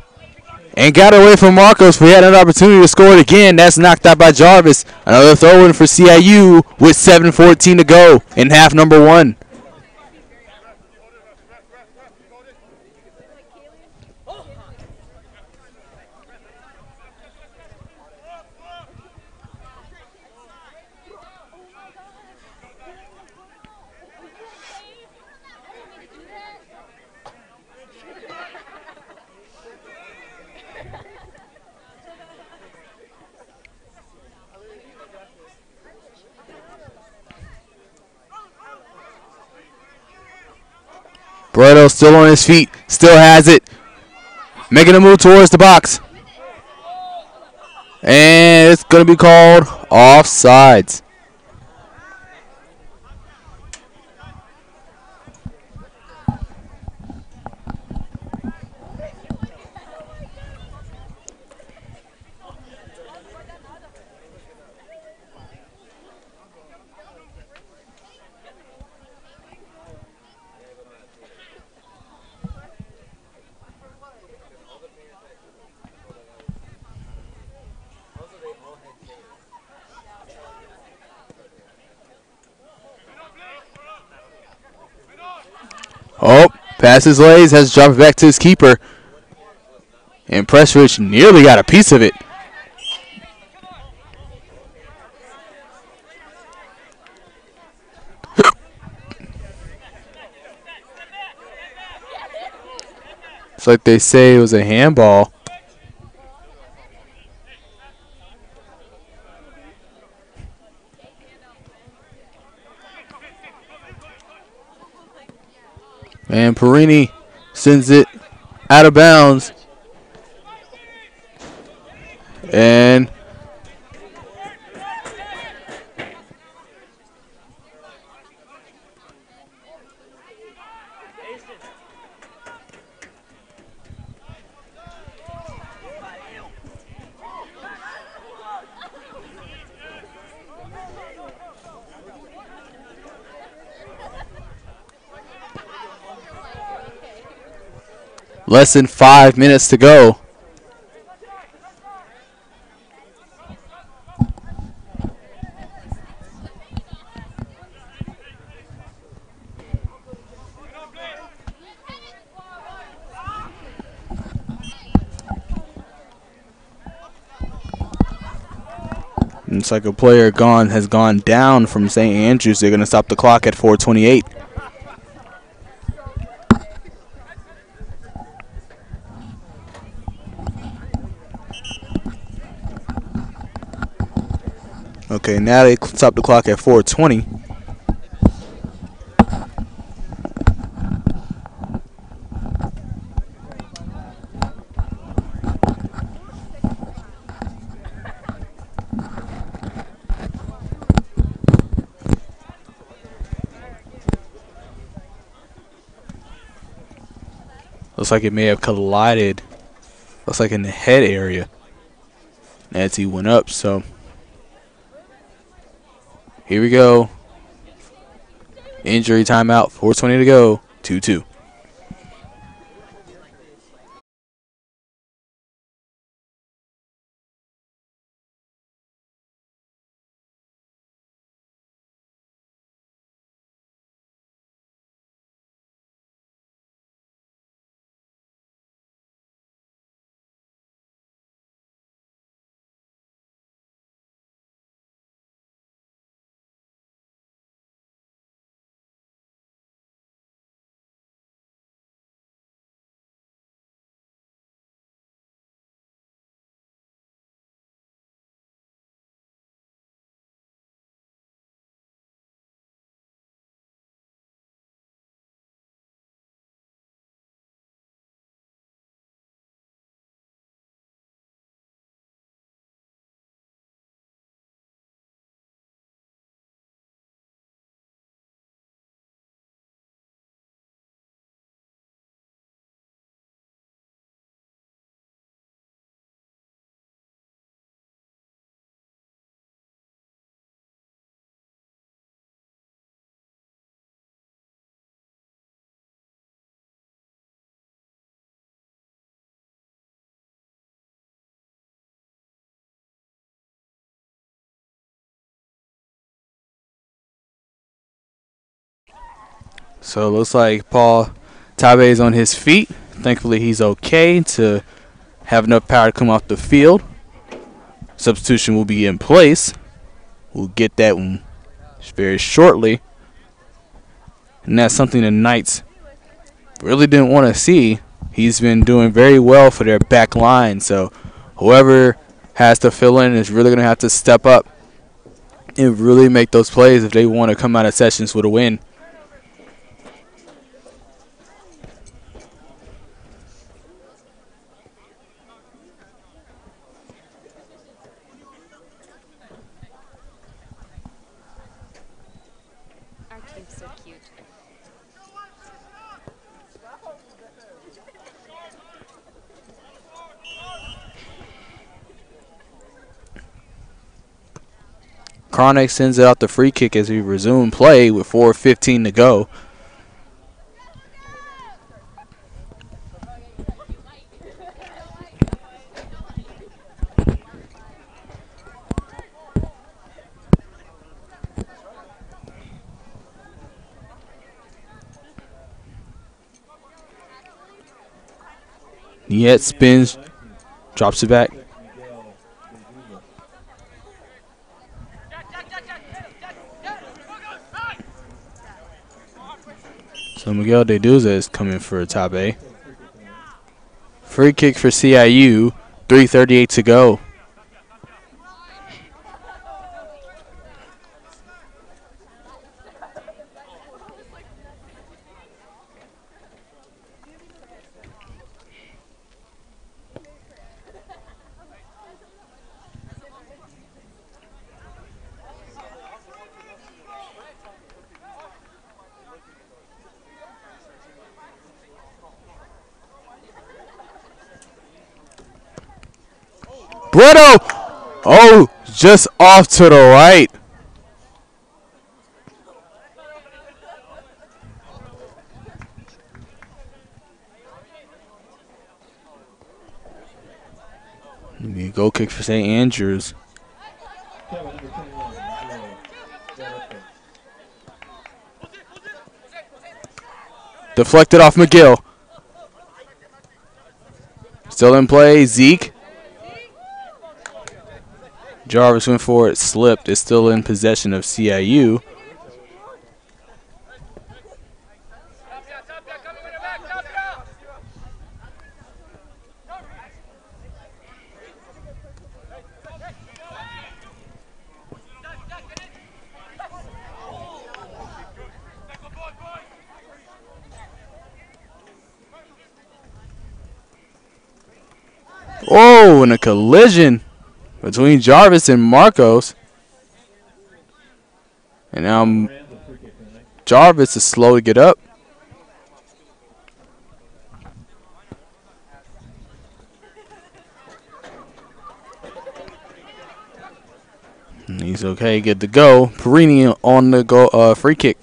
and got away from Marcos. We had an opportunity to score it again. That's knocked out by Jarvis. Another throw in for CIU with 7:14 to go in half number 1. Barreto still on his feet, still has it, making a move towards the box. And it's going to be called offsides. Oh, passes lays, has dropped back to his keeper. And Pressrich nearly got a piece of it. It's like they say it was a handball. And Perini sends it out of bounds. And less than 5 minutes to go. It's like a player has gone down from St. Andrews. They're going to stop the clock at 4:28. Okay, now they stop the clock at 4:20. Looks like it may have collided. Looks like in the head area as he went up. So here we go. Injury timeout. 4:20 to go. 2-2. So it looks like Paul Tabe is on his feet. Thankfully, he's okay to have enough power to come off the field. Substitution will be in place. We'll get that one very shortly. And that's something the Knights really didn't want to see. He's been doing very well for their back line. So whoever has to fill in is really going to have to step up and really make those plays if they want to come out of sessions with a win. Our team's so cute. Chronic sends it out the free kick as we resume play with 4:15 to go. Niet spins, drops it back. Miguel Bejuga. So Miguel De Duza is coming for top A. So free kick tonight. Free kick for CIU. 3:38 to go. Brito! Oh, just off to the right. Goal kick for St. Andrews. Kevin, number 21, Miguel Bejuga. Deflected off McGill. Still in play, Zeke. Jarvis went for it, slipped. It's still in possession of CIU. Oh, and a collision between Jarvis and Marcos. And now Rand's a free kick tonight. Jarvis is slow to get up. And he's okay, good to go. Perini on the go, free kick.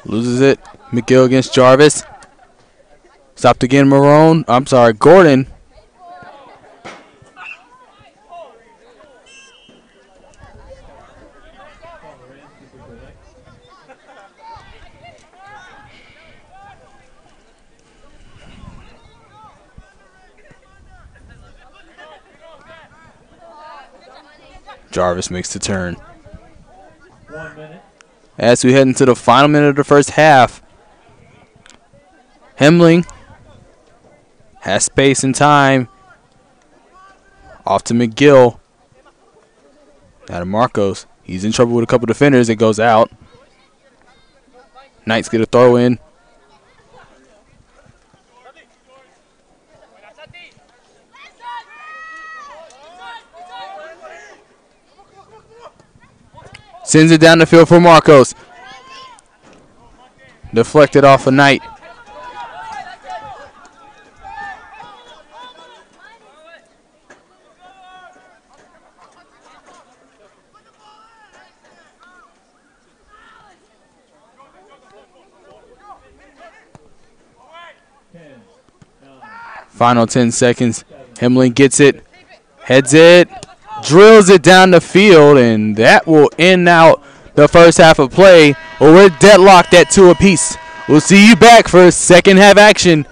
Loses it. McGill against Jarvis. Stopped again, Marone. I'm sorry, Gordon. Calling the Rams keeper tonight. Jarvis makes the turn. 1 minute. As we head into the final minute of the first half, Hemling has space and time. Off to McGill. Now to Marcos. He's in trouble with a couple defenders. It goes out. Knights get a throw in. Sends it down the field for Marcos. Deflected off a Knight. Final 10 seconds. Hemling gets it. Heads it. Drills it down the field. And that will end out the first half of play. Well, we're deadlocked at 2 apiece. We'll see you back for second half action.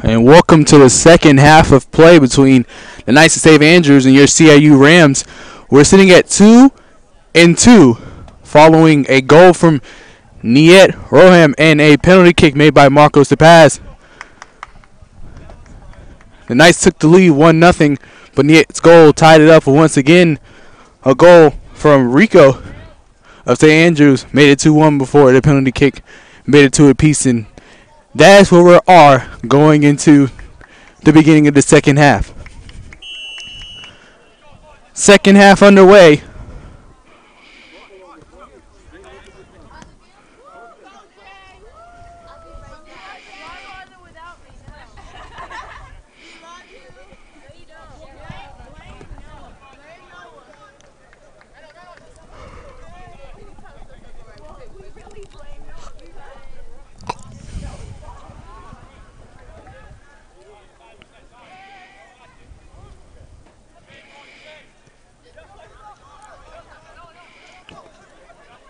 And welcome to the second half of play between the Knights of St. Andrews and your CIU Rams. We're sitting at 2-2 following a goal from Niet Roham and a penalty kick made by Marcos to pass. The Knights took the lead 1-0, but Niet's goal tied it up. Once again, a goal from Rico of St. Andrews made it 2-1 before the penalty kick made it to a piece, and that's where we are going into the beginning of the second half. Second half underway.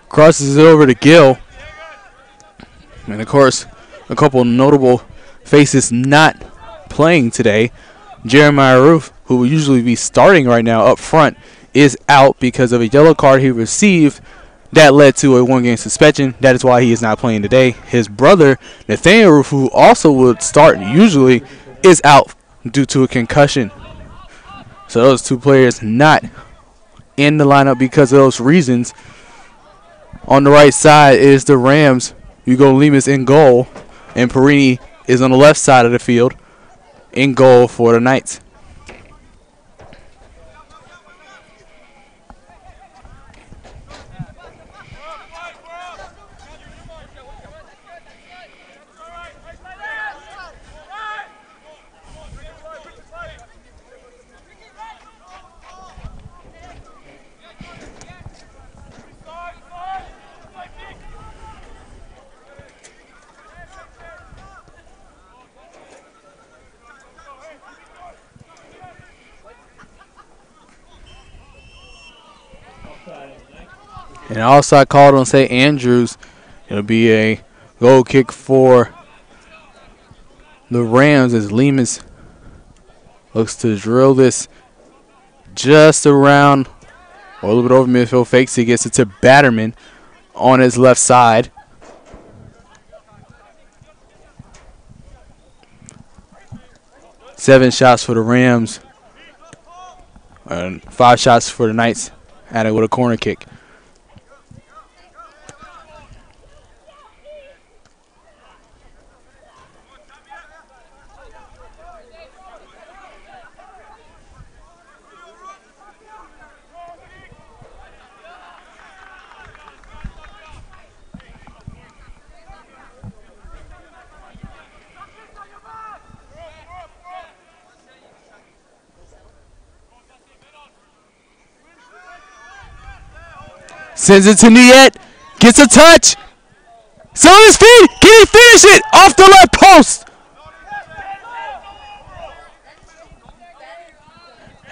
Crosses it over to Gill. And of course, a couple notable faces not playing today. Jeremiah Roof, who will usually be starting right now up front, is out because of a yellow card he received that led to a one-game suspension. That is why he is not playing today. His brother, Nathaniel Roof, who also would start usually, is out due to a concussion. So those two players not in the lineup because of those reasons. On the right side is the Rams. Hugo Lemus in goal, and Perini is on the left side of the field in goal for the Knights. And outside called on St. Andrews. It'll be a goal kick for the Rams as Lemus looks to drill this just around or a little bit over midfield. Fakes it, gets it to Batterman on his left side. Seven shots for the Rams and 5 shots for the Knights, added with a corner kick. Sends it to Niet. Gets a touch. It's on his feet. Can he finish it? Off the left post.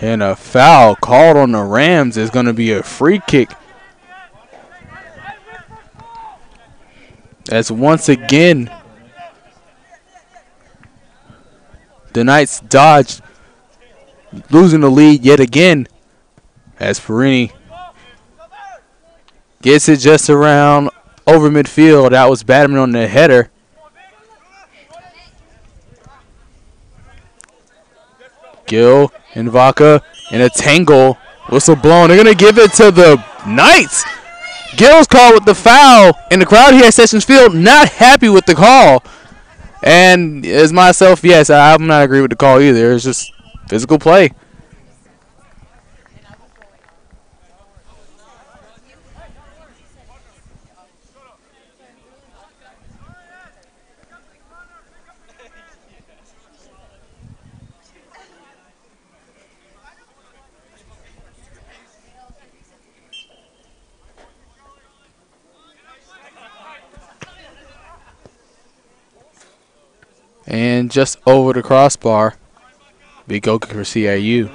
And a foul called on the Rams is going to be a free kick. As once again, the Knights dodged, losing the lead yet again. As Perini gets it just around over midfield. That was Batman on the header. Gill and Vaca in a tangle. Whistle blown. They're going to give it to the Knights. Gill's called with the foul. And the crowd here at Sessions Field not happy with the call. And as myself, yes, I'm not agree with the call either. It's just physical play. And just over the crossbar, big goal kick for CIU.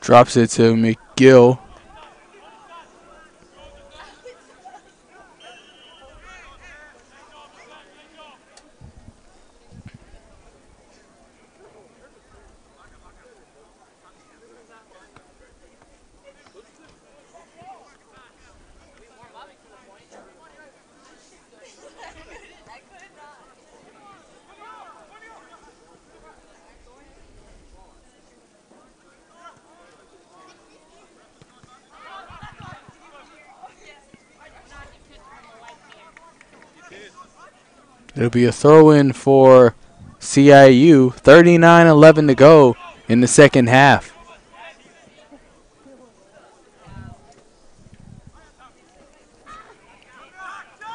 Drops it to McGill. It'll be a throw-in for CIU. 39-11 to go in the second half.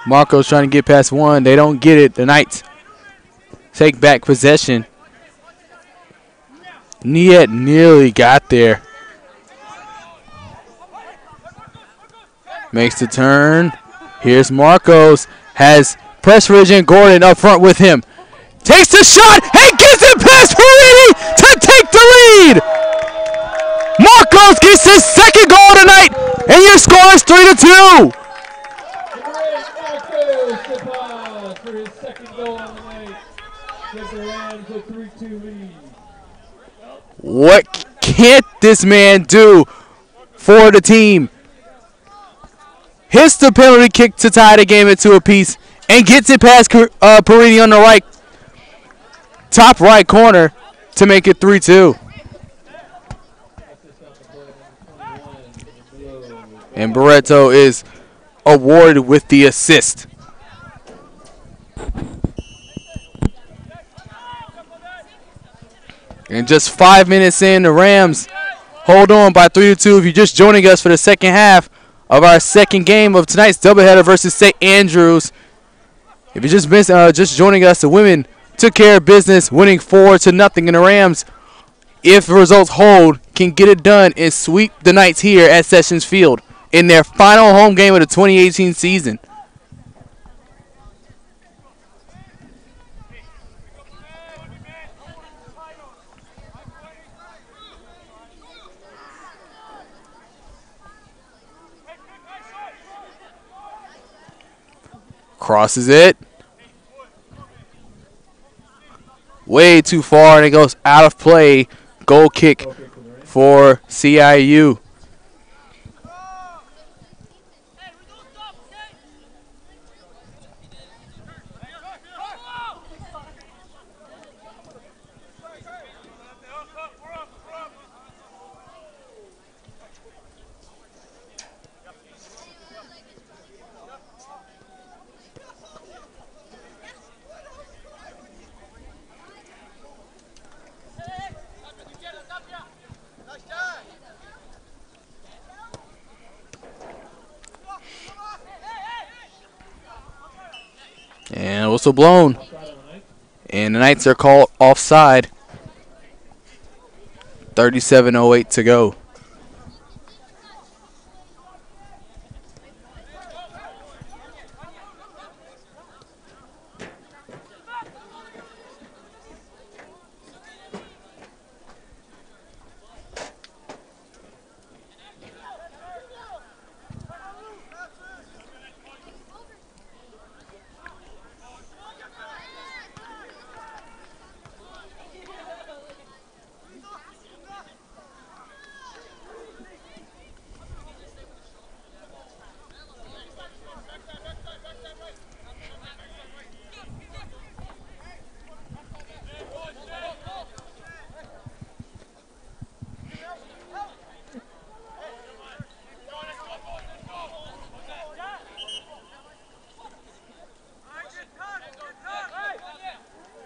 Marco's trying to get past one. They don't get it. The Knights take back possession. Niet nearly got there. Makes the turn. Here's Marcos. Has Pressridge and Gordon up front with him. Takes the shot and gets it past Perini to take the lead. Marcos gets his second goal tonight, and your score is 3-2. For his second goal on the night, gives the Rams a 3-2 lead. What can't this man do for the team? Hits the penalty kick to tie the game at 2 apiece and gets it past Perini on the right, top right corner to make it 3-2. And Barreto is awarded with the assist. And just 5 minutes in, the Rams hold on by 3-2. If you're just joining us for the second half of our second game of tonight's doubleheader versus St. Andrews. If you're just joining us, the women took care of business, winning 4-0, and the Rams, if the results hold, can get it done and sweep the Knights here at Sessions Field in their final home game of the 2018 season. Crosses it. Way too far, and it goes out of play. Goal kick for CIU. And whistle blown. And the Knights are called offside. 37:08 to go.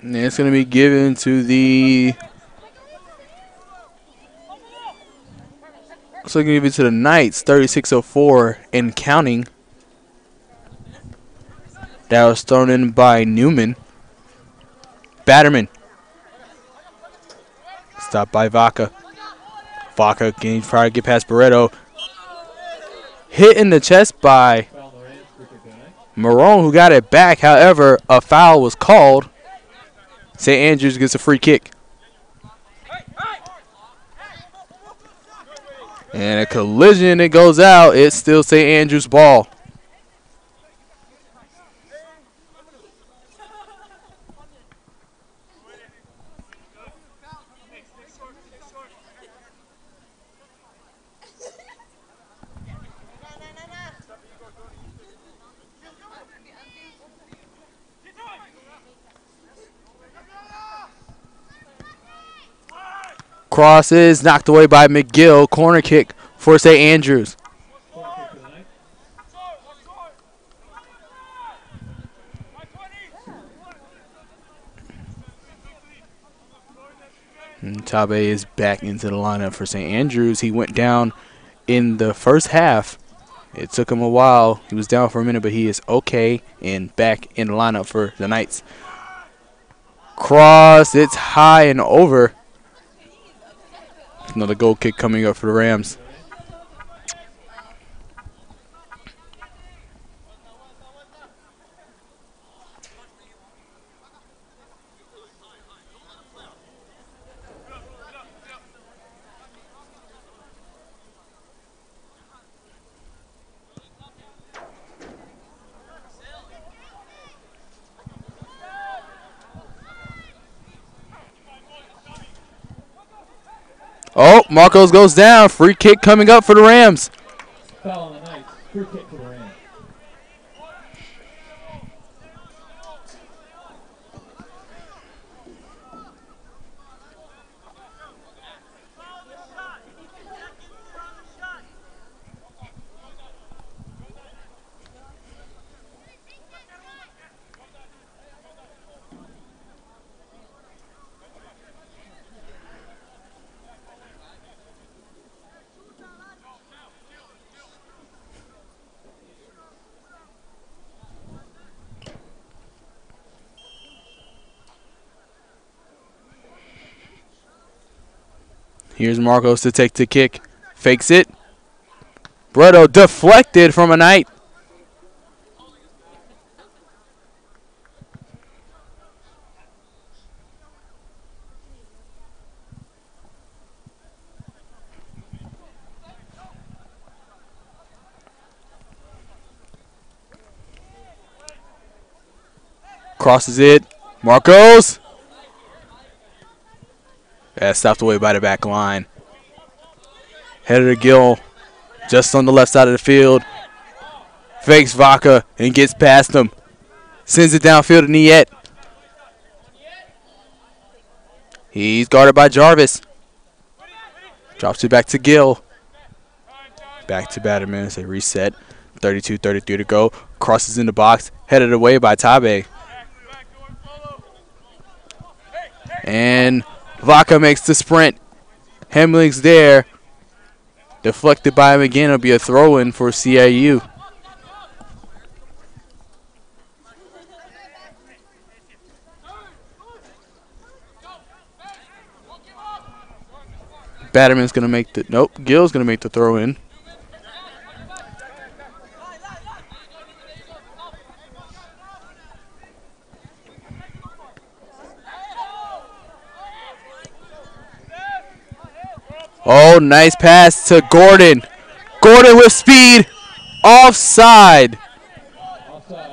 And it's going to be given to the... Looks like going to give it to the Knights, 36:04 and counting. That was thrown in by Newman. Batterman. Stopped by Vaca. Vaca getting trying to get past Barreto. Hit in the chest by Marone, who got it back. However, a foul was called. St. Andrews gets a free kick. And a collision, it goes out. It's still St. Andrews ball. Cross is knocked away by McGill. Corner kick for St. Andrews. Corner kick for the Knights. And Tabe is back into the lineup for St. Andrews. He went down in the first half. It took him a while. He was down for a minute, but he is okay and back in the lineup for the Knights. Cross, it's high and over. Another goal kick coming up for the Rams. Oh, Marcos goes down. Free kick coming up for the Rams. Foul on the Knights. Free kick for the Rams. Here's Marcos to take the kick. Fakes it. Breto deflected from a Knight. Crosses it. Marcos. That's stopped away by the back line. Header to Gill. Just on the left side of the field. Fakes Vaca and gets past him. Sends it downfield to Niet. He's guarded by Jarvis. Drops it back to Gill. Back to Batterman as they reset. 32-33 to go. Crosses in the box. Headed away by Tabe. And Vaca makes the sprint. Hemling's there. Deflected by him again. It'll be a throw-in for CIU. Batterman's going to make the... Nope, Gill's going to make the throw-in. Oh, nice pass to Gordon. Gordon with speed. Offside. Offside.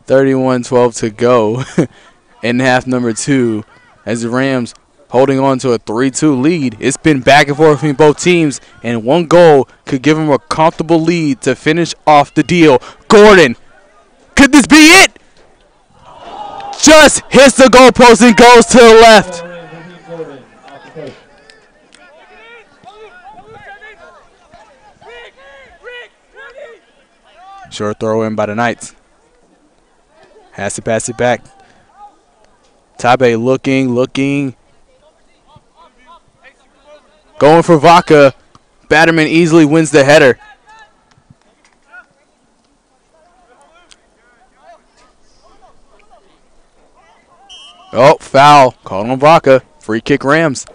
31-12 to go in half number 2 as the Rams holding on to a 3-2 lead. It's been back and forth between both teams, and one goal could give them a comfortable lead to finish off the deal. Gordon, could this be it? Just hits the goalpost and goes to the left. Gordon off the post. Short throw in by the Knights. Has to pass it back. Tabe looking. Going for Vaca. Batterman easily wins the header. Oh, foul. Called on Vaca. Free kick Rams.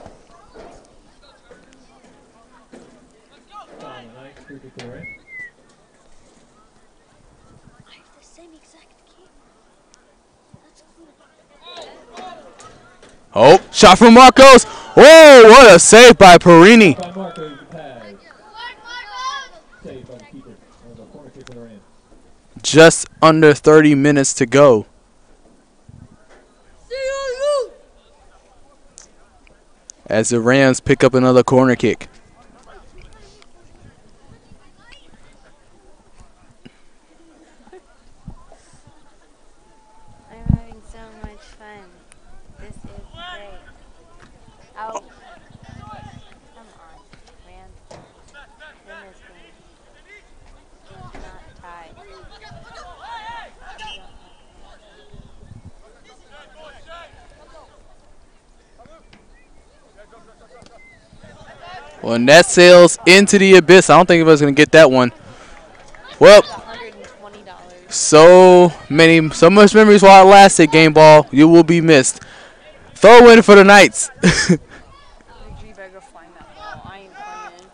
Oh, shot from Marcos. Oh, what a save by Perini. Just under 30 minutes to go. CIU. As the Rams pick up another corner kick. I'm having so much fun. This is great. Oh. Come on, Rams. Win this game. Not tied. Well, net sails into the abyss. I don't think anybody's going to get that one. Well, $120. so much memories while it lasted, game ball. You will be missed. Throw in for the Knights. You better find that ball. I ain't playing.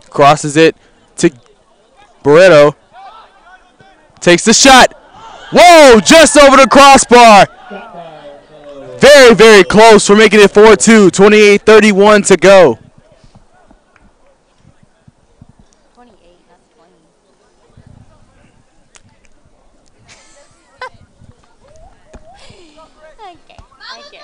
Crosses it to Barreto. Takes the shot. Whoa, just over the crossbar. Very, very close. We're making it 4-2. 28:31 to go. 28, not 20. Okay, I get it.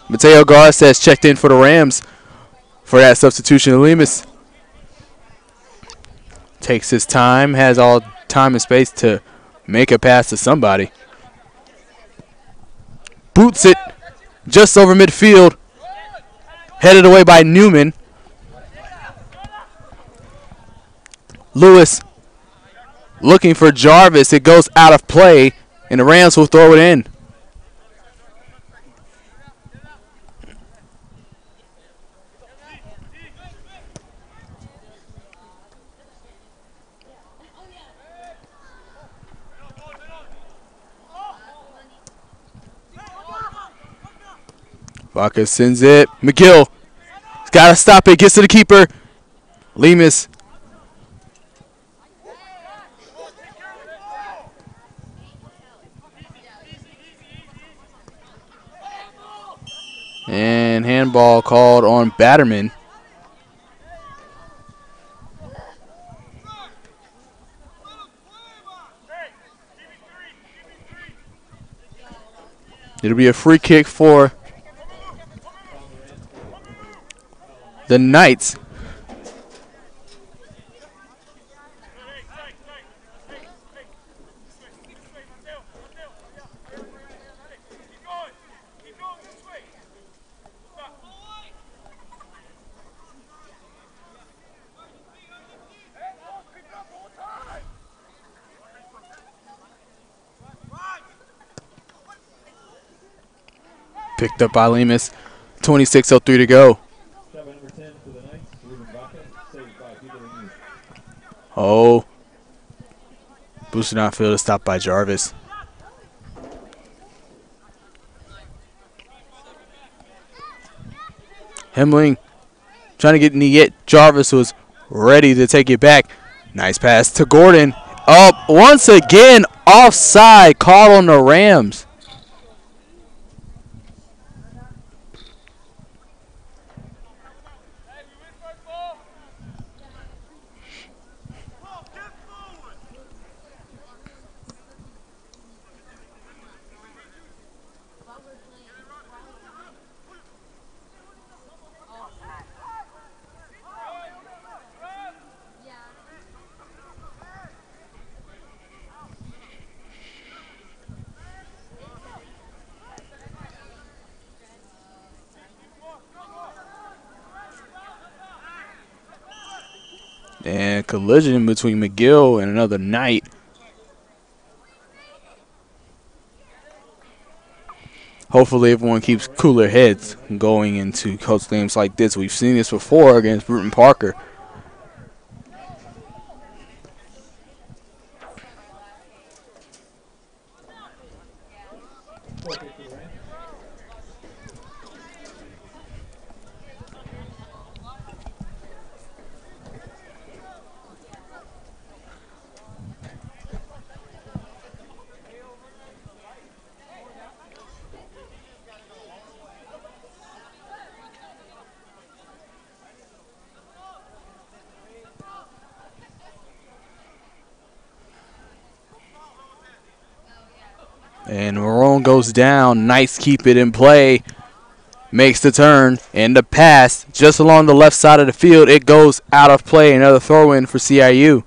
Mateo Garces checked in for the Rams for that substitution. Lemus takes his time, has all time and space to make a pass to somebody. Boots it just over midfield. Headed away by Newman. Lewis looking for Jarvis. It goes out of play, and the Rams will throw it in. Vaca sends it. McGill. He's got to stop it. Gets to the keeper. Lemus. And handball called on Batterman. It'll be a free kick for the Knights. Picked up by Lemus. 26:03 to go. Oh. Boosted outfield is stopped by Jarvis. Hemling trying to get in the yet. Jarvis was ready to take it back. Nice pass to Gordon. Up once again, offside call on the Rams. And collision between McGill and another Knight. Hopefully everyone keeps cooler heads going into close games like this. We've seen this before against Bruton Parker. And Marone goes down. Knights keep it in play. Makes the turn and the pass just along the left side of the field. It goes out of play. Another throw in for CIU.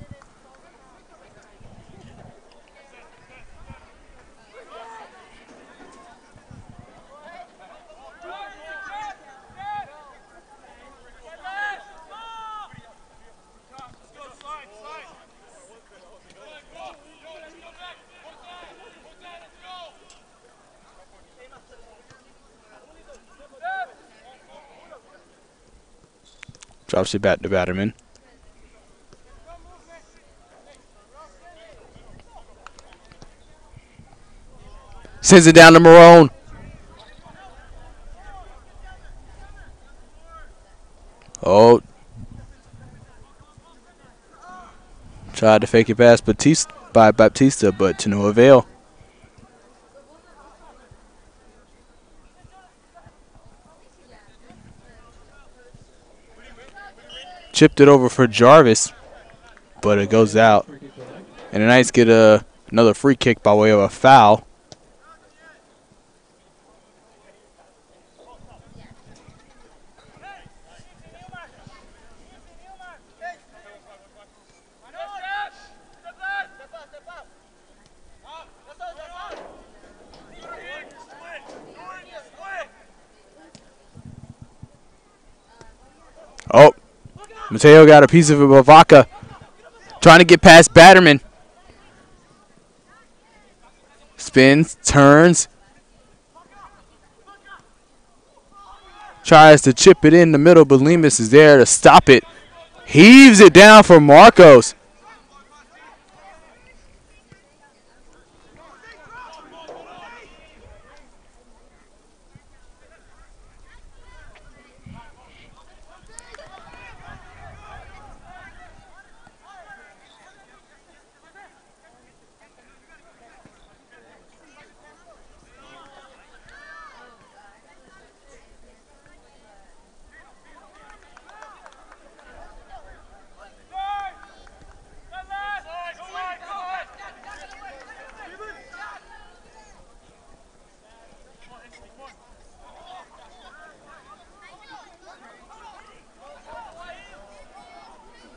Drops it back to Batterman. Sends it down to Marone. Oh. Tried to fake it past Baptista, but to no avail. Chipped it over for Jarvis, but it goes out. And the Knights get another free kick by way of a foul. Oh, Mateo got a piece of it with Vaca. Trying to get past Batterman. Spins, turns. Tries to chip it in the middle, but Lemus is there to stop it. Heaves it down for Marcos.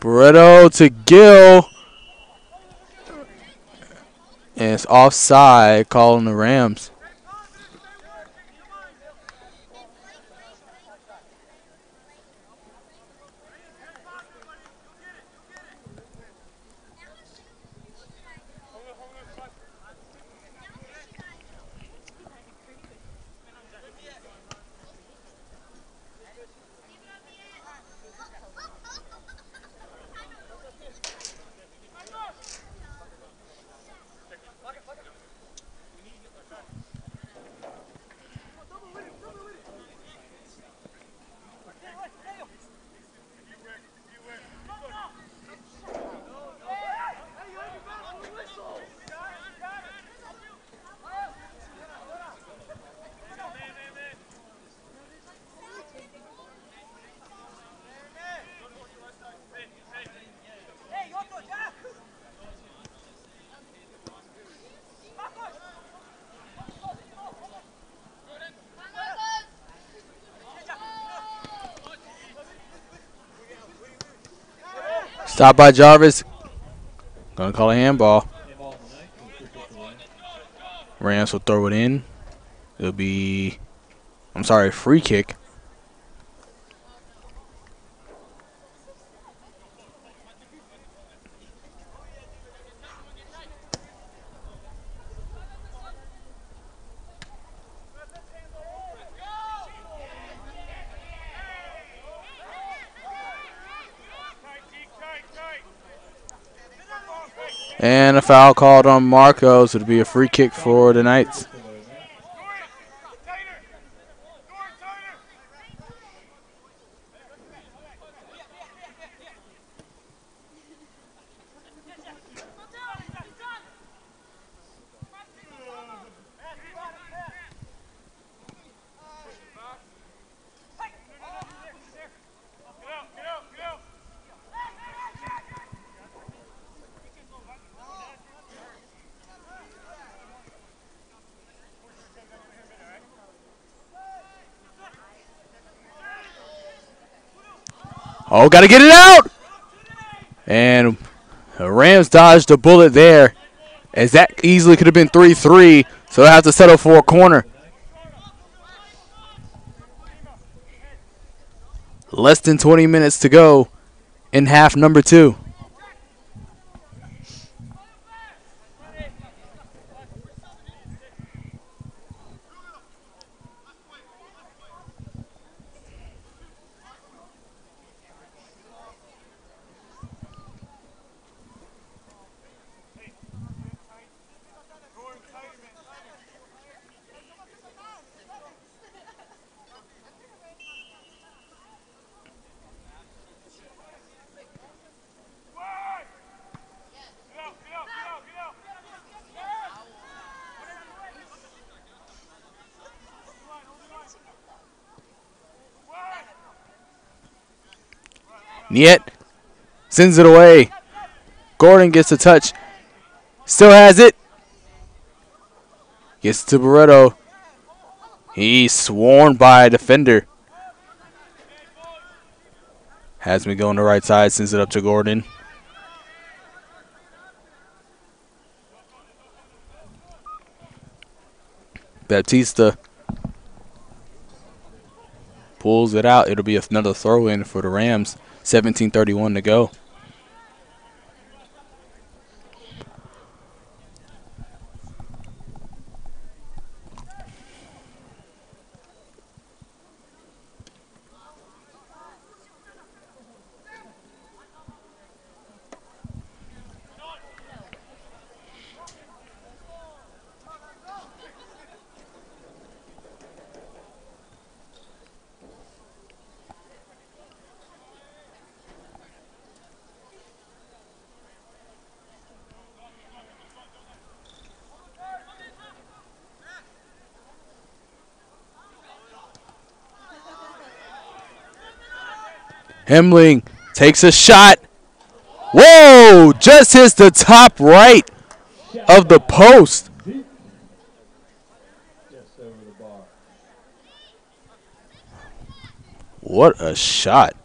Barreto to Gill. And it's offside, calling the Rams. Stop by Jarvis. Gonna call a handball. Rams will throw it in. It'll be, I'm sorry, free kick. And a foul called on Marcos. It'll be a free kick for the Knights. Oh, got to get it out! And the Rams dodged a bullet there, as that easily could have been 3-3, so they'll have to settle for a corner. Less than 20 minutes to go in half number 2. Niet sends it away. Gordon gets a touch. Still has it. Gets to Barreto. He's swarmed by a defender. Has me go on the right side. Sends it up to Gordon. Baptista pulls it out. It'll be another throw in for the Rams. 17:31 to go. Hemling takes a shot. Whoa! Just hits the top right of the post. Just over the bar. What a shot.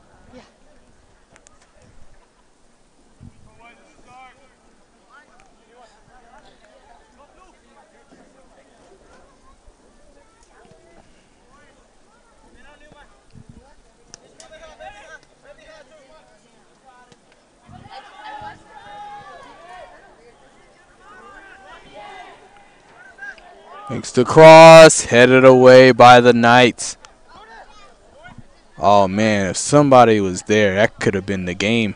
Makes the cross, headed away by the Knights. Oh man, if somebody was there, that could have been the game.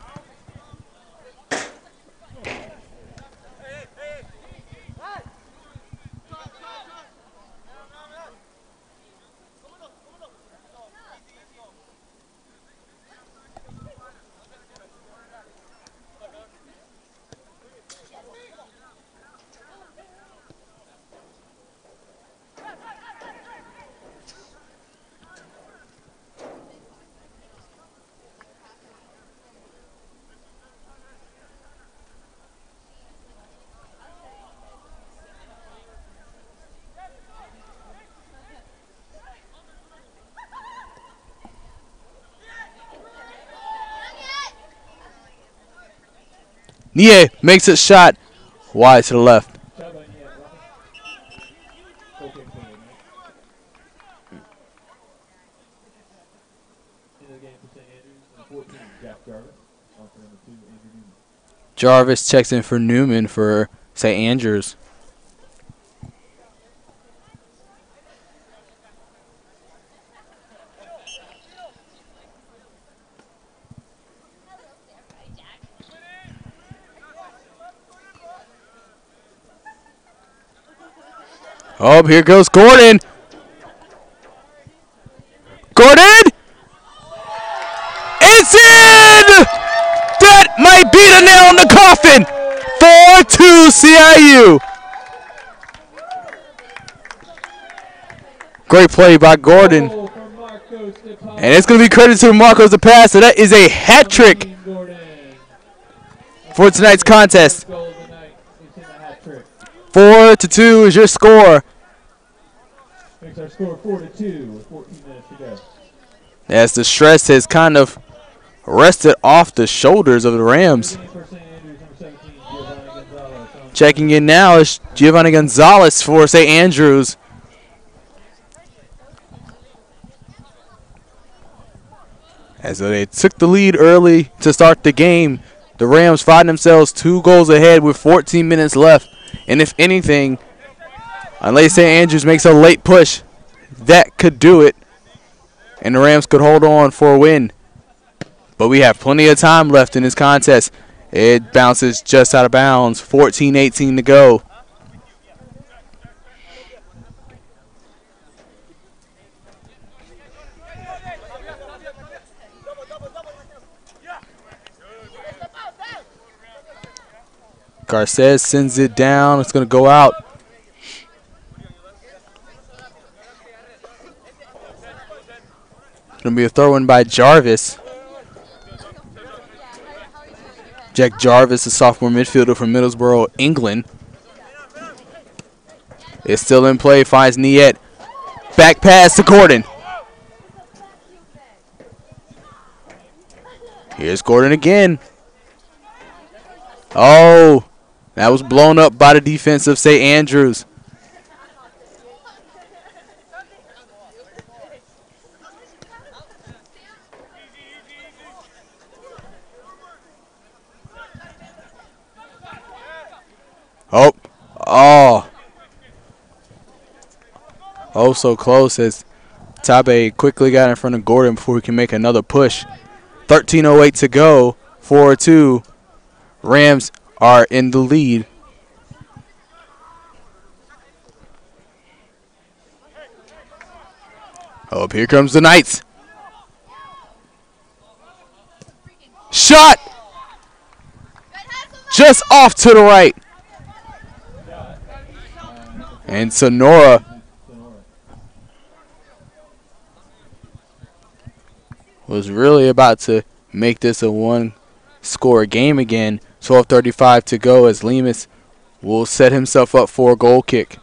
Nie makes a shot wide to the left. Shot by Niet, Robbie. Full kick for the Knights. Into the game for St. Andrews, number 14, Jack Jarvis. On for number 2, Andrew Newman. Jarvis checks in for Newman for St. Andrews. Oh, here goes Gordon. Gordon! It's in! That might be the nail in the coffin. 4-2 CIU. Great play by Gordon. And it's going to be credit to Marcos the pass. So that is a hat trick for tonight's contest. 4-2 is your score. Makes our score 4-2 with 14 minutes to go. As the stress has kind of rested off the shoulders of the Rams. Checking in now is Giovanni Gonzalez for St. Andrews. As they took the lead early to start the game, the Rams find themselves 2 goals ahead with 14 minutes left. And if anything, unless St. Andrews makes a late push, that could do it. And the Rams could hold on for a win. But we have plenty of time left in this contest. It bounces just out of bounds. 14-18 to go. Garces sends it down. It's going to go out. It's going to be a throw-in by Jarvis. Jack Jarvis, a sophomore midfielder from Middlesbrough, England. It's still in play. Finds Niet. Back pass to Gordon. Here's Gordon again. Oh, that was blown up by the defense of St. Andrews. Oh, so close as Tabe quickly got in front of Gordon before he can make another push. 13:08 to go. 4-2. Rams are in the lead. Oh, here comes the Knights. Shot! Just off to the right. And Sonora was really about to make this a one-score game again. 12:35 to go as Lemus will set himself up for a goal kick.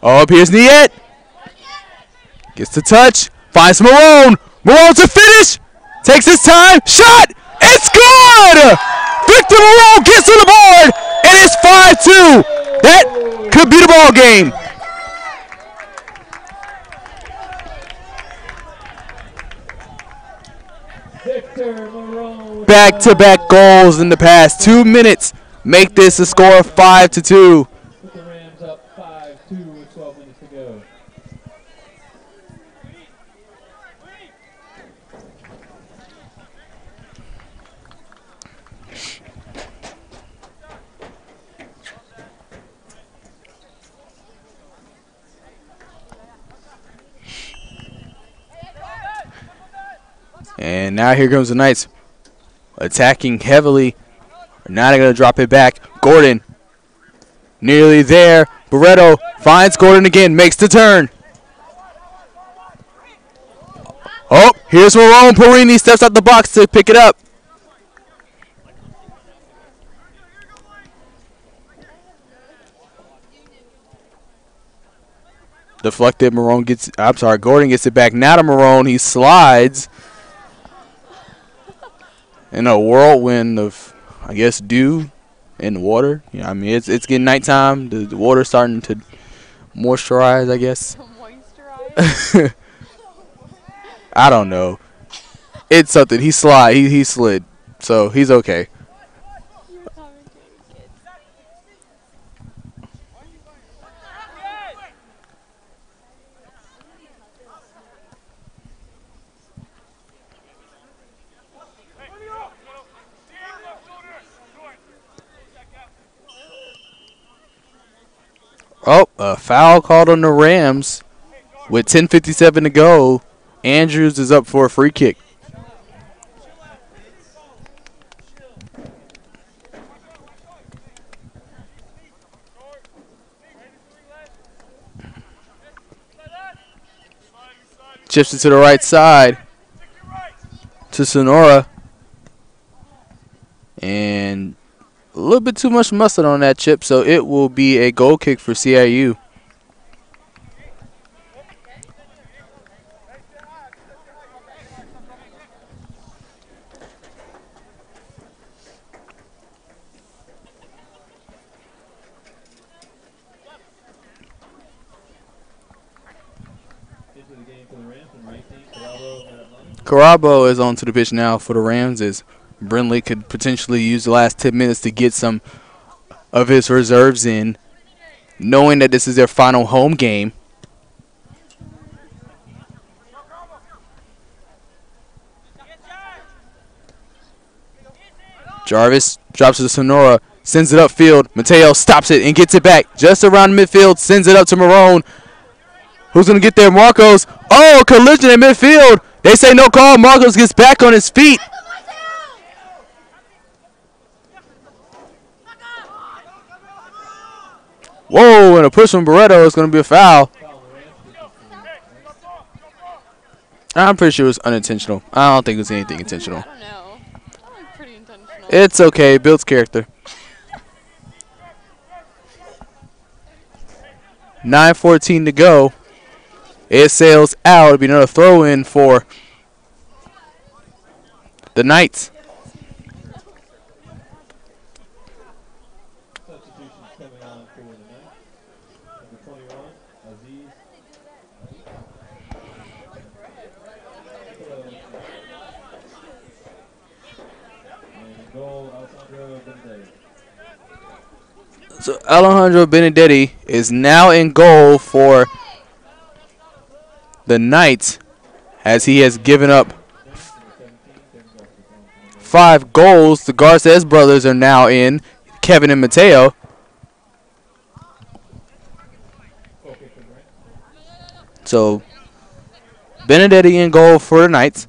Oh, here's Niet. Gets the touch. Finds Marone. Marone to finish. Takes his time. Shot. It's good. Victor Marone gets on the board. And it's 5-2. That could be the ball game. Back-to-back goals in the past 2 minutes make this a score of 5-2. Put the Rams up 5-2 with 12 minutes to go. And now here comes the Knights attacking heavily. Now they're going to drop it back. Gordon nearly there. Barreto finds Gordon again, makes the turn. Oh, here's Marone. Perini steps out the box to pick it up. Deflected. Gordon gets it back. Now to Marone. He slides in a whirlwind of, I guess, dew in the water. Yeah, I mean, it's getting nighttime. The water's starting to moisturize, I guess. Moisturize? I don't know. It's something. He slid. So he's okay. You're commentating, kids. foul called on the Rams with 10:57 to go. Andrews is up for a free kick. Chips it to the right side to Sonora. And a little bit too much mustard on that chip, so it will be a goal kick for CIU. Carabo is onto the pitch now for the Rams as Brindley could potentially use the last 10 minutes to get some of his reserves in, knowing that this is their final home game. Jarvis drops it to Sonora, sends it upfield. Mateo stops it and gets it back just around midfield, sends it up to Marone. Who's going to get there? Marcos. Oh, collision in midfield. They say no call. Marcos gets back on his feet. Whoa, and a push from Barreto is going to be a foul. I'm pretty sure it was unintentional. I don't think it was anything intentional. I don't know. That was pretty intentional. It's okay. It builds character. 9:14 to go. It sails out. It'll be another throw in for the Knights. So Alejandro Benedetti is now in goal for the Knights as he has given up 5 goals. The Garces brothers are now in, Kevin and Mateo. So Benedetti in goal for the Knights.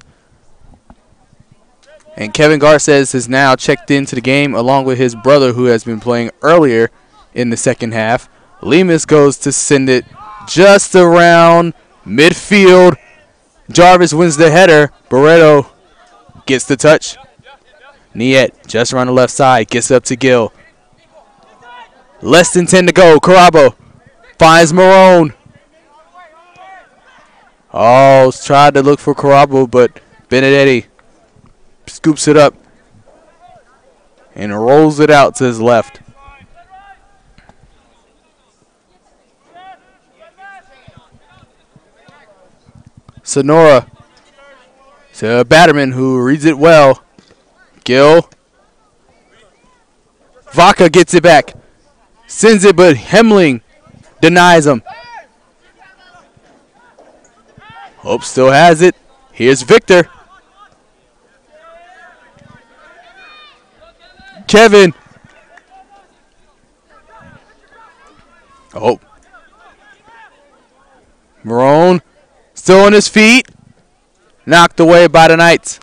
And Kevin Garces has now checked into the game along with his brother who has been playing earlier in the second half. Lemus goes to send it just around midfield. Jarvis wins the header. Barreto gets the touch. Niet just around the left side. Gets up to Gill. Less than 10 to go. Carabo finds Marone. Oh, tried to look for Carabo, but Benedetti scoops it up and rolls it out to his left. Sonora to Batterman, who reads it well. Gill. Vaca gets it back. Sends it, but Hemling denies him. Hope still has it. Here's Victor. Kevin. Oh. Marone still on his feet. Knocked away by the Knights.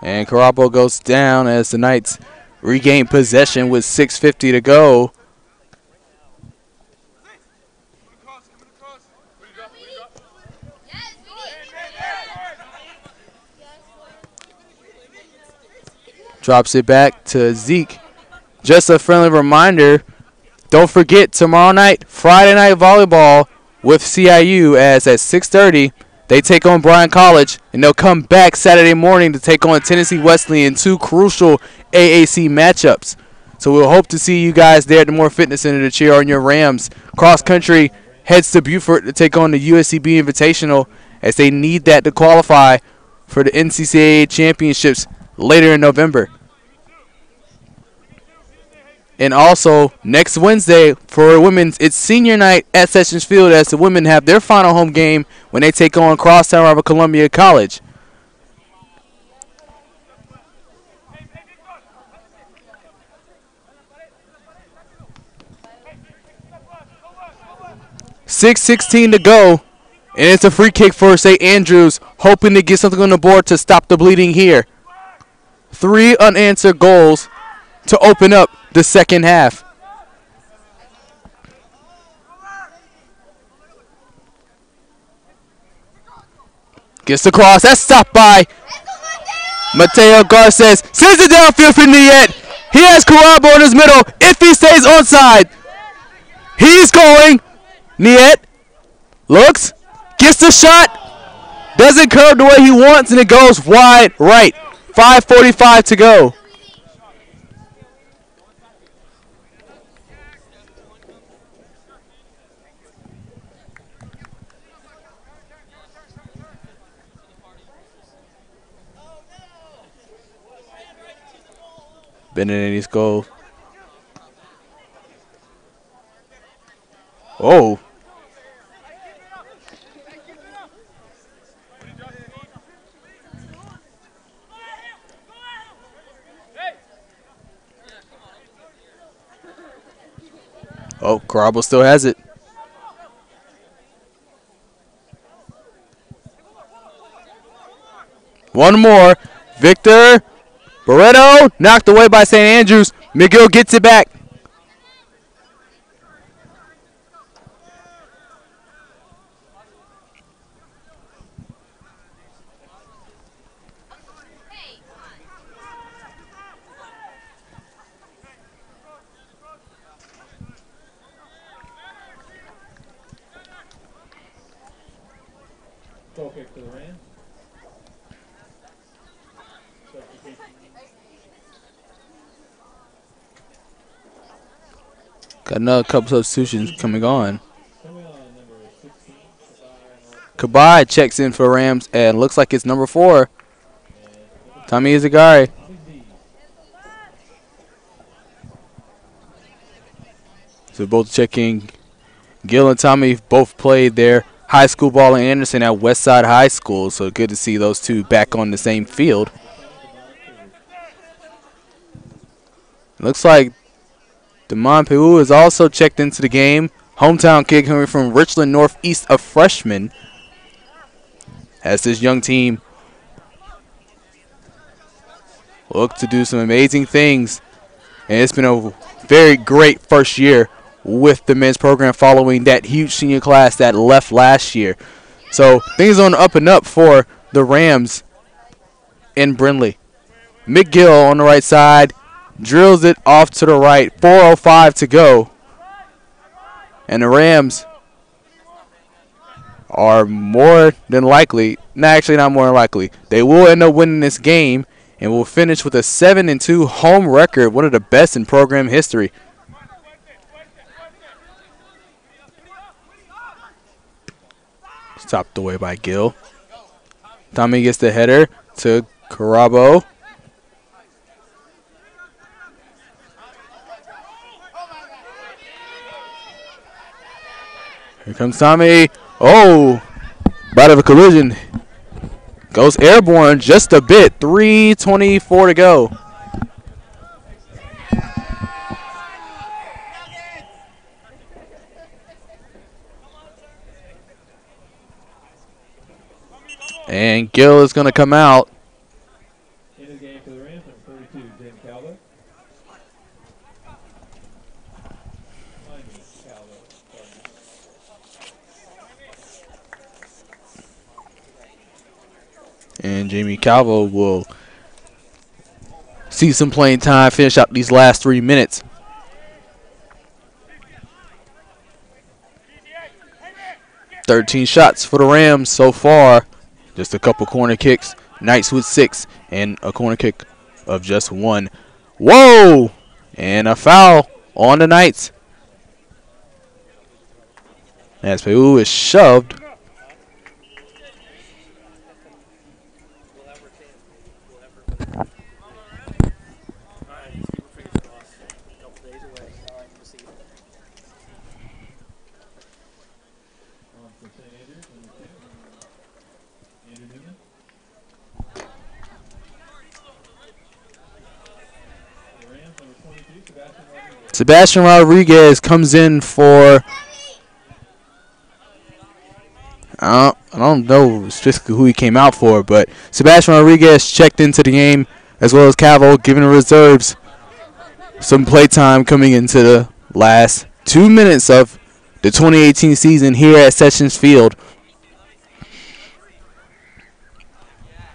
And Carabo goes down as the Knights regain possession with 6:50 to go. Drops it back to Zeke. Just a friendly reminder, don't forget tomorrow night, Friday night volleyball with CIU, as at 6:30 they take on Bryan College, and they'll come back Saturday morning to take on Tennessee Wesleyan in 2 crucial AAC matchups. So we'll hope to see you guys there at the Moore Fitness Center to cheer on your Rams. Cross country heads to Beaufort to take on the USCB Invitational, as they need that to qualify for the NCCAA championships later in November. And also, next Wednesday for women's, it's senior night at Sessions Field as the women have their final home game when they take on Crosstown Rival Columbia College. .6:16 to go. And it's a free kick for St. Andrews, hoping to get something on the board to stop the bleeding here. 3 unanswered goals to open up the second half. Gets the cross. That's stopped by Mateo Garces. Sends it downfield for Niet. He has Carabo in his middle. If he stays onside, he's going. Niet looks. Gets the shot. Doesn't curve the way he wants, and it goes wide right. 5:45 to go. Benedetti's goal. Oh. Oh, Carabo still has it. One more. Victor Barreto knocked away by St. Andrews. McGill gets it back. Goal kick for the Rams. Got another couple substitutions coming on. Coming on number 16. Kabai checks in for Rams and looks like it's number 4. Tommy Izagari. So both checking. Gil and Tommy both played their high school ball in Anderson at Westside High School, so good to see those two back on the same field. Looks like Damon Peu is also checked into the game. Hometown kid coming from Richland Northeast, a freshman. As this young team look to do some amazing things. And it's been a very great first year with the men's program following that huge senior class that left last year. So things on the up and up for the Rams in Brindley. McGill on the right side drills it off to the right. 4:05 to go. And the Rams are more than likely, actually not more than likely, they will end up winning this game and will finish with a 7-2 home record, one of the best in program history. Stopped away by Gill. Tommy gets the header to Carabo. Here comes Tommy. Oh, about of a collision. Goes airborne just a bit. 3:24 to go. And Gill is going to come out. In the game for the Rams, number 32, Jamie Calvo. And Jamie Calvo will see some playing time, finish out these last 3 minutes. .13 shots for the Rams so far. Just a couple corner kicks. Knights with 6 and a corner kick of just 1. Whoa! And a foul on the Knights. As Peu is shoved. Sebastian Rodriguez comes in for, I don't know specifically who he came out for, but Sebastian Rodriguez checked into the game, as well as Cavill, giving the reserves some playtime coming into the last 2 minutes of the 2018 season here at Sessions Field.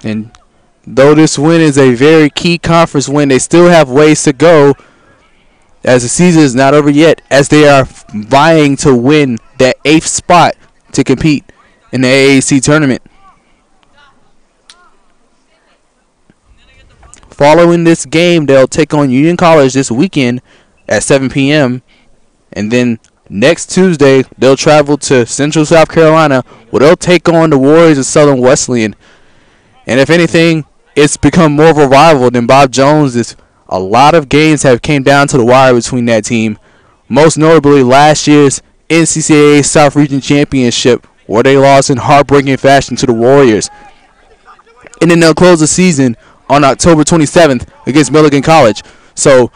And though this win is a very key conference win, they still have ways to go, as the season is not over yet, as they are vying to win that 8th spot to compete in the AAC tournament. Following this game, they'll take on Union College this weekend at 7 p.m. And then next Tuesday, they'll travel to Central South Carolina, where they'll take on the Warriors of Southern Wesleyan. And if anything, it's become more of a rival than Bob Jones. A lot of games have came down to the wire between that team. Most notably last year's NCCAA South Region Championship, where they lost in heartbreaking fashion to the Warriors. And then they'll close the season on October 27th against Milligan College. So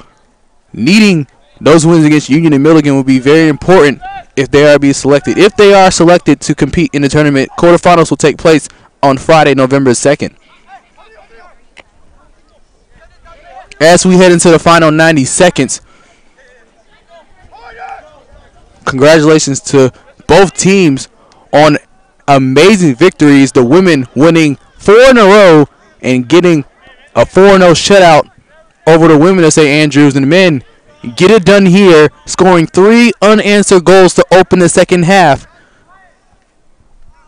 needing those wins against Union and Milligan will be very important if they are being selected. If they are selected to compete in the tournament, quarterfinals will take place on Friday, November 2nd. As we head into the final 90 seconds, congratulations to both teams on amazing victories. The women winning 4 in a row and getting a 4-0 shutout over the women of St. Andrews, and the men get it done here, scoring 3 unanswered goals to open the second half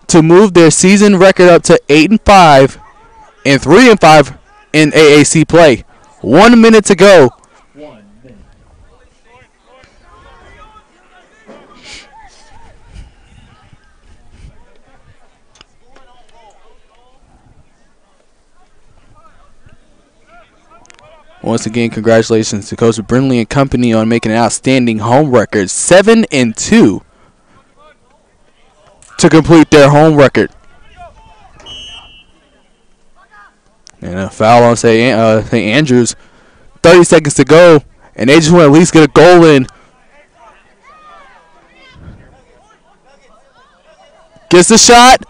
to move their season record up to 8-5 and 3-5 in AAC play. 1 minute to go. 1 minute. Once again, congratulations to Coach Brindley and company on making an outstanding home record, 7-2 to complete their home record. And a foul on St. Andrews. 30 seconds to go, and they just want to at least get a goal in. Gets the shot.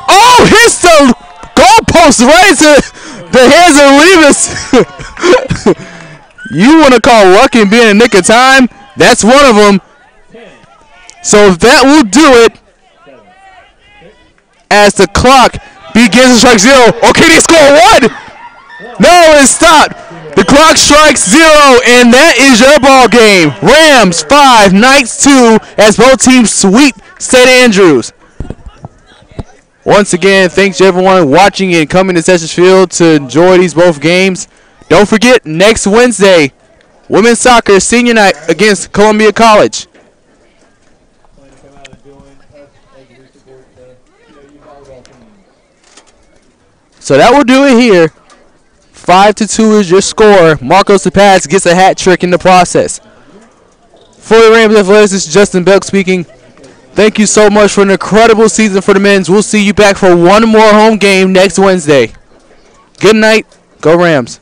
Oh, hits the goalpost right into the hands of Levis. You want to call luck and be in the nick of time? That's one of them. So that will do it as the clock begins to strike 0. Okay, they score 1. No, it's stopped. The clock strikes 0, and that is your ball game. Rams 5, Knights 2, as both teams sweep St. Andrews. Once again, thanks to everyone watching and coming to Sessions Field to enjoy these both games. Don't forget, next Wednesday, women's soccer senior night against Columbia College. So that will do it here. 5-2 is your score. Marcos Paz gets a hat trick in the process. For the Rams Athletics, this is Justin Belk speaking. Thank you so much for an incredible season for the men's. We'll see you back for one more home game next Wednesday. Good night. Go Rams.